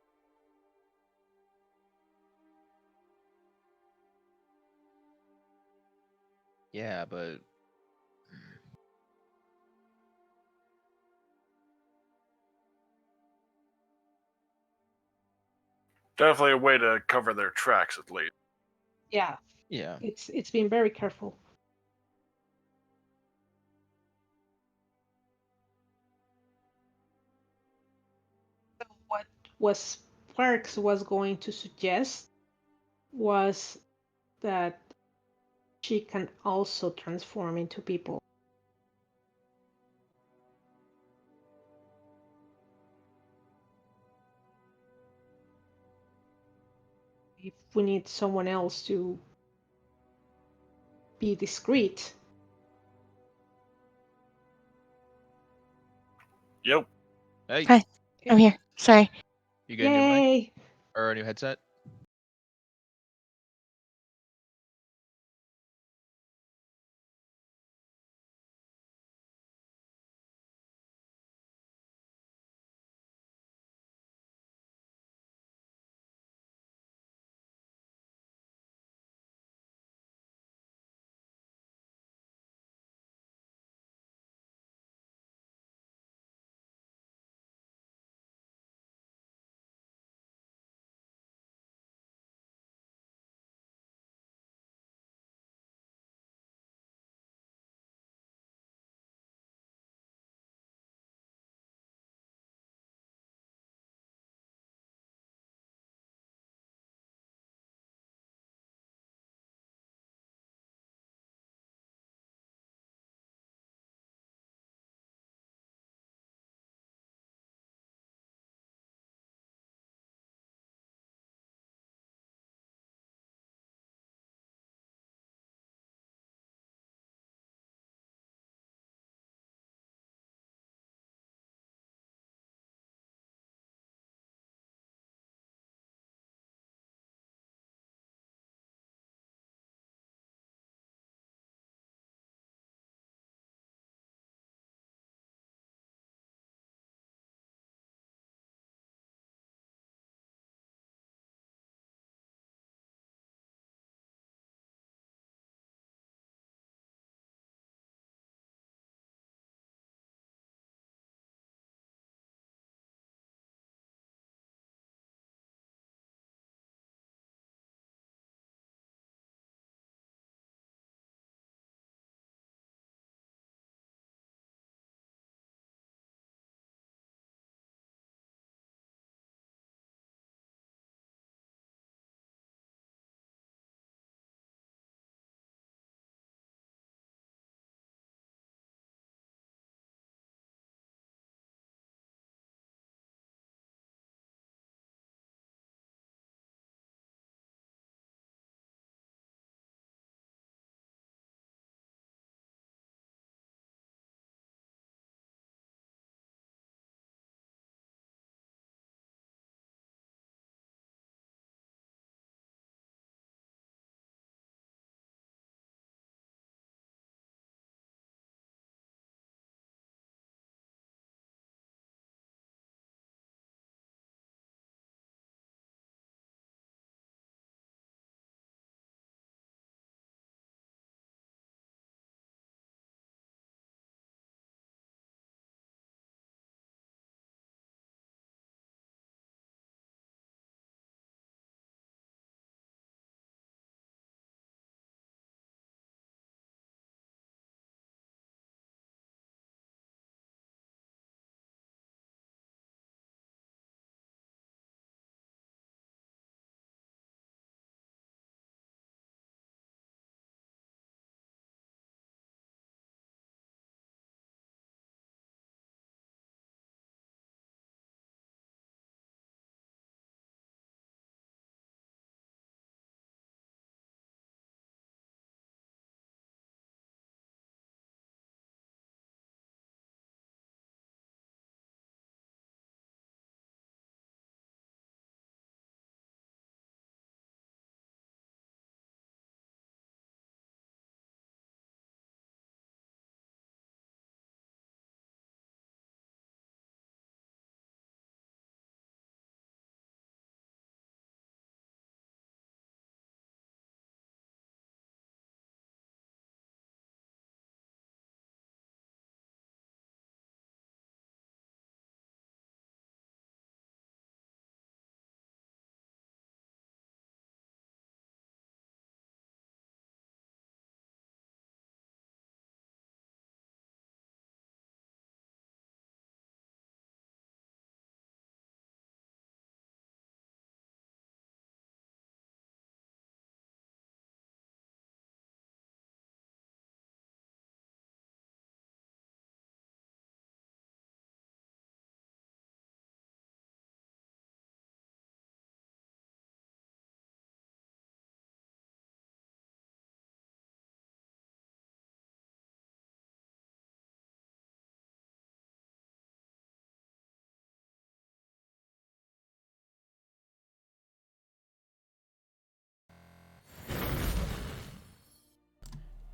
Yeah, but Definitely a way to cover their tracks, at least. Yeah, yeah. it's been very careful. So what Sparks was going to suggest was that she can also transform into people. If we need someone else to be discreet. Yep. Hey, Hi, I'm here. Sorry. you get a new mic Yay! or a new headset?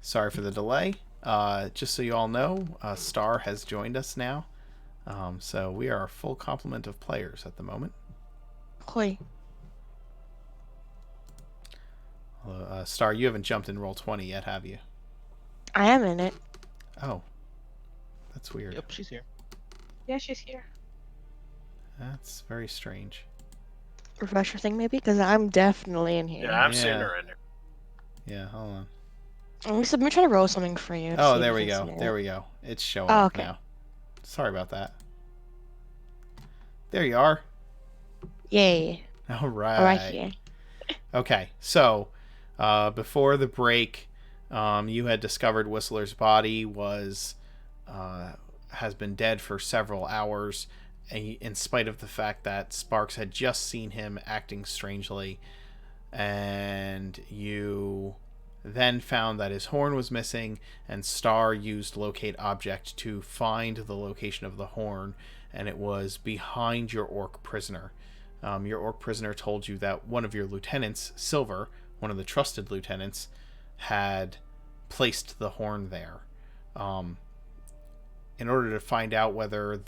Sorry for the delay. Just so you all know, Star has joined us now. So we are a full complement of players at the moment. Hoi. Star, you haven't jumped in Roll20 yet, have you? I am in it. Oh. That's weird. Yep, she's here. Yeah, she's here. That's very strange. Refresher thing, maybe? Because I'm definitely in here. Yeah, I'm seeing her in here. Yeah, hold on. Let me try to roll something for you. Oh, there we go. There we go. It's showing up now. Sorry about that. There you are. Yay. All right. All right here. Okay, so before the break, you had discovered Whistler's body has been dead for several hours, in spite of the fact that Sparks had just seen him acting strangely, and you then found that his horn was missing, and Star used locate object to find the location of the horn, and it was behind your orc prisoner. Your orc prisoner told you that one of your lieutenants, Silver, one of the trusted lieutenants, had placed the horn there. In order to find out whether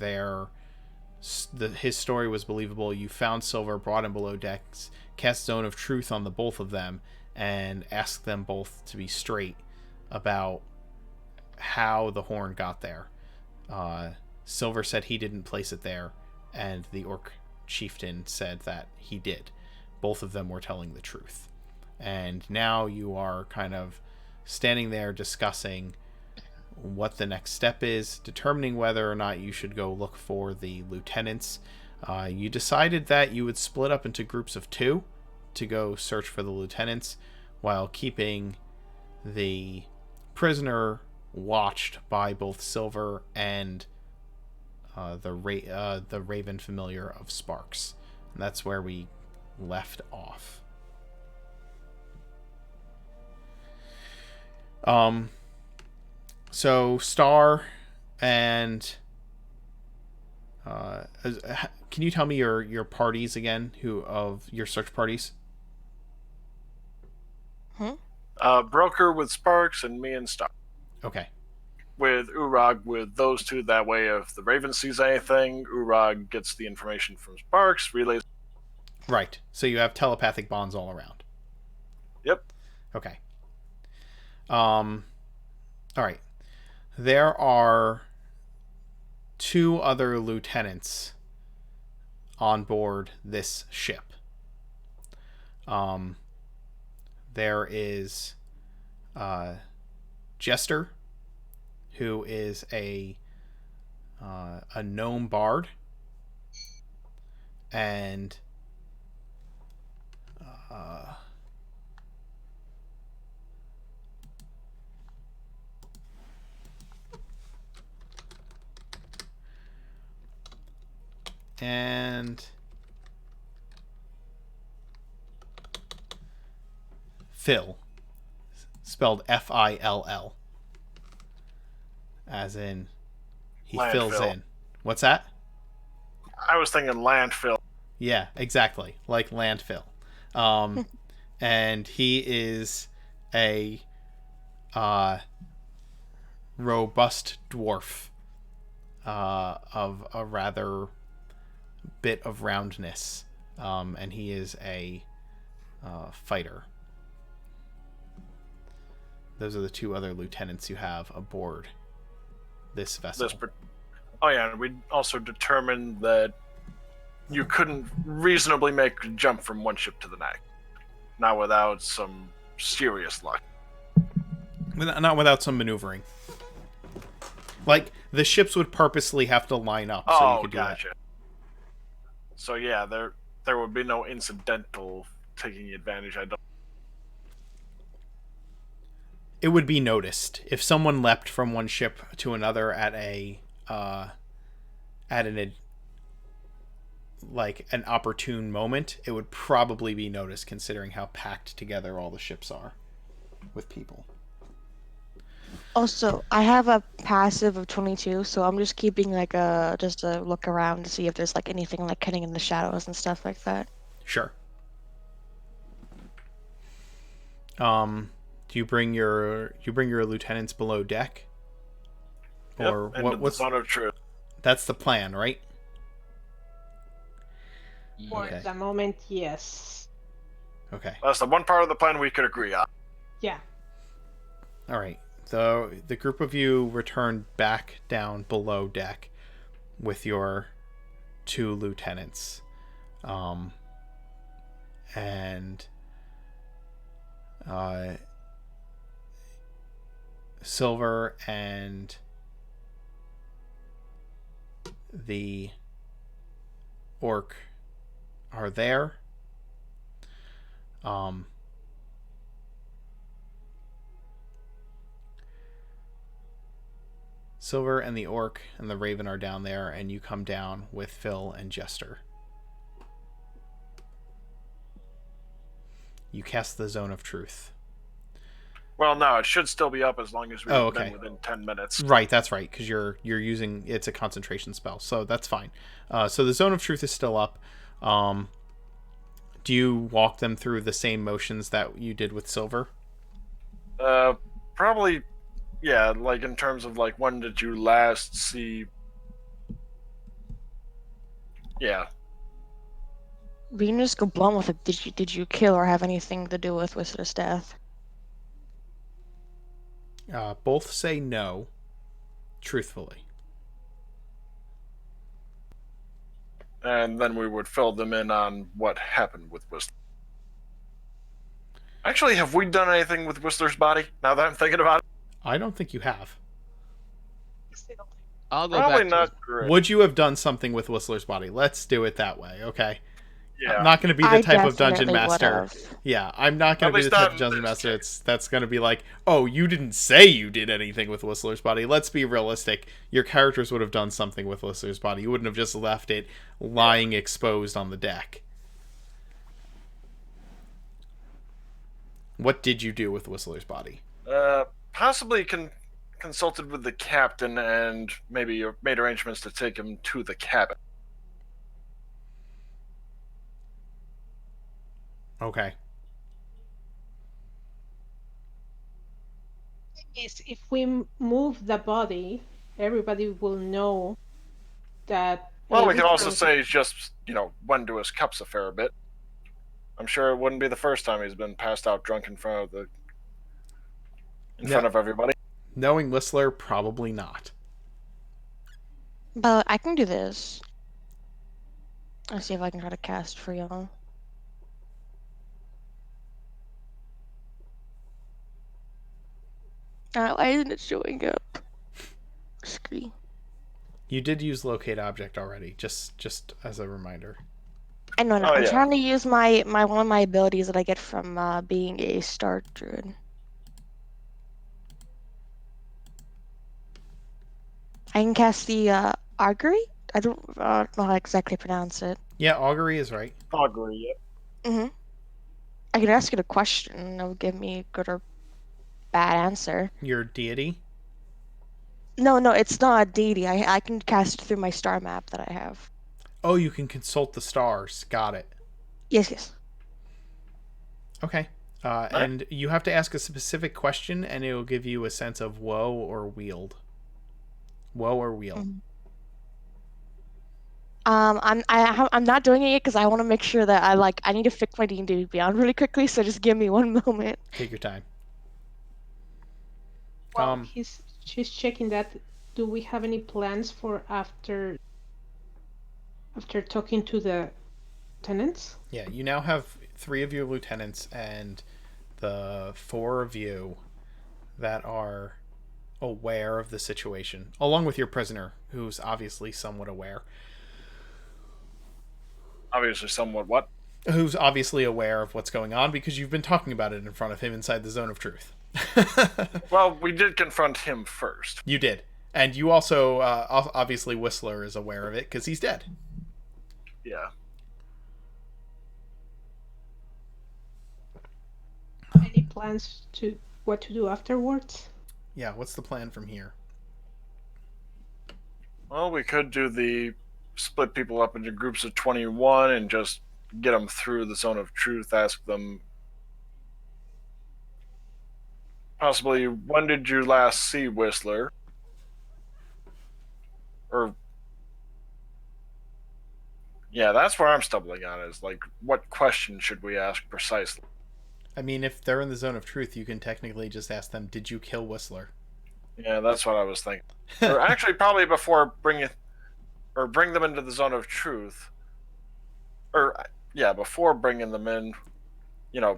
his story was believable, you found Silver, brought him below decks, cast Zone of Truth on the both of them, and asked them both to be straight about how the horn got there. Silver said he didn't place it there, and the orc chieftain said that he did. Both of them were telling the truth. And now you are kind of standing there discussing what the next step is, determining whether or not you should go look for the lieutenants. You decided that you would split up into groups of 2 to go search for the lieutenants, while keeping the prisoner watched by both Silver and the Raven familiar of Sparks. And that's where we left off. So Star and can you tell me your parties again? Of your search parties? Broker with Sparks and me and Star. Okay. With Urag, with those 2, that way if the Raven sees anything, Urag gets the information from Sparks, relays. Right. So you have telepathic bonds all around. Yep. Okay. All right. There are 2 other lieutenants on board this ship. There is Jester, who is a gnome bard, and Phil, spelled Fill, as in he Landfill. fills in. What's that? I was thinking landfill. Yeah, exactly, like landfill. And he is a robust dwarf of a rather bit of roundness, and he is a fighter. Those are the 2 other lieutenants you have aboard this vessel. Oh yeah, and we also determined that you couldn't reasonably make a jump from one ship to the next, not without some serious luck. Not without some maneuvering. Like, the ships would purposely have to line up so you could do gotcha. that. So yeah, there would be no incidental taking advantage. I don't. It would be noticed if someone leapt from one ship to another at an opportune moment. It would probably be noticed, considering how packed together all the ships are with people. Also, I have a passive of 22, so I'm just keeping just a look around to see if there's anything hiding in the shadows and stuff like that. Sure. Do you bring your lieutenants below deck? Or Yep, into the what's zone of truth. that's the plan, right? For Okay. the moment, yes. Okay. That's the one part of the plan we could agree on. Yeah. All right. The group of you return back down below deck with your 2 lieutenants. And Silver and the orc are there. Silver and the orc and the raven are down there, and you come down with Phil and Jester. You cast the Zone of Truth. Well, no, it should still be up as long as we've okay. been within 10 minutes. Right, that's right, because you're using, it's a concentration spell, so that's fine. So the Zone of Truth is still up. Do you walk them through the same motions that you did with Silver? Probably, yeah, like in terms of like when did you last see... Yeah. We can just go blunt with it. Did you kill or have anything to do with Whistler's death? Both say no, truthfully. And then we would fill them in on what happened with Whistler. Actually, have we done anything with Whistler's body, now that I'm thinking about it? I don't think you have. I'll go Probably back not to great. Would you have done something with Whistler's body? Let's do it that way, okay? Yeah. I'm not going to be the I type of dungeon definitely master. would've. Yeah, I'm not going At to be the least type not of in dungeon this master case. that's going to be like, oh, you didn't say you did anything with Whistler's body. Let's be realistic. Your characters would have done something with Whistler's body. You wouldn't have just left it lying exposed on the deck. What did you do with Whistler's body? Possibly consulted with the captain and maybe made arrangements to take him to the cabin. Okay. Is if we move the body, everybody will know that. Well, we can also everything- say he's just, went to his cups a fair bit. I'm sure it wouldn't be the first time he's been passed out drunk in front of everybody. Knowing Whistler, probably not. But I can do this. Let's see if I can try to cast for y'all. Why isn't it showing up? Screen. You did use locate object already, just as a reminder. I know. Oh, I'm yeah. trying to use my one of my abilities that I get from being a star druid. I can cast the augury. I don't know how to exactly pronounce it. Yeah, augury is right. Augury, yeah. Mm-hmm. I can ask it a question and it'll give me a good or bad answer. Your deity? No, it's not a deity. I can cast it through my star map that I have. Oh, you can consult the stars. Got it. Yes. Okay. And you have to ask a specific question, and it will give you a sense of woe or wield. Woe or wield. Mm-hmm. I'm not doing it because I want to make sure that I need to fix my D&D Beyond really quickly. So just give me one moment. Take your time. Well, she's checking that. Do we have any plans for after talking to the tenants? Yeah, you now have 3 of your lieutenants and the 4 of you that are aware of the situation, along with your prisoner, who's obviously somewhat aware. Obviously, somewhat what? Who's obviously aware of what's going on because you've been talking about it in front of him inside the Zone of Truth. Well, we did confront him first. You did. And you also, obviously, Whistler is aware of it because he's dead. Yeah. Any plans to what to do afterwards? Yeah, what's the plan from here? Well, we could do the split people up into groups of 21 and just get them through the Zone of Truth, ask them Possibly, when did you last see Whistler? Or, yeah, that's where I'm stumbling on, is like, what question should we ask precisely? I mean, if they're in the zone of truth, you can technically just ask them, "Did you kill Whistler?" Yeah, that's what I was thinking. Or actually, probably before bring them into the zone of truth. Or, yeah, before bringing them in,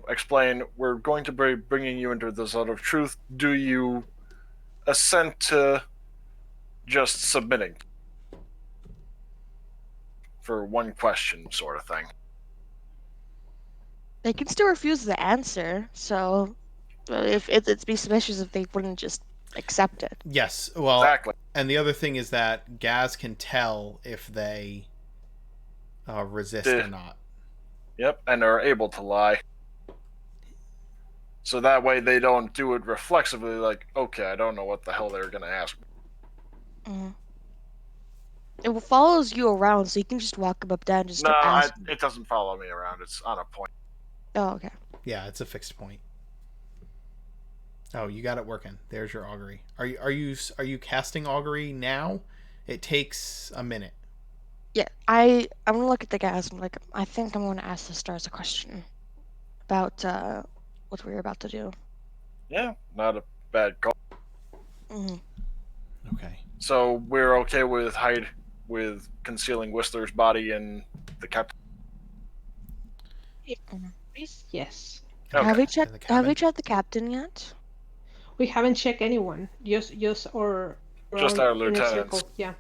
explain, we're going to be bringing you into the zone of truth. Do you assent to just submitting for one question, sort of thing? They can still refuse the answer, so if it'd be suspicious if they wouldn't just accept it. Yes. Well, Exactly. and the other thing is that Gaz can tell if they resist or not. Yep, and are able to lie. So that way they don't do it reflexively, like, okay, I don't know what the hell they're going to ask me. Mm-hmm. It follows you around, so you can just walk up and just No, start asking. it doesn't follow me around. It's on a point. Oh, okay. Yeah, it's a fixed point. Oh, you got it working. There's your augury. Are you casting augury now? It takes a minute. Yeah, I'm gonna look at the guys and like, I think I'm gonna ask the stars a question about what we're about to do. Yeah, not a bad call. Mm-hmm. Okay. So we're okay with concealing Whistler's body in the captain. Yes. Okay. Have we In the checked? Have cabin? we checked the captain yet? We haven't checked anyone. Just or Just around our inner lieutenants. circle. Yeah.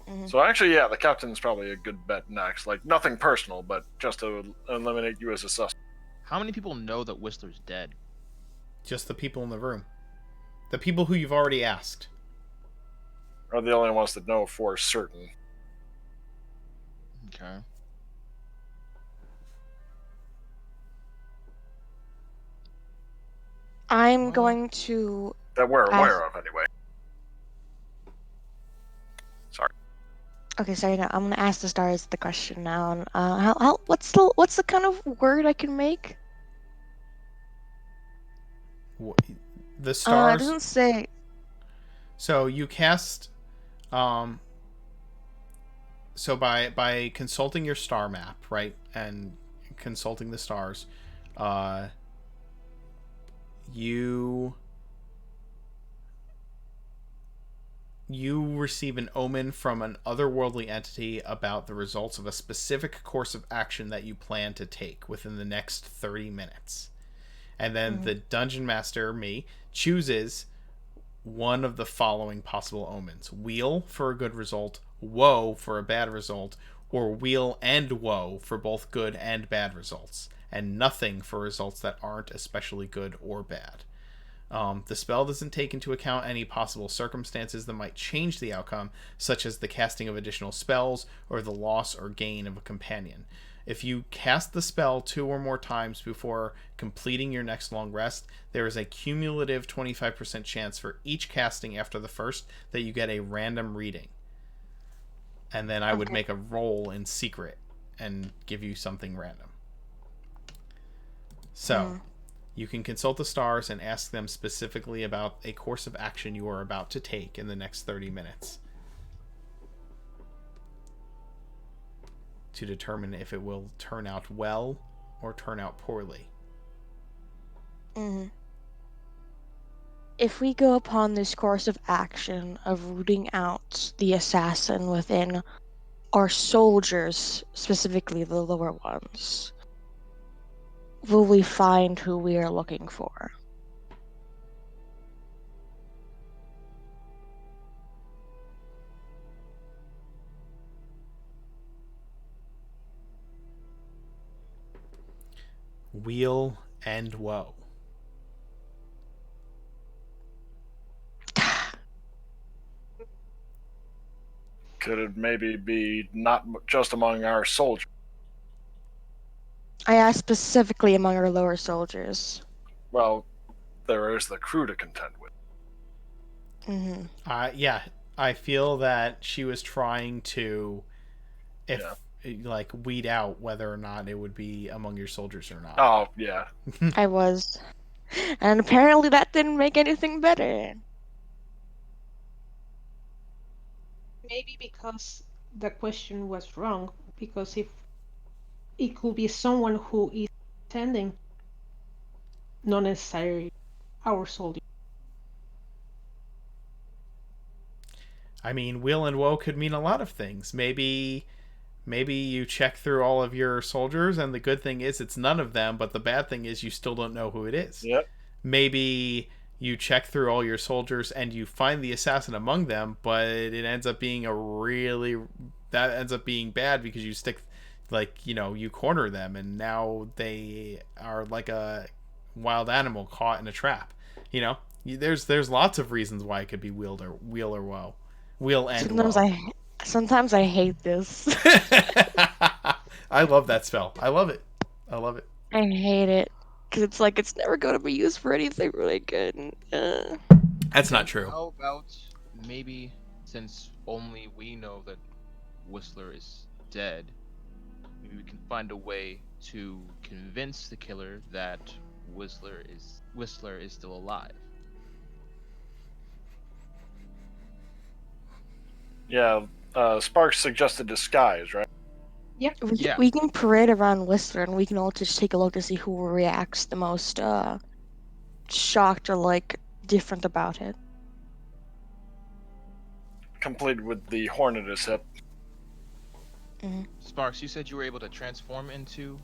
Mm-hmm. So actually, yeah, the captain's probably a good bet next. Like nothing personal, but just to eliminate you as a suspect. How many people know that Whistler's dead? Just the people in the room. The people who you've already asked. Are the only ones that know for certain. Okay. I'm Well, going to That we're ask. aware of, anyway. Sorry. Okay, sorry. Now I'm gonna ask the stars the question now. And, what's the kind of word I can make? The It stars. doesn't say. So you cast. Um, so by consulting your star map, right, and consulting the stars, uh, you receive an omen from an otherworldly entity about the results of a specific course of action that you plan to take within the next 30 minutes. And then the dungeon master, me, chooses one of the following possible omens: wheel for a good result, woe for a bad result, or wheel and woe for both good and bad results, and nothing for results that aren't especially good or bad. The spell doesn't take into account any possible circumstances that might change the outcome, such as the casting of additional spells or the loss or gain of a companion. If you cast the spell 2 or more times before completing your next long rest, there is a cumulative 25% chance for each casting after the first that you get a random reading. And then I would make a roll in secret and give you something random. So, you can consult the stars and ask them specifically about a course of action you are about to take in the next 30 minutes to determine if it will turn out well or turn out poorly. Mm-hmm. If we go upon this course of action of rooting out the assassin within our soldiers, specifically the lower ones, will we find who we are looking for? Weal and woe. Could it maybe be not just among our soldiers? I asked specifically among our lower soldiers. Well, there is the crew to contend with. Mm-hmm. Yeah, I feel that she was trying to, like, weed out whether or not it would be among your soldiers or not. Oh, yeah. I was. And apparently that didn't make anything better. Maybe because the question was wrong, because if it could be someone who is attending, not necessarily our soldier. I mean, will and woe could mean a lot of things. Maybe you check through all of your soldiers, and the good thing is it's none of them, but the bad thing is you still don't know who it is. Yep. Maybe you check through all your soldiers and you find the assassin among them, but it ends up being that ends up being bad because you stick, like, you corner them, and now they are like a wild animal caught in a trap. There's lots of reasons why it could be wheel or woe, wheel and Sometimes woe. I hate this. I love that spell. I love it. I love it. I hate it. Because it's like it's never going to be used for anything really good. That's not Then true. How about maybe, since only we know that Whistler is dead, maybe we can find a way to convince the killer that Whistler is still alive. Yeah. Sparks suggested disguise, right? Yeah. We can parade around Whistler and we can all just take a look to see who reacts the most shocked or like different about it. Complete with the horn at his hip. Sparks, you said you were able to transform into.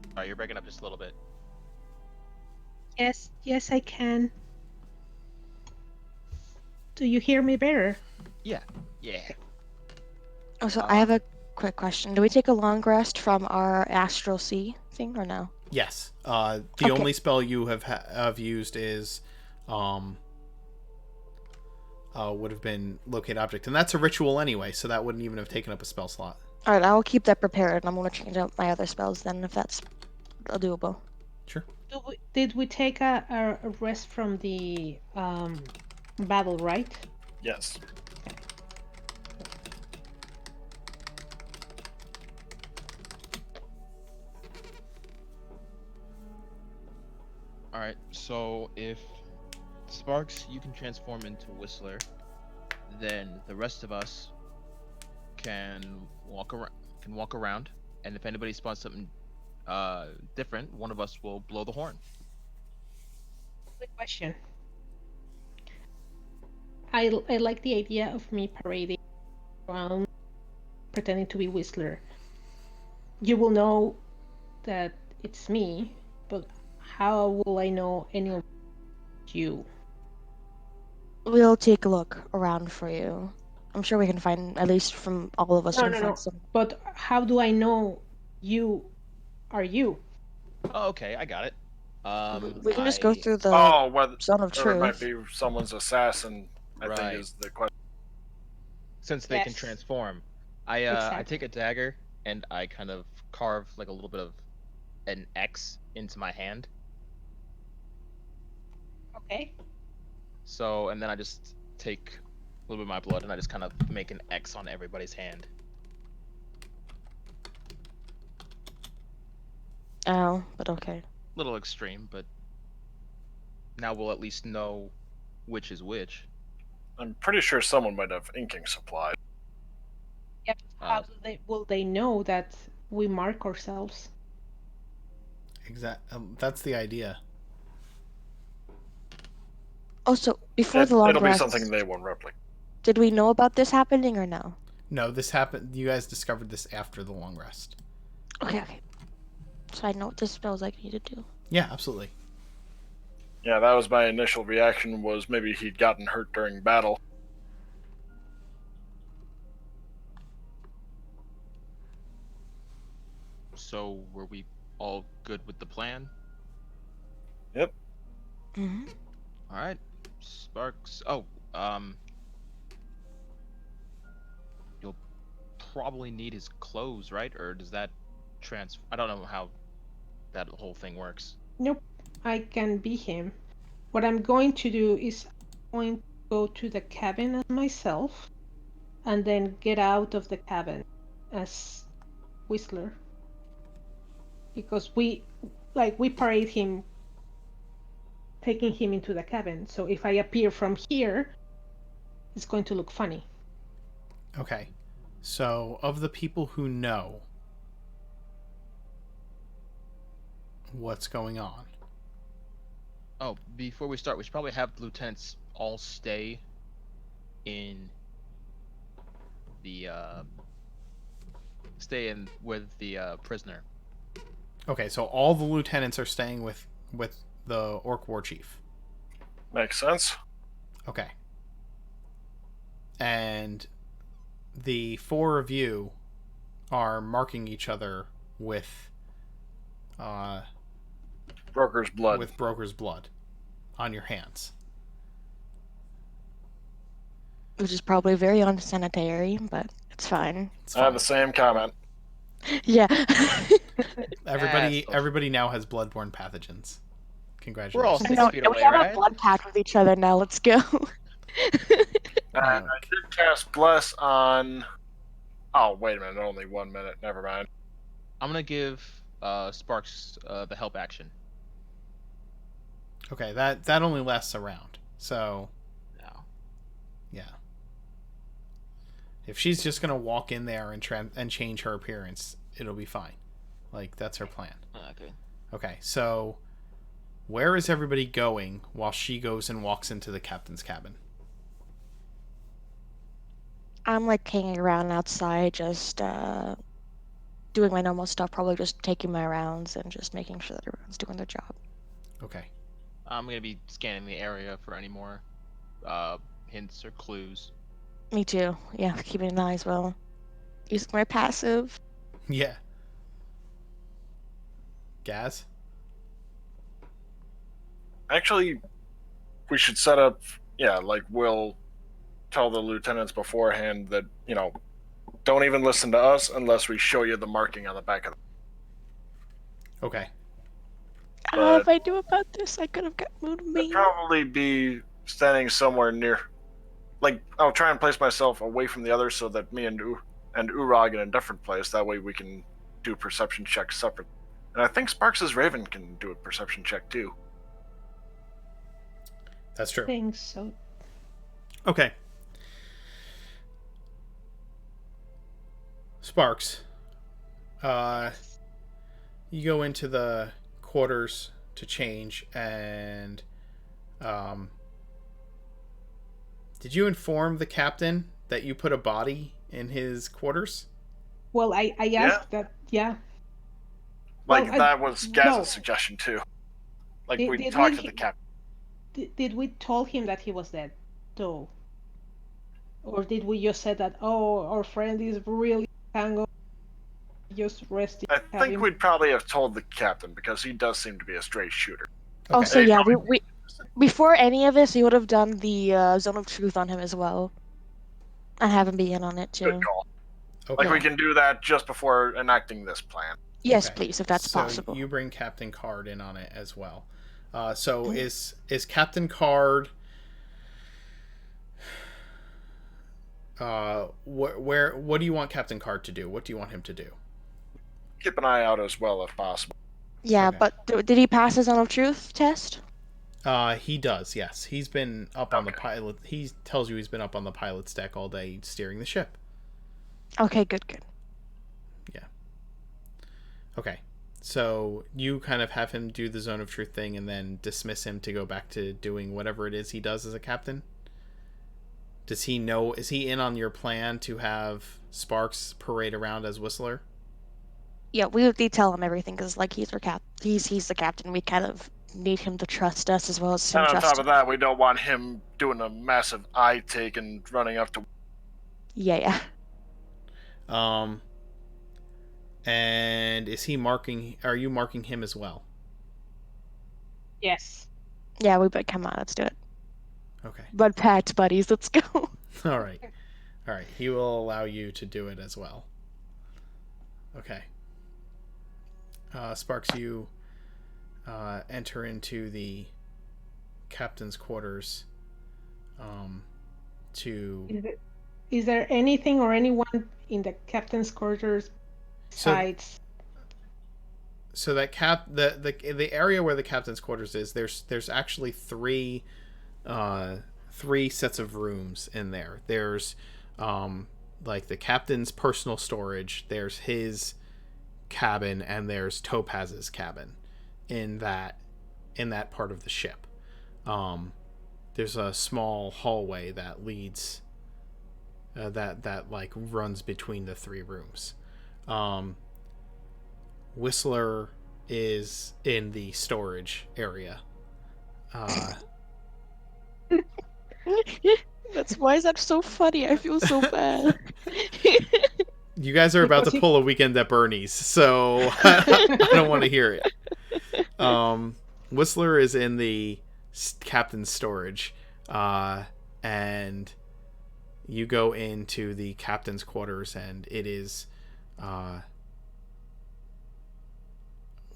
Alright, you're breaking up just a little bit. Yes, I can. Do you hear me better? Yeah. Oh, so I have a quick question. Do we take a long rest from our astral sea thing or no? Yes. The Okay. only spell you have used is, would have been locate object, and that's a ritual anyway, so that wouldn't even have taken up a spell slot. Alright, I will keep that prepared. I'm gonna change out my other spells then if that's doable. Sure. Did we take a rest from the battle, right? Yes. Alright, so if Sparks, you can transform into Whistler, then the rest of us can walk around, and if anybody spots something different, one of us will blow the horn. Quick question. I like the idea of me parading around, pretending to be Whistler. You will know that it's me, but how will I know any of you? We'll take a look around for you. I'm sure we can find, at least from all of us, we can No. find some. But how do I know you are you? Oh, okay, I got it. We can just go through the Oh, whether zone of or it might truth. be someone's assassin, I Right. think is the question. Since they can Yes. transform, I Exactly. take a dagger and I kind of carve like a little bit of an X into my hand. Okay. So, and then I just take a little bit of my blood and I just kind of make an X on everybody's hand. Oh, but okay. Little extreme, but now we'll at least know which is which. I'm pretty sure someone might have inking supplies. Yep. How will they know that we mark ourselves? That's the idea. Oh, so before the long It'll be rest, something they won't replicate. did we know about this happening or no? No, this happened. You guys discovered this after the long rest. Okay. So I know what this spells I need to do. Yeah, absolutely. Yeah, that was my initial reaction, was maybe he'd gotten hurt during battle. So, were we all good with the plan? Yep. Mm-hmm. All right, Sparks. Oh, you'll probably need his clothes, right? Or does that I don't know how that whole thing works. Nope. I can be him. What I'm going to do is I'm going to go to the cabin as myself and then get out of the cabin as Whistler. Because we parade him, taking him into the cabin. So if I appear from here, it's going to look funny. Okay. So, of the people who know what's going on. Oh, before we start, we should probably have the lieutenants all stay in the with the prisoner. Okay, so all the lieutenants are staying with the Orc War Chief. Makes sense. Okay. And the four of you are marking each other with Broker's blood. with Broker's blood on your hands. Which is probably very unsanitary, but it's fine. It's I have fine. the same comment. Yeah. Everybody now has bloodborne pathogens. Congratulations. We're all I 6 know, feet we away, have right? a blood pact with each other now. Let's go. And I did cast Bless on. Oh, wait a minute. Only 1 minute. Never mind. I'm gonna give Sparks the help action. Okay, that only lasts a round. So, No. yeah. If she's just gonna walk in there and change her appearance, it'll be fine. Like, that's her plan. Okay. Okay, so where is everybody going while she goes and walks into the captain's cabin? I'm like hanging around outside, just doing my normal stuff, probably just taking my rounds and just making sure that everyone's doing their job. Okay. I'm gonna be scanning the area for any more hints or clues. Me too. Yeah, keeping an eye as well. Using my passive. Yeah. Gaz? Actually, we should set up. Yeah, like we'll tell the lieutenants beforehand that, don't even listen to us unless we show you the marking on the back of the. Okay. But- If I knew about this, I could have got moved I'd me. probably be standing somewhere near. Like, I'll try and place myself away from the others so that me and Urag in a different place. That way we can do perception checks separate. And I think Sparks' Raven can do a perception check too. That's true. Thanks. So Okay. Sparks. You go into the quarters to change, and did you inform the captain that you put a body in his quarters? well, I asked that. Yeah. Like, Well, that was Gaz's no. suggestion too. Like, Did- we did talked we- to the captain. Did we told him that he was dead, though? Or did we just say that, oh, our friend is really tangled, just resting? I think we'd probably have told the captain because he does seem to be a straight shooter. Okay. Also, Hey, yeah, probably- we before any of this, we would have done the zone of truth on him as well, and have him be in on it too. Good call. Okay. Like, we can do that just before enacting this plan. Yes, Okay. please, if that's So possible. you bring Captain Card in on it as well. So Mhm. is Captain Card? What do you want Captain Card to do? What do you want him to do? Keep an eye out as well if possible. Yeah, Okay. but did he pass his zone of truth test? He does. Yes, he's been up on the Okay. pilot. He tells you he's been up on the pilot's deck all day steering the ship. Okay, good. Okay, so you kind of have him do the zone of truth thing, and then dismiss him to go back to doing whatever it is he does as a captain. Does he know? Is he in on your plan to have Sparks parade around as Whistler? Yeah, we tell him everything because like he's our he's the captain. We kind of need him to trust us as well as him And on trust. top of that, we don't want him doing a massive eye take and running up to. Yeah. And is he marking? Are you marking him as well? Yes. Yeah, we better come on, let's do it. Okay. Blood pact buddies, let's go. All right. He will allow you to do it as well. Okay. Sparks, you enter into the captain's quarters. Is there anything or anyone in the captain's quarters So sides. so that the area where the captain's quarters is, there's actually three sets of rooms in there. There's like the captain's personal storage, there's his cabin, and there's Topaz's cabin in that part of the ship. There's a small hallway that leads that like runs between the three rooms. Whistler is in the storage area. Why is that so funny? I feel so bad. You guys are about to pull a weekend at Bernie's, so I don't want to hear it. Whistler is in the captain's storage, and you go into the captain's quarters, and it is.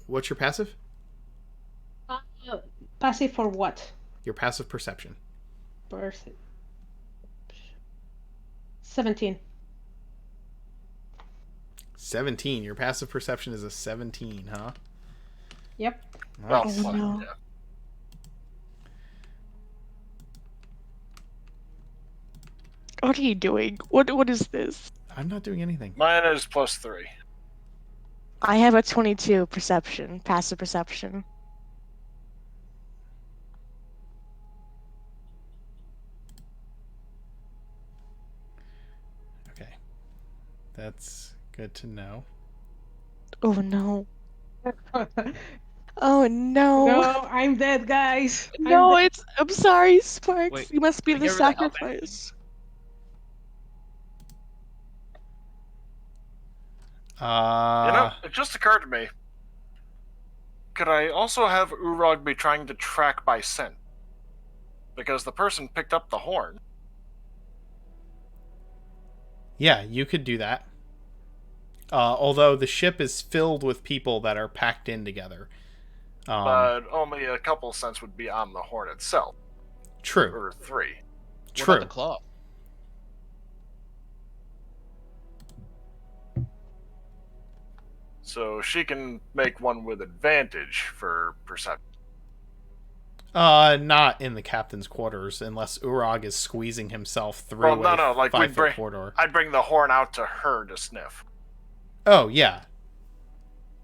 What's your passive? Passive for what? Your passive perception. 17. 17. Your passive perception is a 17, huh? Yep. Well, Nice. Oh, no. yeah. What are you doing? What is this? I'm not doing anything. Mine is +3. I have a 22 perception, passive perception. Okay. That's good to know. Oh no. Oh no. No, I'm dead, guys. No, I'm sorry, Sparks. Wait, you must be can the I get rid of the health sacrifice. It just occurred to me. Could I also have Urog be trying to track by scent? Because the person picked up the horn. Yeah, you could do that. Although the ship is filled with people that are packed in together. But only a couple scents would be on the horn itself. True. Or 3. What True. about the claw? So she can make one with advantage for perception. Not in the captain's quarters, unless Urog is squeezing himself through Well, a like 5-foot corridor. I'd bring the horn out to her to sniff Oh, yeah.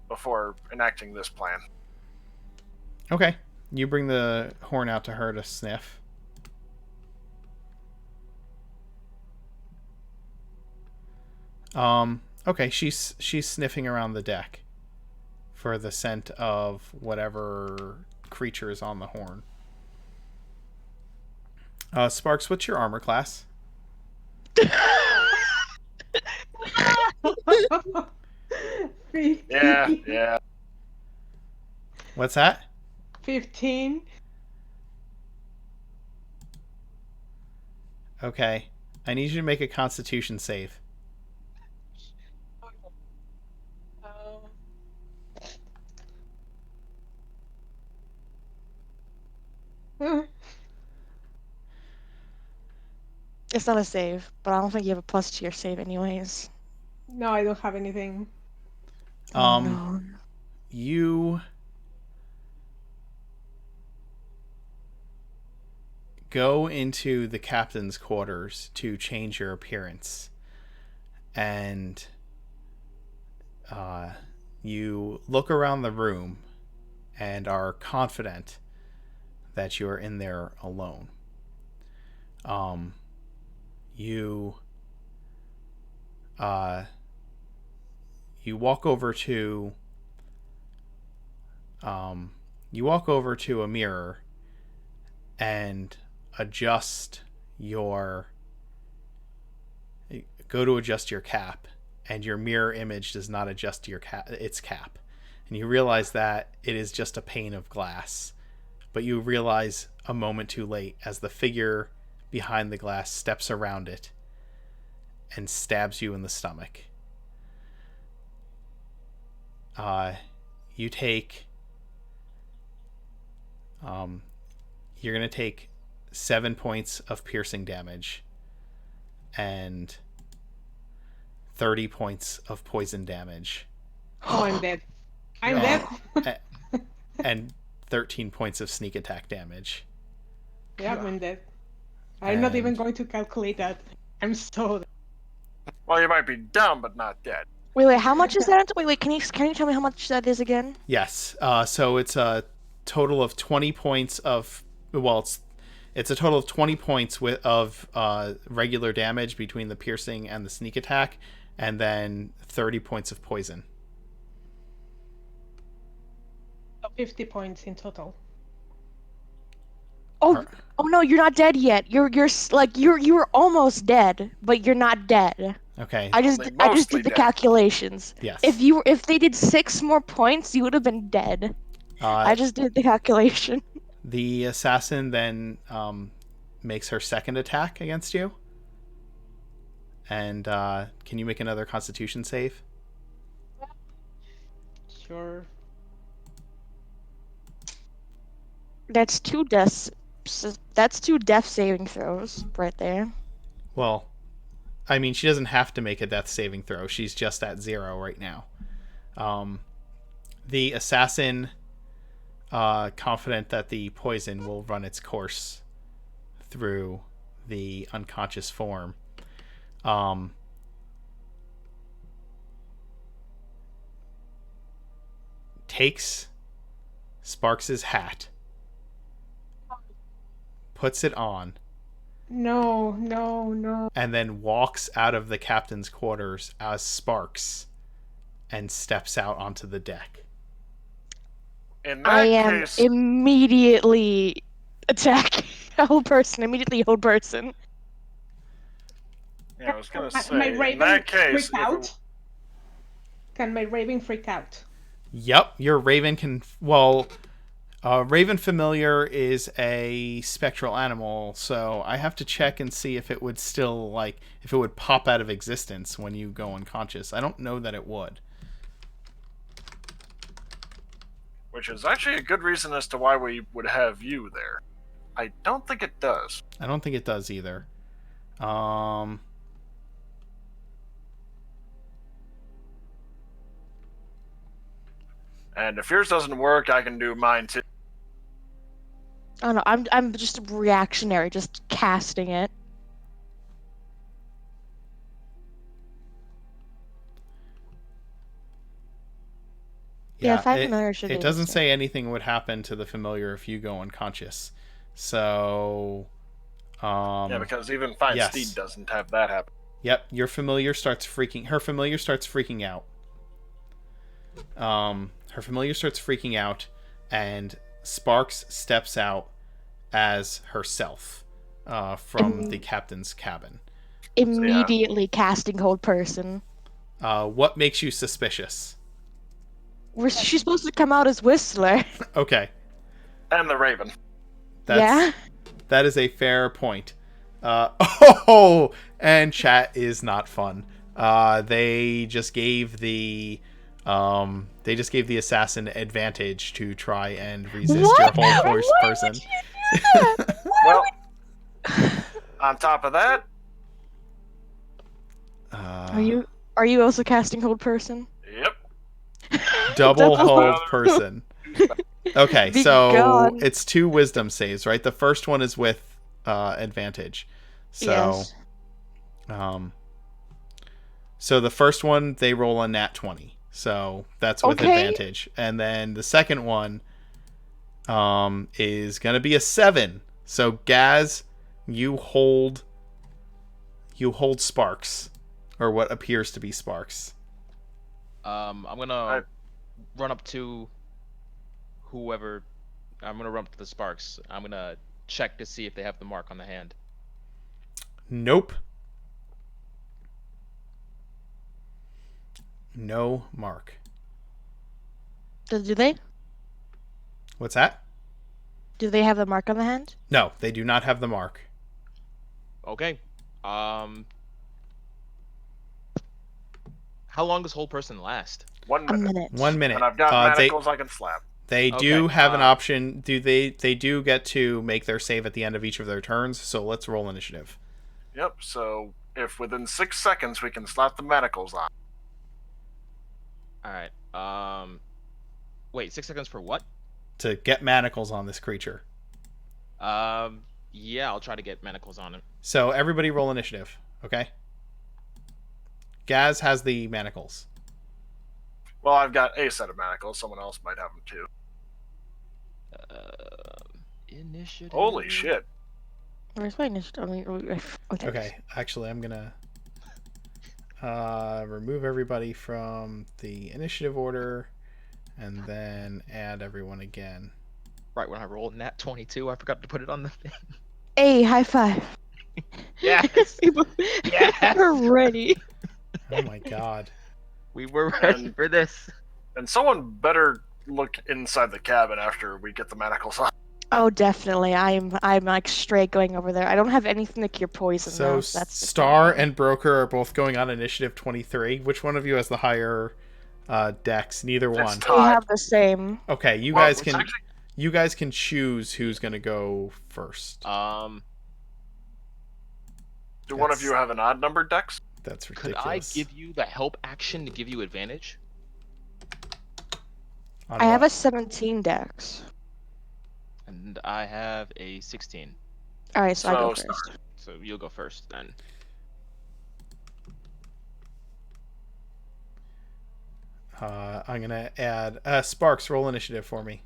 before enacting this plan. Okay. You bring the horn out to her to sniff. Okay, she's sniffing around the deck for the scent of whatever creature is on the horn. Sparks, what's your armor class? Yeah. What's that? 15. Okay. I need you to make a constitution save. It's not a save, but I don't think you have a plus to your save anyways. No, I don't have anything. Oh no. You go into the captain's quarters to change your appearance, and you look around the room and are confident that you are in there alone. You walk over to a mirror and adjust your cap, and your mirror image does not adjust to its cap, and you realize that it is just a pane of glass. But you realize a moment too late as the figure behind the glass steps around it and stabs you in the stomach. You take you're going to take 7 points of piercing damage and 30 points of poison damage, Oh, I'm dead. I'm dead. and 13 points of sneak attack damage. Yeah, I'm dead. I'm not even And- going to calculate that. I'm so dead. Well, you might be down, but not dead. Wait, how much is that? Wait, can you tell me how much that is again? Yes. So it's a total of 20 points of. Well, it's a total of 20 points of regular damage between the piercing and the sneak attack, and then 30 points of poison. 50 points in total. Oh no, you're not dead yet. You're almost dead, but you're not dead. Okay. I just mostly did the dead. calculations. Yes. If they did 6 more points, you would have been dead. I just did the calculation. The assassin then makes her second attack against you. And can you make another Constitution save? Sure. That's 2 deaths. That's 2 death saving throws right there. Well, I mean, she doesn't have to make a death saving throw. She's just at 0 right now. The assassin, confident that the poison will run its course through the unconscious form, takes Sparks's hat, puts it on, No. and then walks out of the captain's quarters as Sparks and steps out onto the deck. In I that am case, immediately attacking a whole person. Immediately whole person. yeah, I was gonna My say, in raven that case, freak out? Can my raven freak out? Yep, your raven can. Well, raven familiar is a spectral animal, so I have to check and see if it would still if it would pop out of existence when you go unconscious. I don't know that it would. which is actually a good reason as to why we would have you there. I don't think it does. I don't think it does either. And if yours doesn't work, I can do mine too. Oh no, I'm just reactionary, just casting it. Yeah, five familiar should be It doesn't able to. say anything would happen to the familiar if you go unconscious. So, Yeah, because even Fine yes. Steed doesn't have that happen. Yep, your familiar starts freaking. Her familiar starts freaking out. Her familiar starts freaking out, and Sparks steps out as herself from the captain's cabin. Immediately casting hold person. What makes you suspicious? She's supposed to come out as Whistler. Okay, And the Raven. Yeah. That is a fair point. And chat is not fun. They just gave the assassin advantage to try and resist What? your whole force Why person. would you do that? Well, on top of that, Are you also casting hold person? yep. double Double hold hold. person. Okay, Be so gone. it's 2 wisdom saves, right? The first one is with advantage. So, Yes. so the first one they roll a nat 20, so that's with Okay. advantage, and then the second one is gonna be a 7. So Gaz, you hold Sparks, or what appears to be Sparks. I'm gonna run up to whoever. I'm gonna run up to the Sparks. I'm gonna check to see if they have the mark on the hand. Nope. No mark. Do they? What's that? Do they have the mark on the hand? No, they do not have the mark. Okay. How long does whole person last? 1 A minute. minute. 1 minute. And I've got They manacles I can slap. do Okay, have an option. They do get to make their save at the end of each of their turns. So let's roll initiative. Yep, so if within 6 seconds we can slap the manacles on. All right. Wait, 6 seconds for what? To get manacles on this creature. Yeah, I'll try to get manacles on him. So everybody roll initiative, okay? Gaz has the manacles. Well, I've got a set of manacles. Someone else might have them too. Initiative. Holy shit. Where's my initiative? Okay, actually, I'm gonna remove everybody from the initiative order, and then add everyone again. Right when I rolled nat 22, I forgot to put it on the thing. Hey, high five. Yes. Yes. We're ready. Oh my god. We were ready And- for this. And someone better look inside the cabin after we get the manacles on. Oh, definitely. I'm like straight going over there. I don't have anything to cure poison So though. So that's the Star thing. and Broker are both going on initiative 23. Which one of you has the higher dex? Neither It's one. tied. We have the same. Okay, you Well, guys it's can actually- you guys can choose who's gonna go first. Do one of That's- you have an odd numbered dex? That's Could ridiculous. I give you the help action to give you advantage? On I have what? a 17 dex. And I have a 16. All right, so I go So, first. So you'll go first then. I'm gonna add Sparks. Roll initiative for me.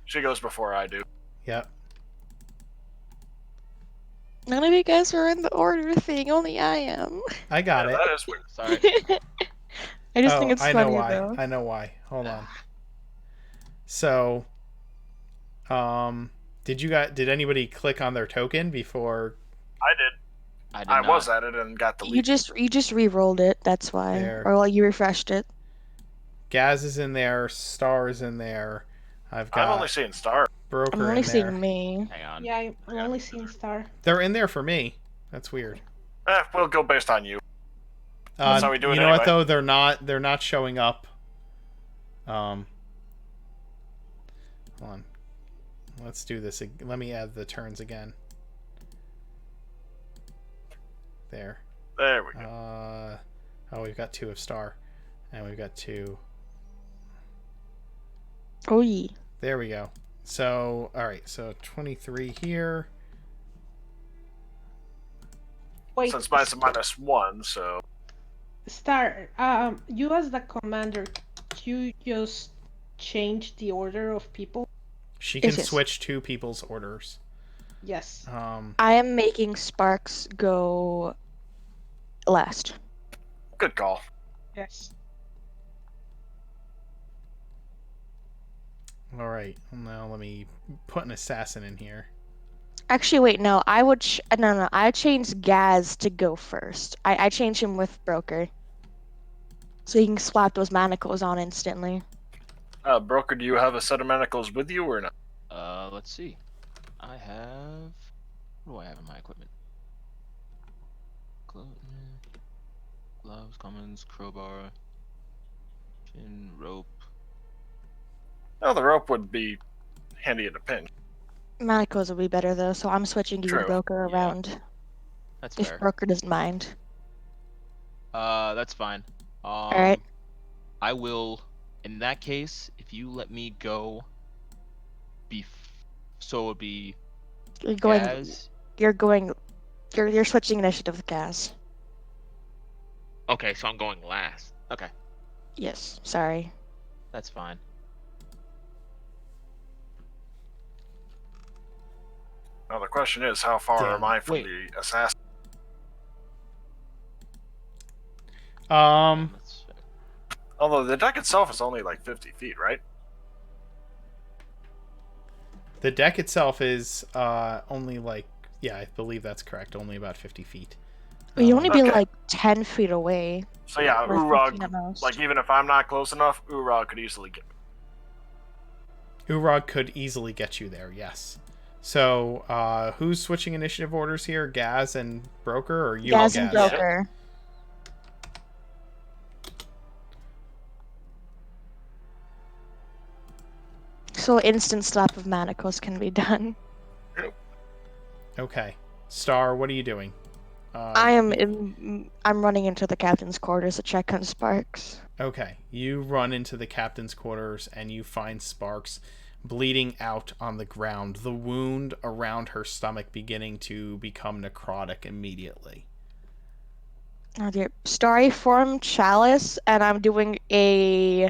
She goes before I do. Yep. None of you guys are in the order thing. Only I am. I got Yeah, it. that is weird. Sorry. I just Oh, think it's I know funny why. though. I know why. Hold on. So, did anybody click on their token before? I did. I did I not. was at it and got the You just re-rolled it. That's why, There. or well, you refreshed it. Gaz is in there. Star is in there. I've got I'm only seeing Star. Broker I'm only in there. seeing me. Hang on. Yeah, I'm only seeing Star. They're in there for me. That's weird. We'll go based on you. That's how we do it You know what anyway. though? They're not showing up. Hold on. Let's do this. Let me add the turns again. There. There we go. Oh, we've got 2 of Star, and we've got 2. Oh yeah. There we go. So, all right. So 23 here. Wait, Since mine's a -1, so Star, you as the commander, you just change the order of people? She can Yes. switch 2 people's orders. Yes. I am making Sparks go last. good call. Yes. All right. Now let me put an assassin in here. Actually, wait, no. I would. No. I changed Gaz to go first. I changed him with Broker, so he can slap those manacles on instantly. Broker, do you have a set of manacles with you or not? Let's see. I have. What do I have in my equipment? Gloves, commons, crowbar, chin, rope. No, the rope would be handy in a pinch. Manacles would be better though, so I'm switching you True. to Broker Yeah. around. That's If fair. Broker doesn't mind. That's fine. Alright. I will. In that case, if you let me go. So it would be. You're going. Gaz. You're going. You're switching initiative with Gaz. Okay, so I'm going last. Okay, Yes. Sorry. that's fine. Now the question is, how far Damn. am I from Wait. the assassin? Let's check. Although the deck itself is only like 50 feet, right? The deck itself is only like, yeah, I believe that's correct. Only about 50 feet. You'd only be Okay. like 10 feet away. So yeah, Or 15 Urog, at most. like even if I'm not close enough, Urog could easily get me. Urog could easily get you there, yes. So, who's switching initiative orders here? Gaz and Broker, or you Gaz and and Gaz? Broker. So instant slap of manacles can be done. Okay. Star, what are you doing? I'm running into the captain's quarters to check on Sparks. Okay. You run into the captain's quarters and you find Sparks bleeding out on the ground, the wound around her stomach beginning to become necrotic immediately. Oh dear. Starry form chalice, and I'm doing a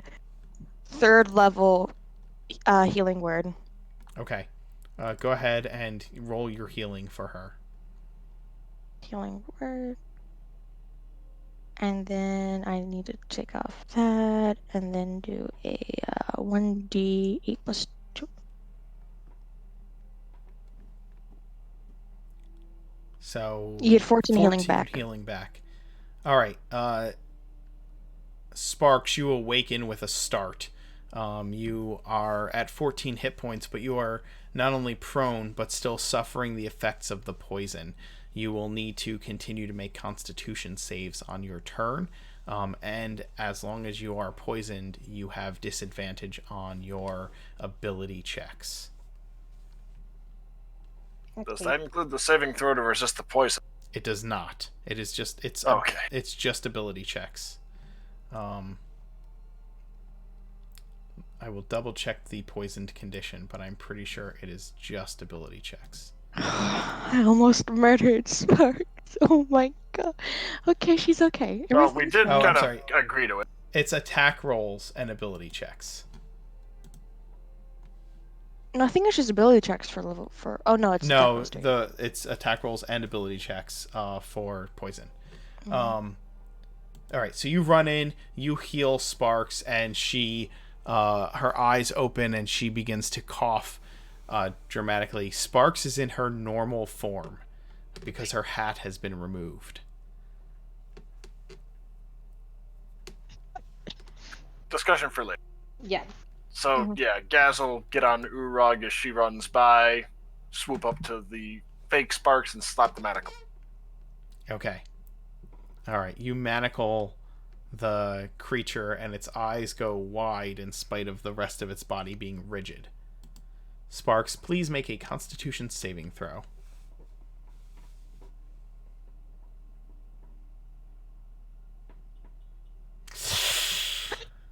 3rd level healing word. Okay. Go ahead and roll your healing for her. Healing word. And then I need to take off that, and then do a 1d8 plus 2. So You get 14 healing back. healing back. All right. Sparks, you awaken with a start. You are at 14 hit points, but you are not only prone, but still suffering the effects of the poison. You will need to continue to make constitution saves on your turn. And as long as you are poisoned, you have disadvantage on your ability checks. Does that include the saving throw to resist the poison? It does not. It is just Okay. It's just ability checks. I will double check the poisoned condition, but I'm pretty sure it is just ability checks. I almost murdered Sparks. Oh my god. Okay, she's okay. Well, we Everything's did fine. kind sorry. of agree to it. It's attack rolls and ability checks. No, I think it's just ability checks for level for. Oh no, it's No, attack rolls too. it's attack rolls and ability checks for poison. All right, so you run in, you heal Sparks, and she, her eyes open, and she begins to cough dramatically. Sparks is in her normal form because her hat has been removed. Discussion for later. Yeah. So, yeah, Gaz will get on Urag as she runs by, swoop up to the fake Sparks, and slap the manacle. Okay. All right, you manacle the creature, and its eyes go wide in spite of the rest of its body being rigid. Sparks, please make a Constitution saving throw.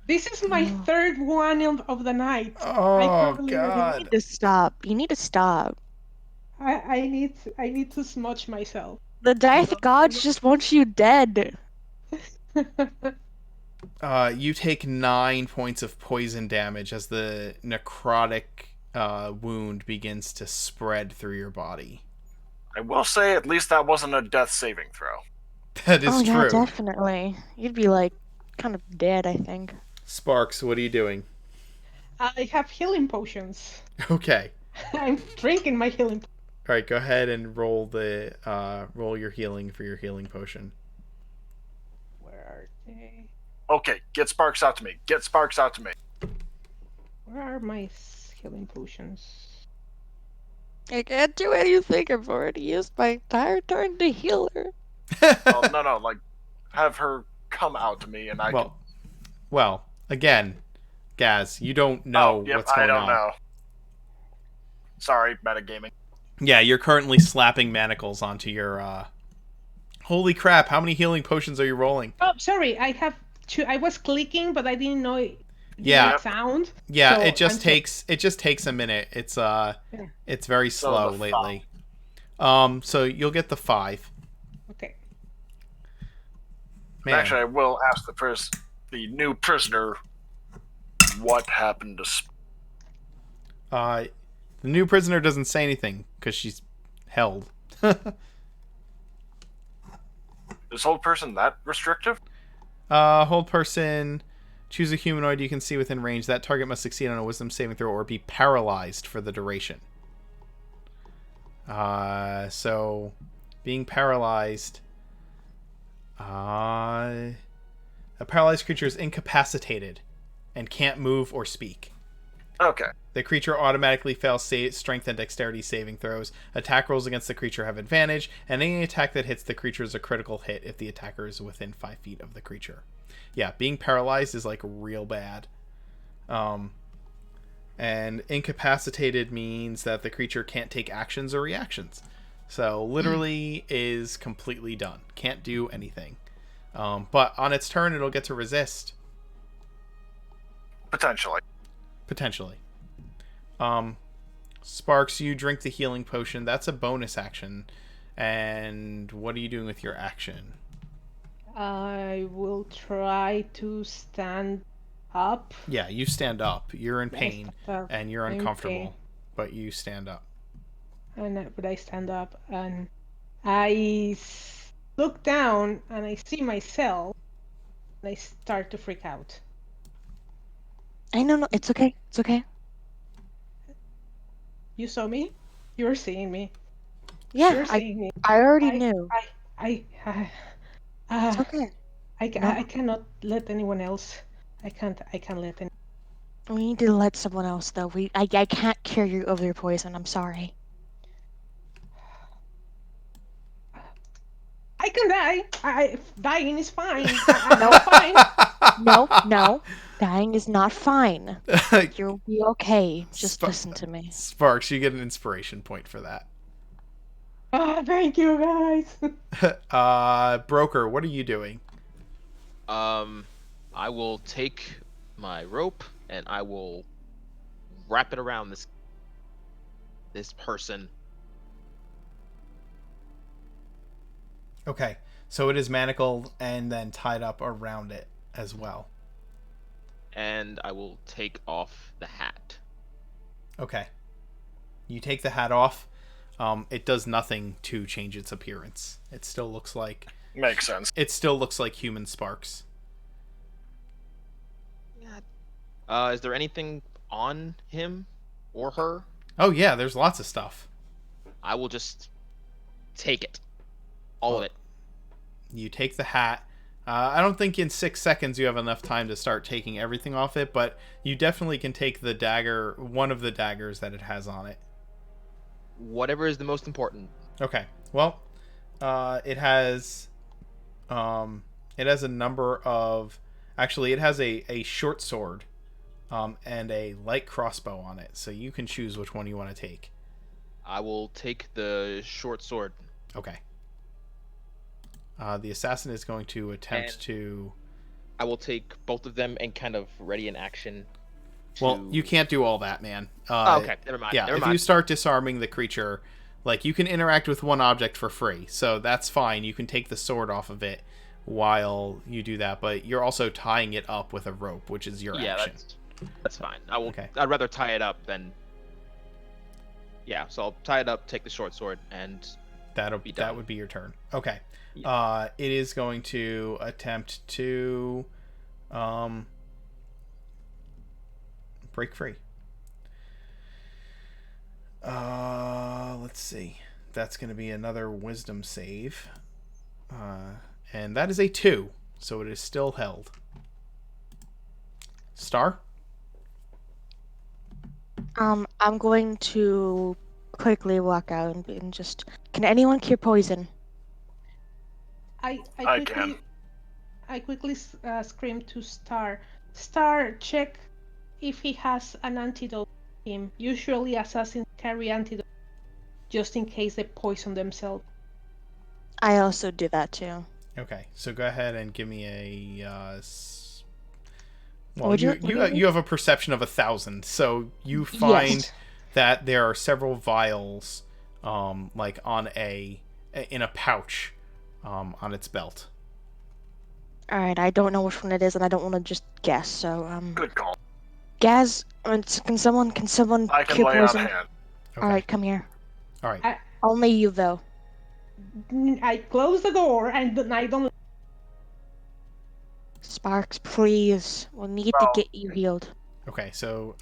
This is my third one of the night. Oh, I can't believe You God. need to stop. You need to stop. I need to smudge myself. The Dice Gods just want you dead. You take 9 points of poison damage as the necrotic wound begins to spread through your body. I will say, at least that wasn't a death saving throw. That is yeah, true. definitely. You'd be like kind of dead, I think. Sparks, what are you doing? I have healing potions. Okay. I'm drinking my healing. All right, go ahead and roll roll your healing for your healing potion. Where are they? Okay, get Sparks out to me. Get Sparks out to me. Where are my healing potions? I can't do anything. I've already used my entire turn to heal her. Oh, no, like, have her come out to me, and I can... Well, again, Gaz, you don't know what's going on. I don't know. Sorry, metagaming. Yeah, you're currently slapping manacles onto your, Holy crap, how many healing potions are you rolling? Oh, sorry, I have two. I was clicking, but I didn't know it Yeah. sound. Yeah, So it just takes a minute. It's it's very slow lately. So you'll get the 5. Okay. Man. Actually, I will ask the new prisoner what happened to... The new prisoner doesn't say anything because she's held. Is hold person that restrictive? Hold person. Choose a humanoid you can see within range. That target must succeed on a wisdom saving throw or be paralyzed for the duration. So being paralyzed. A paralyzed creature is incapacitated and can't move or speak. Okay. The creature automatically fails strength and dexterity saving throws. Attack rolls against the creature have advantage, and any attack that hits the creature is a critical hit if the attacker is within 5 feet of the creature. Yeah, being paralyzed is like real bad. And incapacitated means that the creature can't take actions or reactions. So literally is completely done. Can't do anything. But on its turn, it'll get to resist. Potentially. Potentially. Sparks, you drink the healing potion. That's a bonus action. And what are you doing with your action? I will try to stand up. Yeah, you stand up. You're in I pain stand up. and you're I'm in uncomfortable, pain. but you stand up. But I stand up and I look down and I see myself and I start to freak out. I know, no, it's okay. It's okay. You saw me? You're seeing me. Yeah, You're seeing me. I already I, knew. I, It's okay. No, I cannot let anyone else. I can't let anyone. we need to let someone else though. I can't cure you of your poison. I'm sorry. I can die. Dying is fine. I'm fine. No. Dying is not fine. You'll be okay. Just listen to me. Sparks, you get an inspiration point for that. Thank you guys. Broker, what are you doing? I will take my rope and I will wrap it around this person. Okay, so it is manacled and then tied up around it as well. And I will take off the hat. Okay. You take the hat off. It does nothing to change its appearance. It still looks like... Makes sense. It still looks like human Sparks. Is there anything on him or her? Oh yeah, there's lots of stuff. I will just take it. All of it. You take the hat. I don't think in 6 seconds you have enough time to start taking everything off it, but you definitely can take the dagger, one of the daggers that it has on it. Whatever is the most important. Okay. Well, it has a number of... Actually, it has a short sword and a light crossbow on it, so you can choose which one you want to take. I will take the short sword. Okay. The assassin is going to attempt to... I will take both of them and kind of ready in action. Well, you can't do all that, man. Okay, never mind. Yeah, if you start disarming the creature, like, you can interact with one object for free, so that's fine. You can take the sword off of it while you do that, but you're also tying it up with a rope, which is your action. That's fine. I will. Okay. I'd rather tie it up than... Yeah, so I'll tie it up, take the short sword, and That would be your turn. Okay. Yeah. It is going to attempt to break free. Let's see. That's going to be another wisdom save. And that is a 2, so it is still held. Star? I'm going to quickly walk out and just... Can anyone cure poison? I can. I quickly scream to Star. Star, check if he has an antidote for him. Usually assassins carry antidote just in case they poison themselves. I also do that too. Okay, so go ahead and give me a... you have a perception of 1,000, so you find that there are several vials, like in a pouch, on its belt. All right, I don't know which one it is, and I don't want to just guess. So Good call. Gaz, can someone I can cure lay on poison? hand. Okay. All right, come here. All right. Only you though. I close the door and I don't. Sparks, please. We'll need to get you healed. Okay, so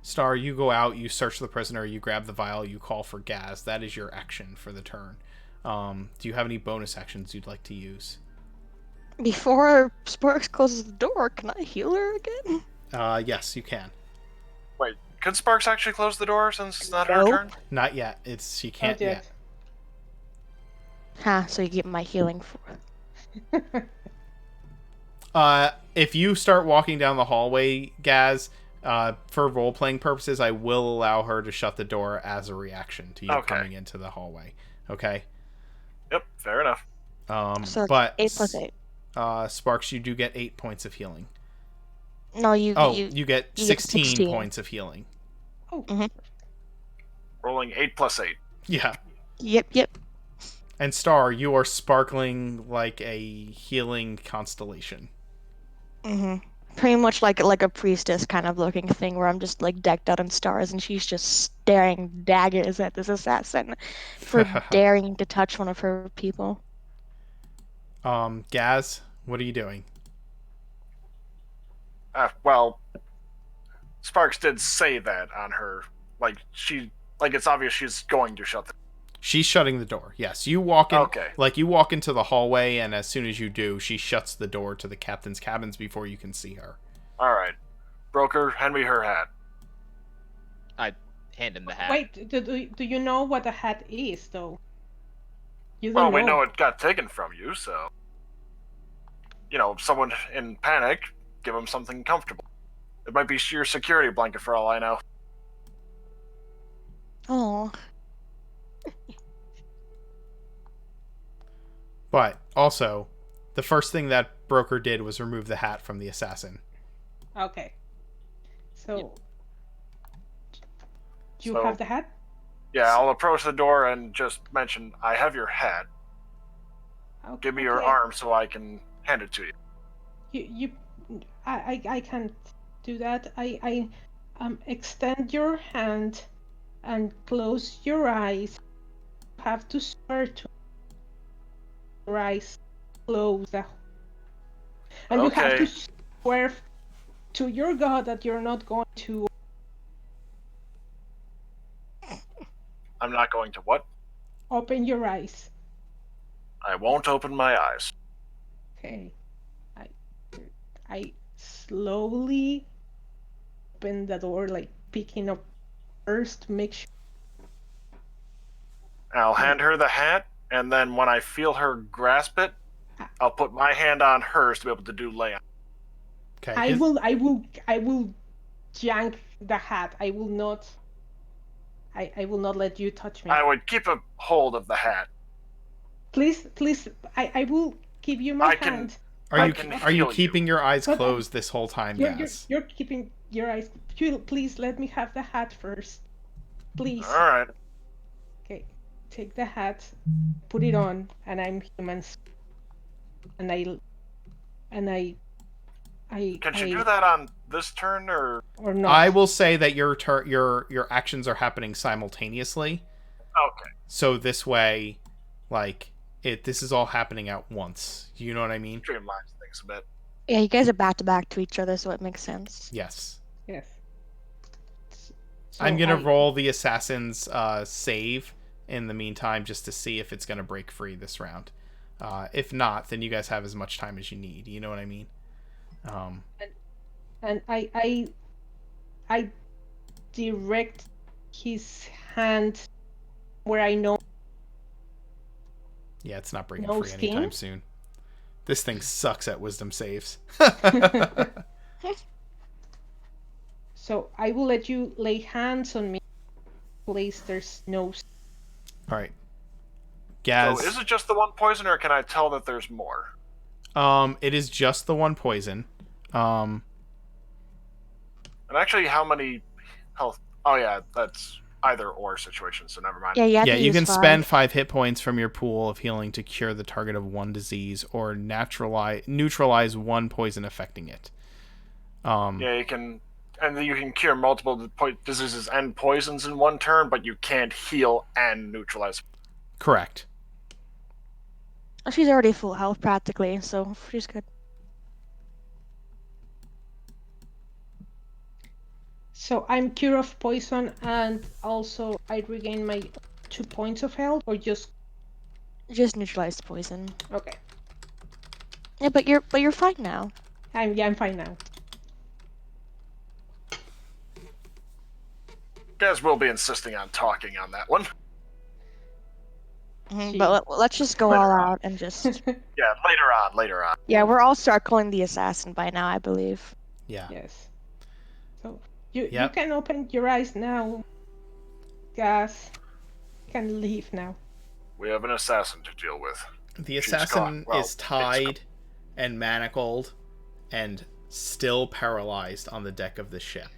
Star, you go out, you search the prisoner, you grab the vial, you call for Gaz. That is your action for the turn. Do you have any bonus actions you'd like to use? Before Sparks closes the door, can I heal her again? Yes, you can. Wait, could Sparks actually close the door since it's not her turn? Not yet. She can't yet. So you get my healing for... If you start walking down the hallway, Gaz, For role-playing purposes, I will allow her to shut the door as a reaction to you coming into the hallway. Okay? Yep, fair enough. So But 8 plus 8. Sparks, you do get 8 points of healing. No, you You get you get 16 16. points of healing. Oh. Mhm. Rolling 8 plus 8. Yeah. Yep. And Star, you are sparkling like a healing constellation. Pretty much like a priestess kind of looking thing where I'm just like decked out in stars and she's just staring daggers at this assassin for daring to touch one of her people. Gaz, what are you doing? Well, Sparks did say that on her. It's obvious she's going to shut the. She's shutting the door. Yes, you walk in. Okay. Like you walk into the hallway, and as soon as you do, she shuts the door to the captain's cabins before you can see her. All right, broker, hand me her hat. I hand him the hat. Wait, do you know what a hat is, though? You Well, don't we know it got taken from you, so if someone in panic, give them something comfortable. It might be your security blanket for all I know. Oh, But also, the first thing that broker did was remove the hat from the assassin. Okay. So, do you So- have the hat? Yeah, I'll approach the door and just mention, I have your hat. Okay. Give me your arm so I can hand it to you. I can't do that. I extend your hand and close your eyes. You have to swear to your eyes closed. And you have to Okay. swear to your God that you're not going to I'm not going to what? open your eyes. I won't open my eyes. Okay. I slowly open the door, like picking up first, make sure. I'll hand her the hat, and then when I feel her grasp it, I'll put my hand on hers to be able to do lay on. Okay. I will yank the hat. I will not let you touch me. I would keep a hold of the hat. Please, I will give you my I can- hand. Are you can are you heal you. keeping your eyes But- closed this whole time, Gaz? You're keeping your eyes. Please let me have the hat first. Please. All right. Okay. Take the hat, put it on, and I'm human. And Can she do that on this turn, or? or not? I will say that your actions are happening simultaneously. Okay. So this way, like this is all happening at once. You know what I mean? Streamlines things a bit. yeah, you guys are back to back to each other, so it makes sense. Yes. Yes. I'm gonna roll the assassin's save in the meantime, just to see if it's gonna break free this round. If not, then you guys have as much time as you need. You know what I mean? And I direct his hand where I know. Yeah, it's not breaking No free anytime steam? soon. This thing sucks at wisdom saves. So I will let you lay hands on me. Place there's no. All right, Gaz. So is it just the one poison, or can I tell that there's more? It is just the one poison. And actually, how many health? Oh yeah, that's either or situation. So never mind. Yeah, you have Yeah, to you use can 5. spend 5 hit points from your pool of healing to cure the target of one disease or neutralize one poison affecting it. Yeah, you can, and then you can cure multiple diseases and poisons in one turn, but you can't heal and neutralize. Correct. Oh, she's already full health practically, so she's good. So I'm cure of poison, and also I regain my 2 points of health, or just Just neutralize the poison. okay. Yeah, but you're fine now. I'm fine now. Guys will be insisting on talking on that one. Mhm, She- But let's just go Later all on. out and just. Yeah, later on. Yeah, we're all circling the assassin by now, I believe. Yeah. Yes. So You Yep. can open your eyes now, guys. You can leave now. We have an assassin to deal with. The She's assassin gone. Well, is tied and manacled and still paralyzed on the deck of the ship.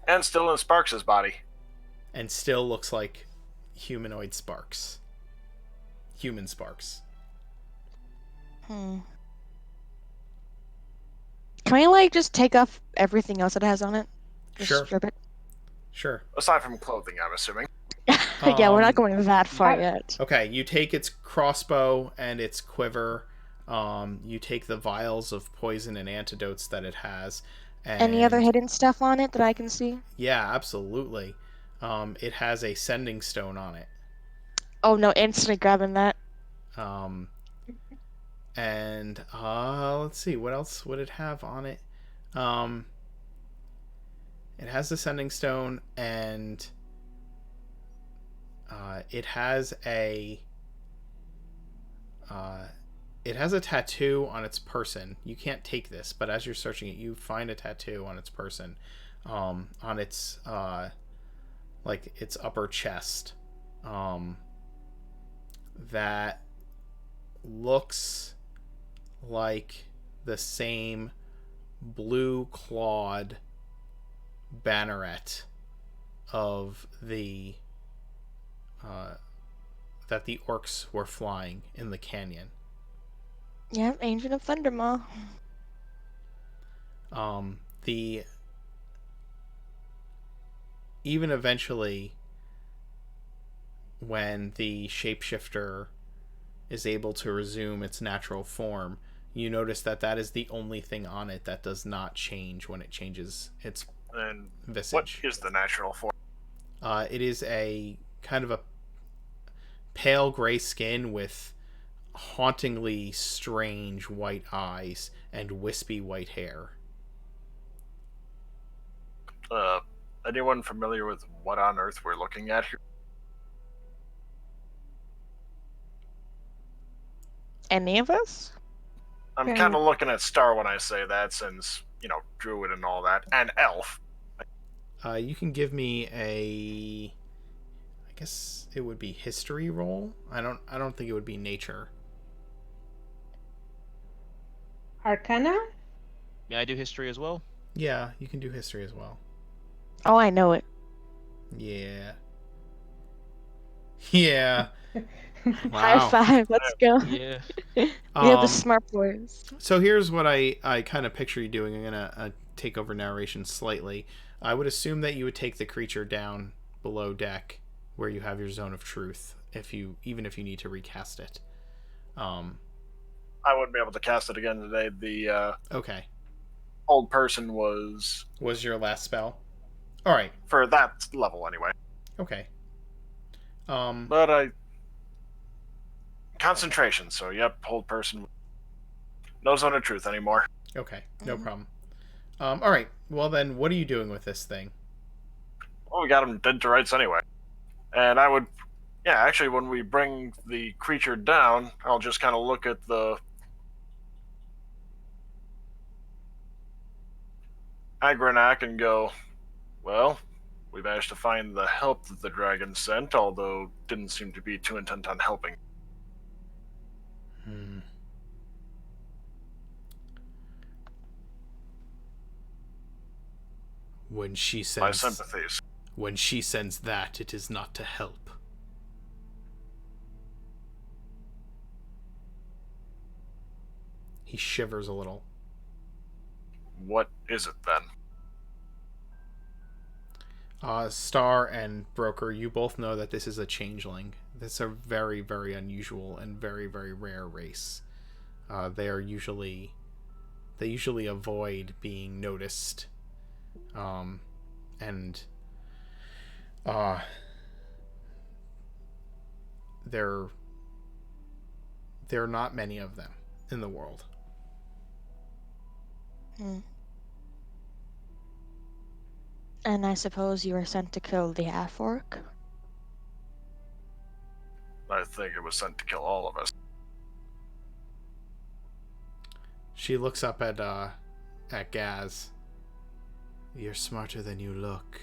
And still in Sparks' body. And still looks like humanoid Sparks. Human Sparks. Can we, like, just take off everything else it has on it? Just Sure. strip it? Sure. Aside from clothing, I'm assuming. Yeah, we're not going that far yet. Okay, you take its crossbow and its quiver. You take the vials of poison and antidotes that it has. And Any other hidden stuff on it that I can see? Yeah, absolutely. It has a sending stone on it. Oh no, instantly grabbing that. And let's see, what else would it have on it? It has the sending stone, and it has a tattoo on its person. You can't take this, but as you're searching it, you find a tattoo on its person, on its like its upper chest, that looks like the same blue clawed banneret of the that the orcs were flying in the canyon. Yeah, Ancient of Thundermaw. The even eventually, when the shapeshifter is able to resume its natural form, you notice that that is the only thing on it that does not change when it changes its And visage. what is the natural form? It is a kind of a pale gray skin with hauntingly strange white eyes and wispy white hair. Anyone familiar with what on earth we're looking at here? Any of us? I'm kind of looking at Star when I say that, since, druid and all that, and elf. You can give me I guess it would be history roll. I don't think it would be nature. Arcana? May I do history as well? Yeah, you can do history as well. Oh, I know it. Yeah. Yeah. High five, let's go. Yeah. We have the smart boys. So here's what I kind of picture you doing. I'm gonna take over narration slightly. I would assume that you would take the creature down below deck, where you have your zone of truth, even if you need to recast it. I wouldn't be able to cast it again today. The Okay. old person was your last spell? All right. for that level anyway. Okay. But concentration. So yep, old person. No zone of truth anymore. Okay. No problem. All right. Well then, what are you doing with this thing? Well, we got him dead to rights anyway. And I would, actually, when we bring the creature down, I'll just kind of look at the Agranak and go, well, we managed to find the help that the dragon sent, although didn't seem to be too intent on helping. When she sends My sympathies. When she sends that, it is not to help. He shivers a little. What is it then? Star and Broker, you both know that this is a changeling. This is a very, very unusual and very, very rare race. They usually avoid being noticed, and there are not many of them in the world. And I suppose you were sent to kill the half-orc? I think it was sent to kill all of us. She looks up at Gaz. You're smarter than you look.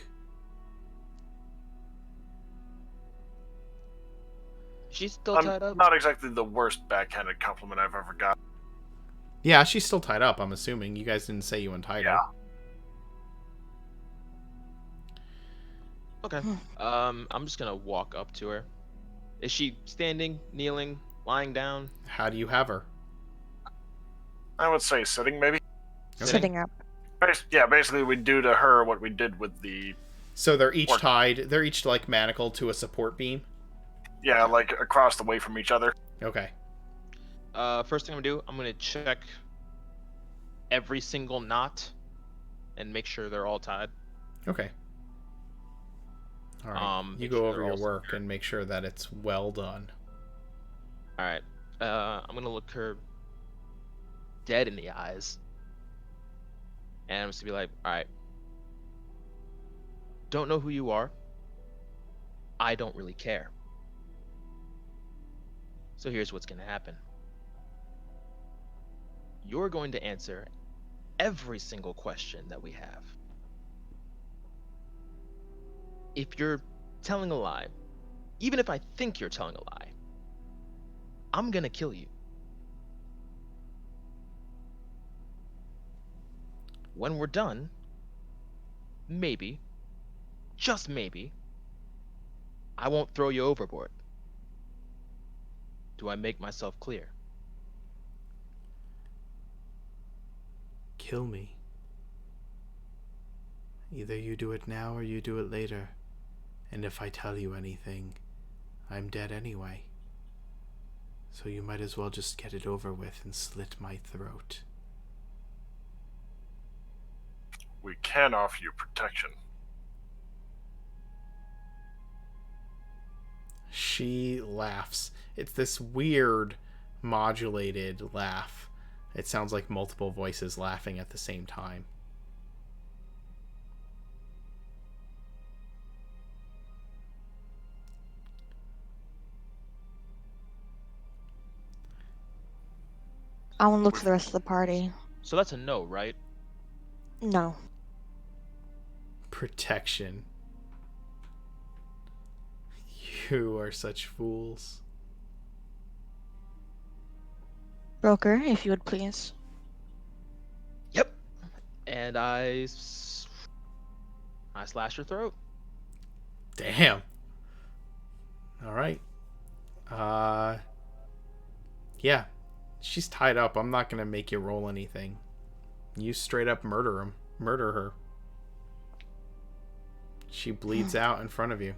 She's still tied up. Not exactly the worst backhanded compliment I've ever got. Yeah, she's still tied up, I'm assuming. You guys didn't say you untied her. Okay. I'm just gonna walk up to her. Is she standing, kneeling, lying down? How do you have her? I would say sitting, maybe. Sitting up. Basically we do to her what we did with the... So they're each Or- tied. They're each, like, manacled to a support beam? Yeah, like across the way from each other. Okay. First thing I'm gonna do, I'm gonna check every single knot and make sure they're all tied. Okay. All right. You Make go sure over they're your all work secure. and make sure that it's well done. All right. I'm gonna look her dead in the eyes, and I'm just gonna be like, all right. Don't know who you are. I don't really care. So here's what's gonna happen. You're going to answer every single question that we have. If you're telling a lie, even if I think you're telling a lie, I'm gonna kill you. When we're done, maybe, just maybe, I won't throw you overboard. Do I make myself clear? Kill me. Either you do it now or you do it later. And if I tell you anything, I'm dead anyway. So you might as well just get it over with and slit my throat. We can offer you protection. She laughs. It's this weird, modulated laugh. It sounds like multiple voices laughing at the same time. I want to look for the rest of the party. So that's a no, right? No. Protection. You are such fools. Broker, if you would please. Yep. And I slash her throat. Damn. Alright. Yeah. She's tied up. I'm not gonna make you roll anything. You straight up murder her. She bleeds out in front of you.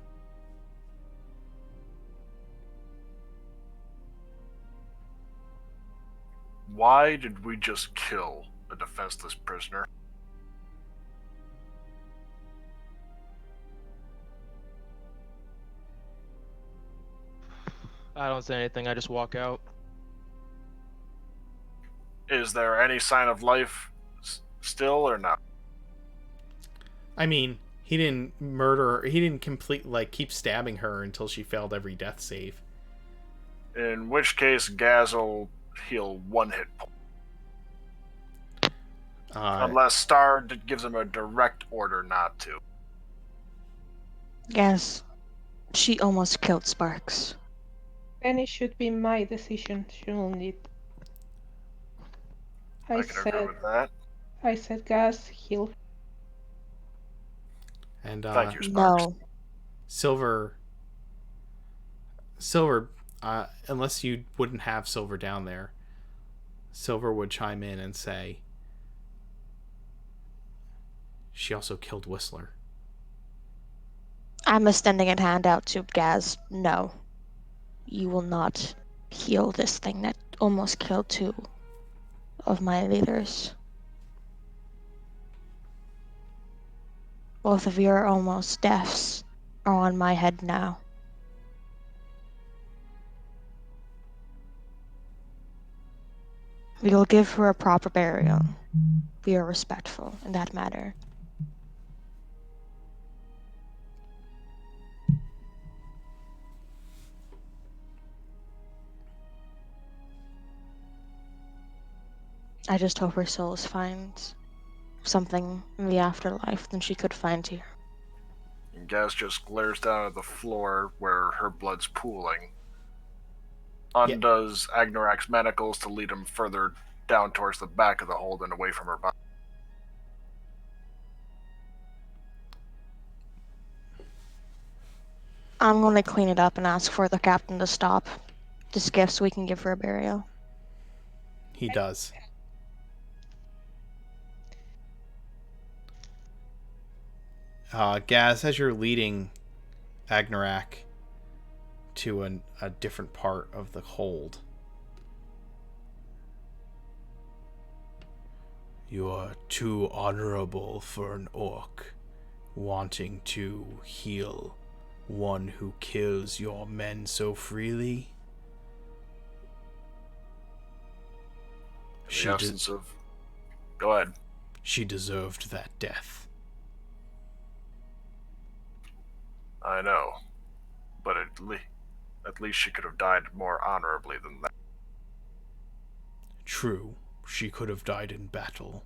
Why did we just kill a defenseless prisoner? I don't say anything. I just walk out. Is there any sign of life still or not? I mean, he didn't murder her. He didn't keep stabbing her until she failed every death save. In which case, Gaz will heal 1 hit point. Unless Star gives him a direct order not to. Yes. She almost killed Sparks. Then it should be my decision, shouldn't it? I can agree with that. I said gas, heal. And Thank you, Sparks. No. Silver, unless you wouldn't have Silver down there, Silver would chime in and say, she also killed Whistler. I'm extending a hand out to Gaz. No. You will not heal this thing that almost killed 2 of my leaders. Both of your almost deaths are on my head now. We will give her a proper burial. We are respectful in that matter. I just hope her soul finds something in the afterlife than she could find here. And Gaz just glares down at the floor where her blood's pooling. Undoes Agnorak's manacles to lead him further down towards the back of the hold and away from her body. I'm gonna clean it up and ask for the captain to stop this gift so we can give her a burial. He does. Gaz, as you're leading Agnorak to a different part of the hold, you are too honorable for an orc, wanting to heal one who kills your men so freely. In the absence of... Go ahead. She deserved that death. I know. But at least she could have died more honorably than that. True, she could have died in battle.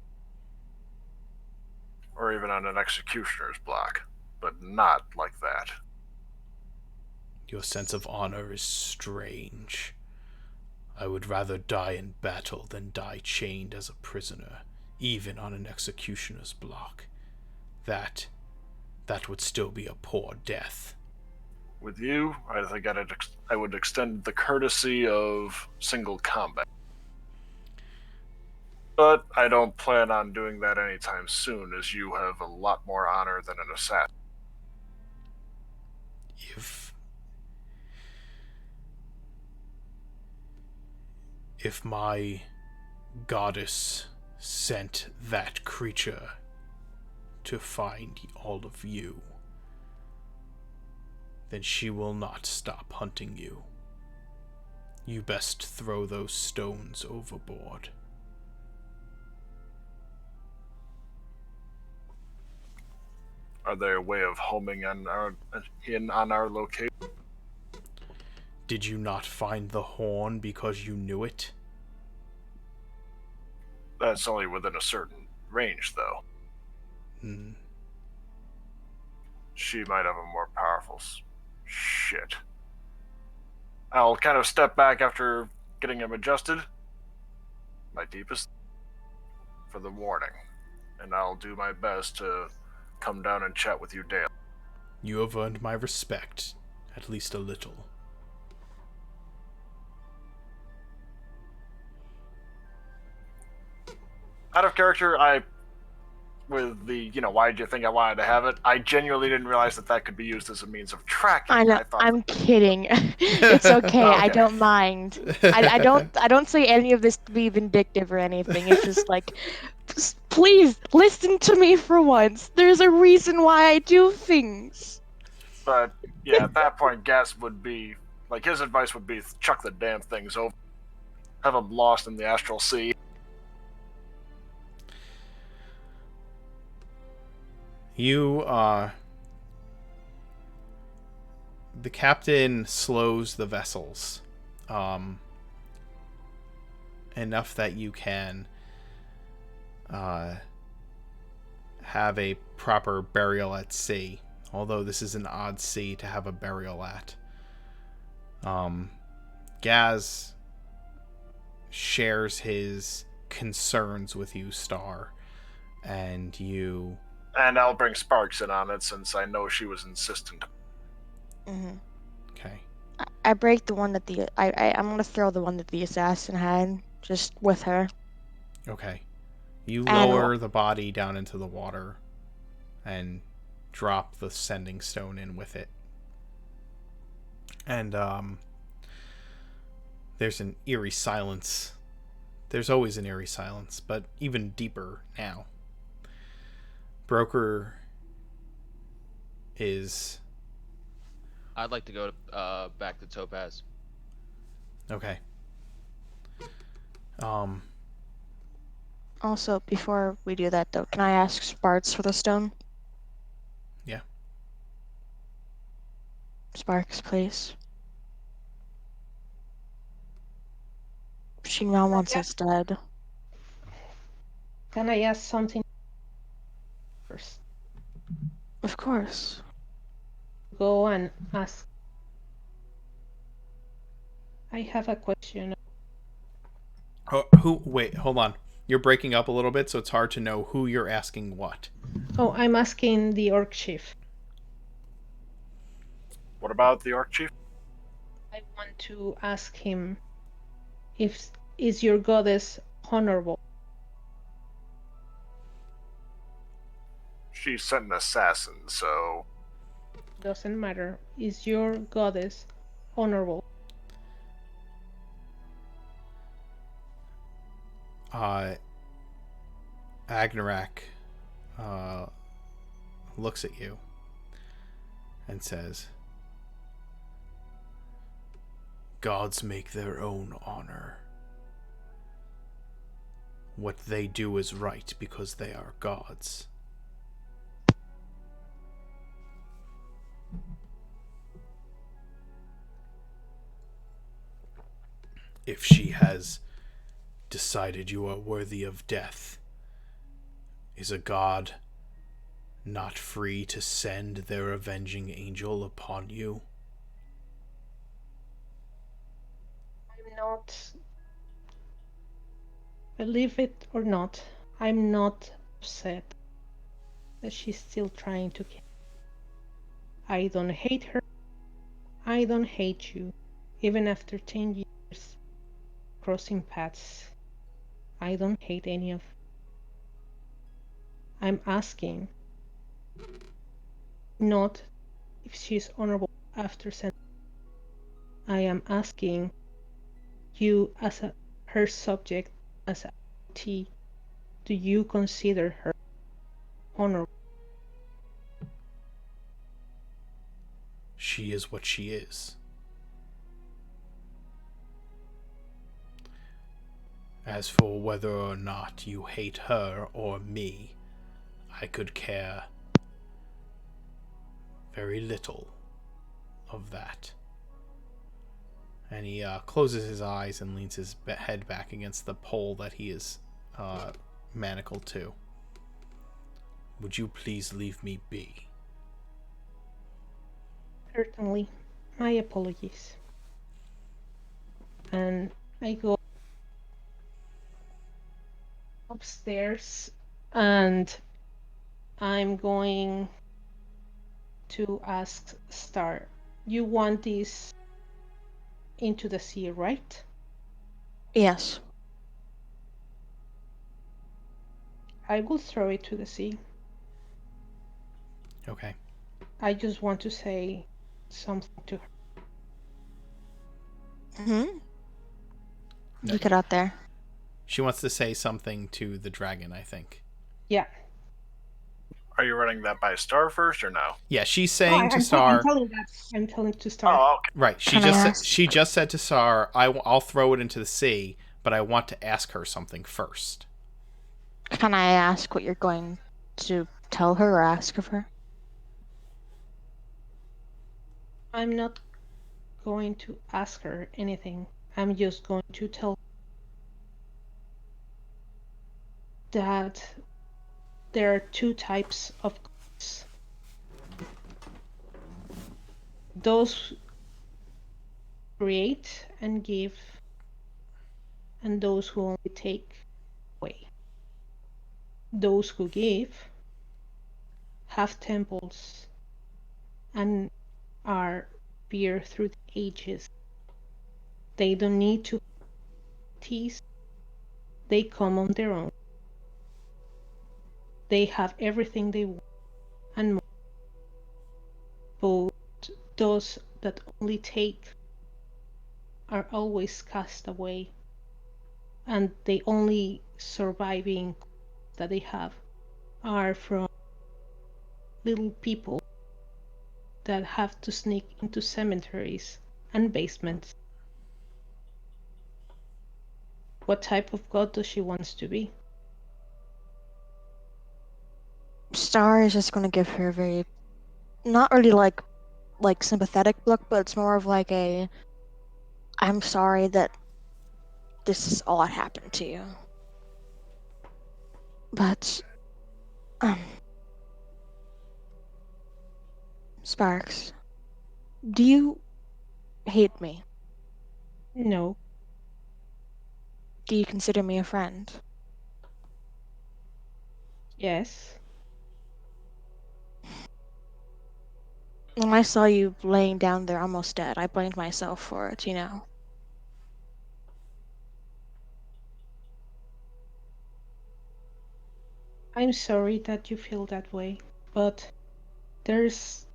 Or even on an executioner's block. But not like that. Your sense of honor is strange. I would rather die in battle than die chained as a prisoner, even on an executioner's block. That would still be a poor death. With you, I think I would extend the courtesy of single combat. But I don't plan on doing that anytime soon, as you have a lot more honor than an assassin. If my goddess sent that creature to find all of you, then she will not stop hunting you. You best throw those stones overboard. Are they a way of homing in on our location? Did you not find the horn because you knew it? That's only within a certain range, though. She might have a more powerful... Shit. I'll kind of step back after getting him adjusted. My deepest... for the warning. And I'll do my best to come down and chat with you daily. You have earned my respect, at least a little. Out of character, with the, why did you think I wanted to have it? I genuinely didn't realize that could be used as a means of tracking. I know. I'm kidding. It's okay. Okay. I don't mind. I don't say any of this to be vindictive or anything. It's just like, please listen to me for once. There's a reason why I do things. But yeah, at that point, Gas would be his advice would be chuck the damn things over, have them lost in the astral sea. The captain slows the vessels enough that you can have a proper burial at sea, although this is an odd sea to have a burial at. Gaz shares his concerns with you, Star, and you... And I'll bring Sparks in on it, since I know she was insistent. Mm-hmm. Okay. I break the one that I'm gonna throw the one that the assassin had, just with her. Okay. You lower the body down into the water and drop the sending stone in with it. And there's an eerie silence. There's always an eerie silence, but even deeper now. Broker is... I'd like to go back to Topaz. Okay. Also, before we do that, though, can I ask Sparks for the stone? Yeah. Sparks, please. She now wants us dead. Can I ask something? Of course. Go and ask. I have a question. Oh, wait, hold on. You're breaking up a little bit, so it's hard to know who you're asking what. Oh, I'm asking the orc chief. What about the Orc Chief? I want to ask him if is your goddess honorable? She sent an assassin, so Doesn't matter. Is your goddess honorable? Agnarak looks at you and says, "Gods make their own honor. What they do is right because they are gods. If she has decided you are worthy of death, is a god not free to send their avenging angel upon you?" I'm not, believe it or not, I'm not upset that she's still trying to kill. I don't hate her. I don't hate you. Even after 10 years crossing paths, I don't hate any of. I'm asking not if she's honorable after sending. I am asking you as her subject, as a T, do you consider her honorable? She is what she is. As for whether or not you hate her or me, I could care very little of that. And he closes his eyes and leans his head back against the pole that he is manacled to. Would you please leave me be? Certainly. My apologies. And I go upstairs and I'm going to ask Star, you want this into the sea, right? Yes. I will throw it to the sea. Okay. I just want to say something to her. Mm-hmm. You get out there. She wants to say something to the dragon, I think. Yeah. are you running that by Star first or no? Yeah, she's No, saying to I'm Star. telling that. I'm telling to Star. Oh, okay. Right. She Can I just ask? she just said to Sar, I'll throw it into the sea, but I want to ask her something first." Can I ask what you're going to tell her or ask of her? I'm not going to ask her anything. I'm just going to tell that there are two types of gods. Those who create and give, and those who only take away. Those who give have temples and are revered through the ages. They don't need to tease. They come on their own. They have everything they want and more. But those that only take are always cast away, and the only surviving that they have are from little people that have to sneak into cemeteries and basements. What type of god does she wants to be? Star is just going to give her a very, not really like sympathetic look, but it's more of like a, I'm sorry that this is all that happened to you. But Sparks, do you hate me? No, Do you consider me a friend? yes. When I saw you laying down there almost dead, I blamed myself for it, you know. I'm sorry that you feel that way, but there's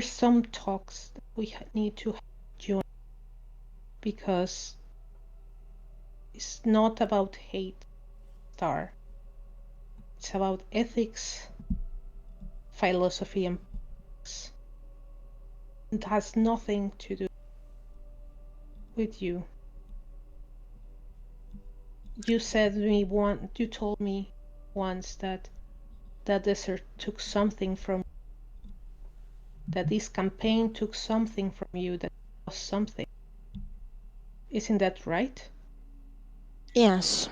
some talks that we need to have join because it's not about hate, Star. It's about ethics, philosophy, and politics. It has nothing to do with you. You told me once that desert took something from that this campaign took something from you that was something. Isn't that right? Yes.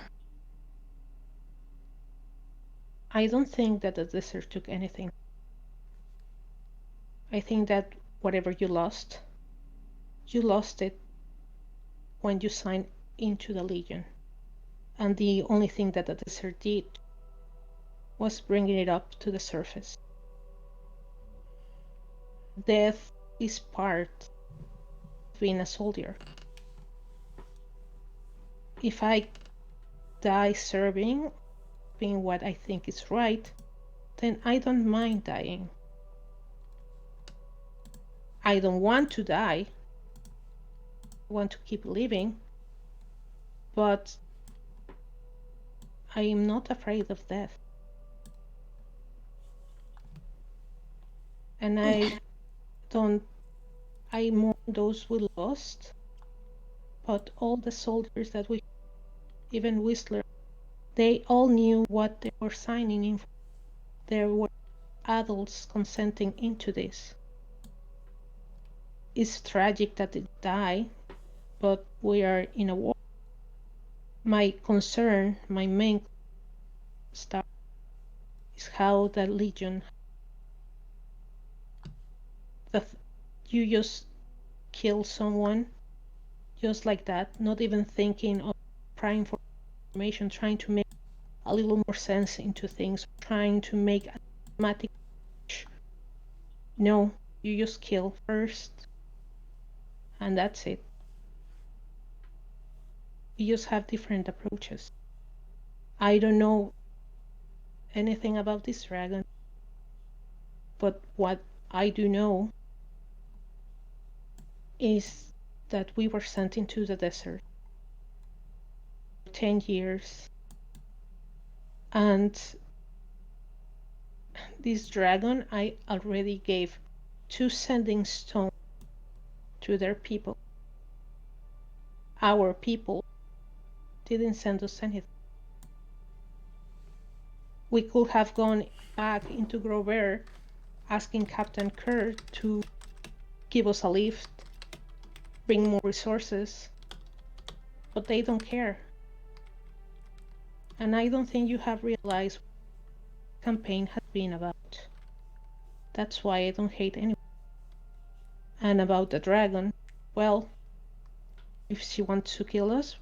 I don't think that the desert took anything. I think that whatever you lost it when you signed into the Legion. And the only thing that the desert did was bringing it up to the surface. Death is part of being a soldier. If I die serving, being what I think is right, then I don't mind dying. I don't want to die. I want to keep living, but I am not afraid of death. And I mourn those we lost, but all the soldiers that we, even Whistler, they all knew what they were signing in for. There were adults consenting into this. It's tragic that they die, but we are in a war. My concern, my main star, is how the Legion, that you just kill someone just like that, not even thinking of prying for information, trying to make a little more sense into things, trying to make a dramatic. No, you just kill first, and that's it. You just have different approaches. I don't know anything about this dragon, but what I do know is that we were sent into the desert for 10 years, and this dragon I already gave 2 sending stones to their people. Our people didn't send us anything. We could have gone back into Grover asking Captain Kurt to give us a lift, bring more resources, but they don't care. And I don't think you have realized what the campaign has been about. That's why I don't hate anyone. And about the dragon, well, if she wants to kill us,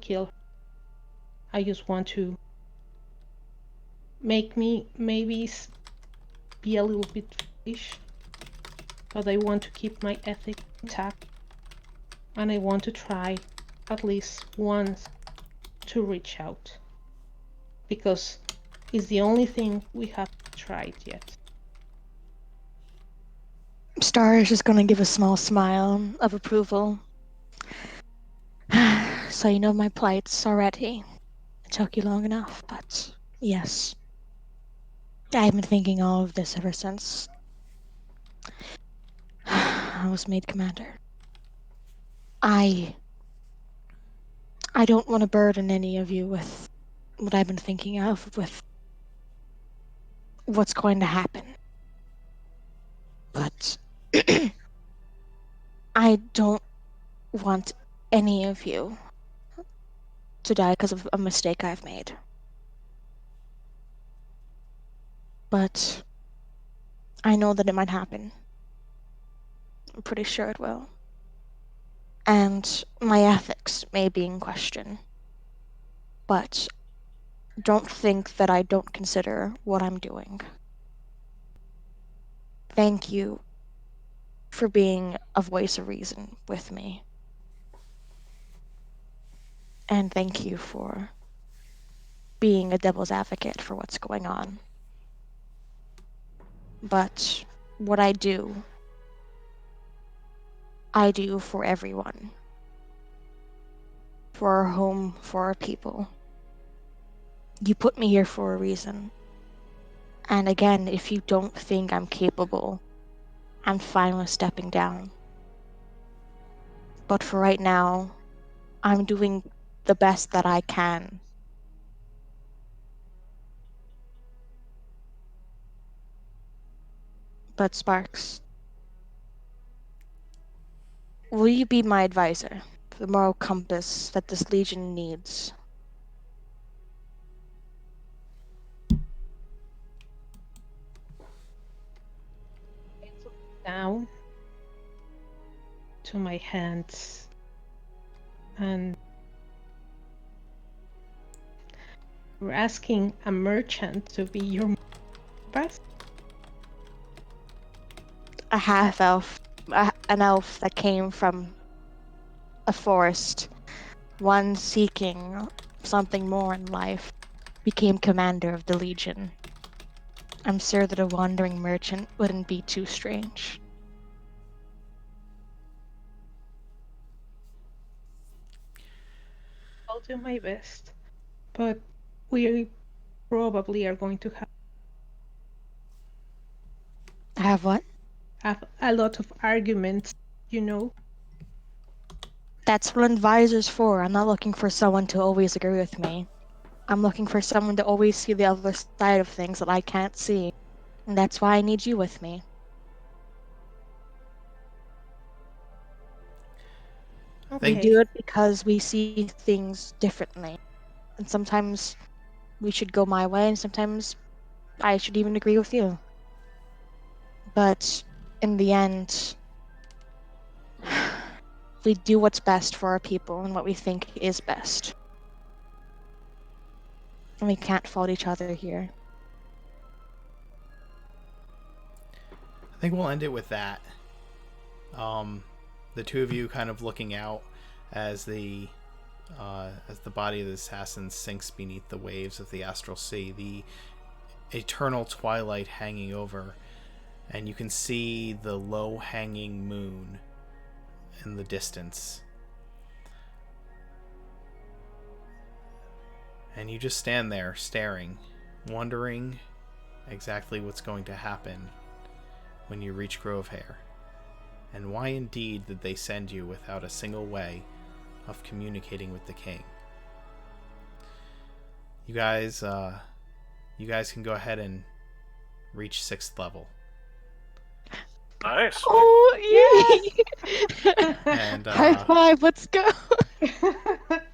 kill her. I just want to make me maybe be a little bit foolish, but I want to keep my ethics intact, and I want to try at least once to reach out, because it's the only thing we have tried yet. Star is just gonna give a small smile of approval. So you know my plights already. It took you long enough, but yes. I've been thinking all of this ever since I was made commander. I don't want to burden any of you with what I've been thinking of, with what's going to happen. But I don't want any of you to die because of a mistake I've made. But I know that it might happen. I'm pretty sure it will. And my ethics may be in question. But don't think that I don't consider what I'm doing. Thank you for being a voice of reason with me. And thank you for being a devil's advocate for what's going on. But what I do for everyone. For our home, for our people. You put me here for a reason. And again, if you don't think I'm capable, I'm fine with stepping down. But for right now, I'm doing the best that I can. But Sparks, will you be my advisor? The moral compass that this legion needs. Down to my hands and we're asking a merchant to be your best. A half elf, an elf that came from a forest, one seeking something more in life, became commander of the legion. I'm sure that a wandering merchant wouldn't be too strange. I'll do my best, but we probably are going to Have what? have a lot of arguments, you know. That's what an advisor's for. I'm not looking for someone to always agree with me. I'm looking for someone to always see the other side of things that I can't see. And that's why I need you with me. We do it because we see things differently. And sometimes we should go my way, and sometimes I should even agree with you. But in the end, we do what's best for our people and what we think is best. And we can't fault each other here. I think we'll end it with that. The two of you kind of looking out as the body of the assassin sinks beneath the waves of the astral sea, the eternal twilight hanging over, and you can see the low-hanging moon in the distance. And you just stand there staring, wondering exactly what's going to happen when you reach Grovehair. And why indeed did they send you without a single way of communicating with the king? You guys can go ahead and reach 6th level. Nice. Oh, yay! And High five, let's go!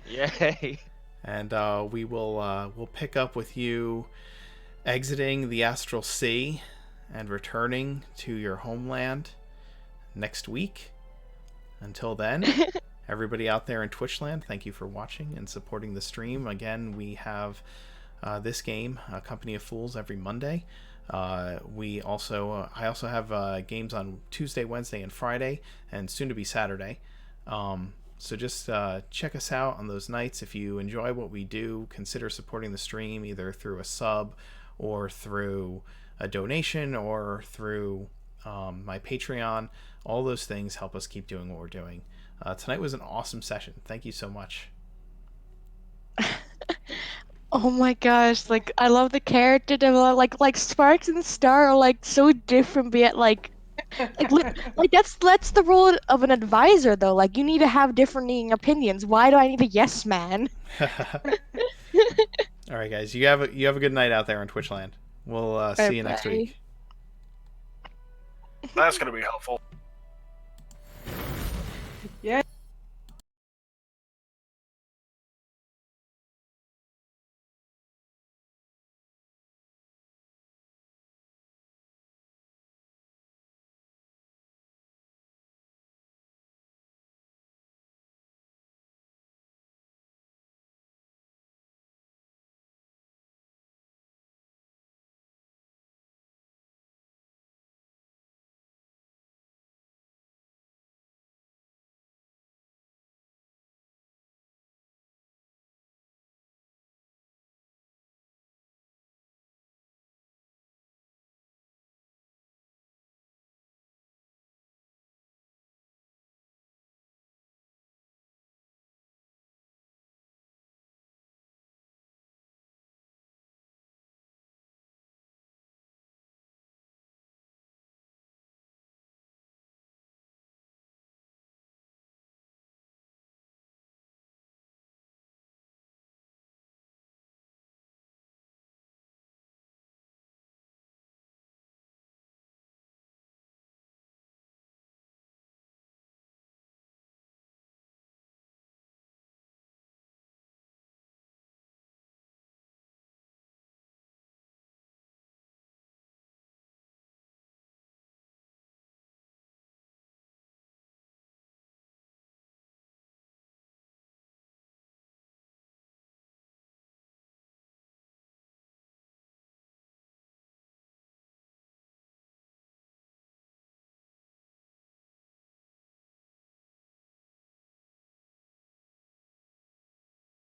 Yay. and we'll pick up with you exiting the astral sea and returning to your homeland next week. Until then, everybody out there in Twitchland, thank you for watching and supporting the stream. Again, we have this game, Company of Fools, every Monday. I also have games on Tuesday, Wednesday, and Friday, and soon to be Saturday. So just check us out on those nights. If you enjoy what we do, consider supporting the stream either through a sub or through a donation or through my Patreon. All those things help us keep doing what we're doing. Tonight was an awesome session. Thank you so much. Oh my gosh, like I love the character development. Like Sparks and Star are like so different, but yet like that's the role of an advisor though. Like you need to have differing opinions. Why do I need a yes man? All right, guys, you have a good night out there in Twitchland. We'll see you next week. That's going to be helpful. Yeah.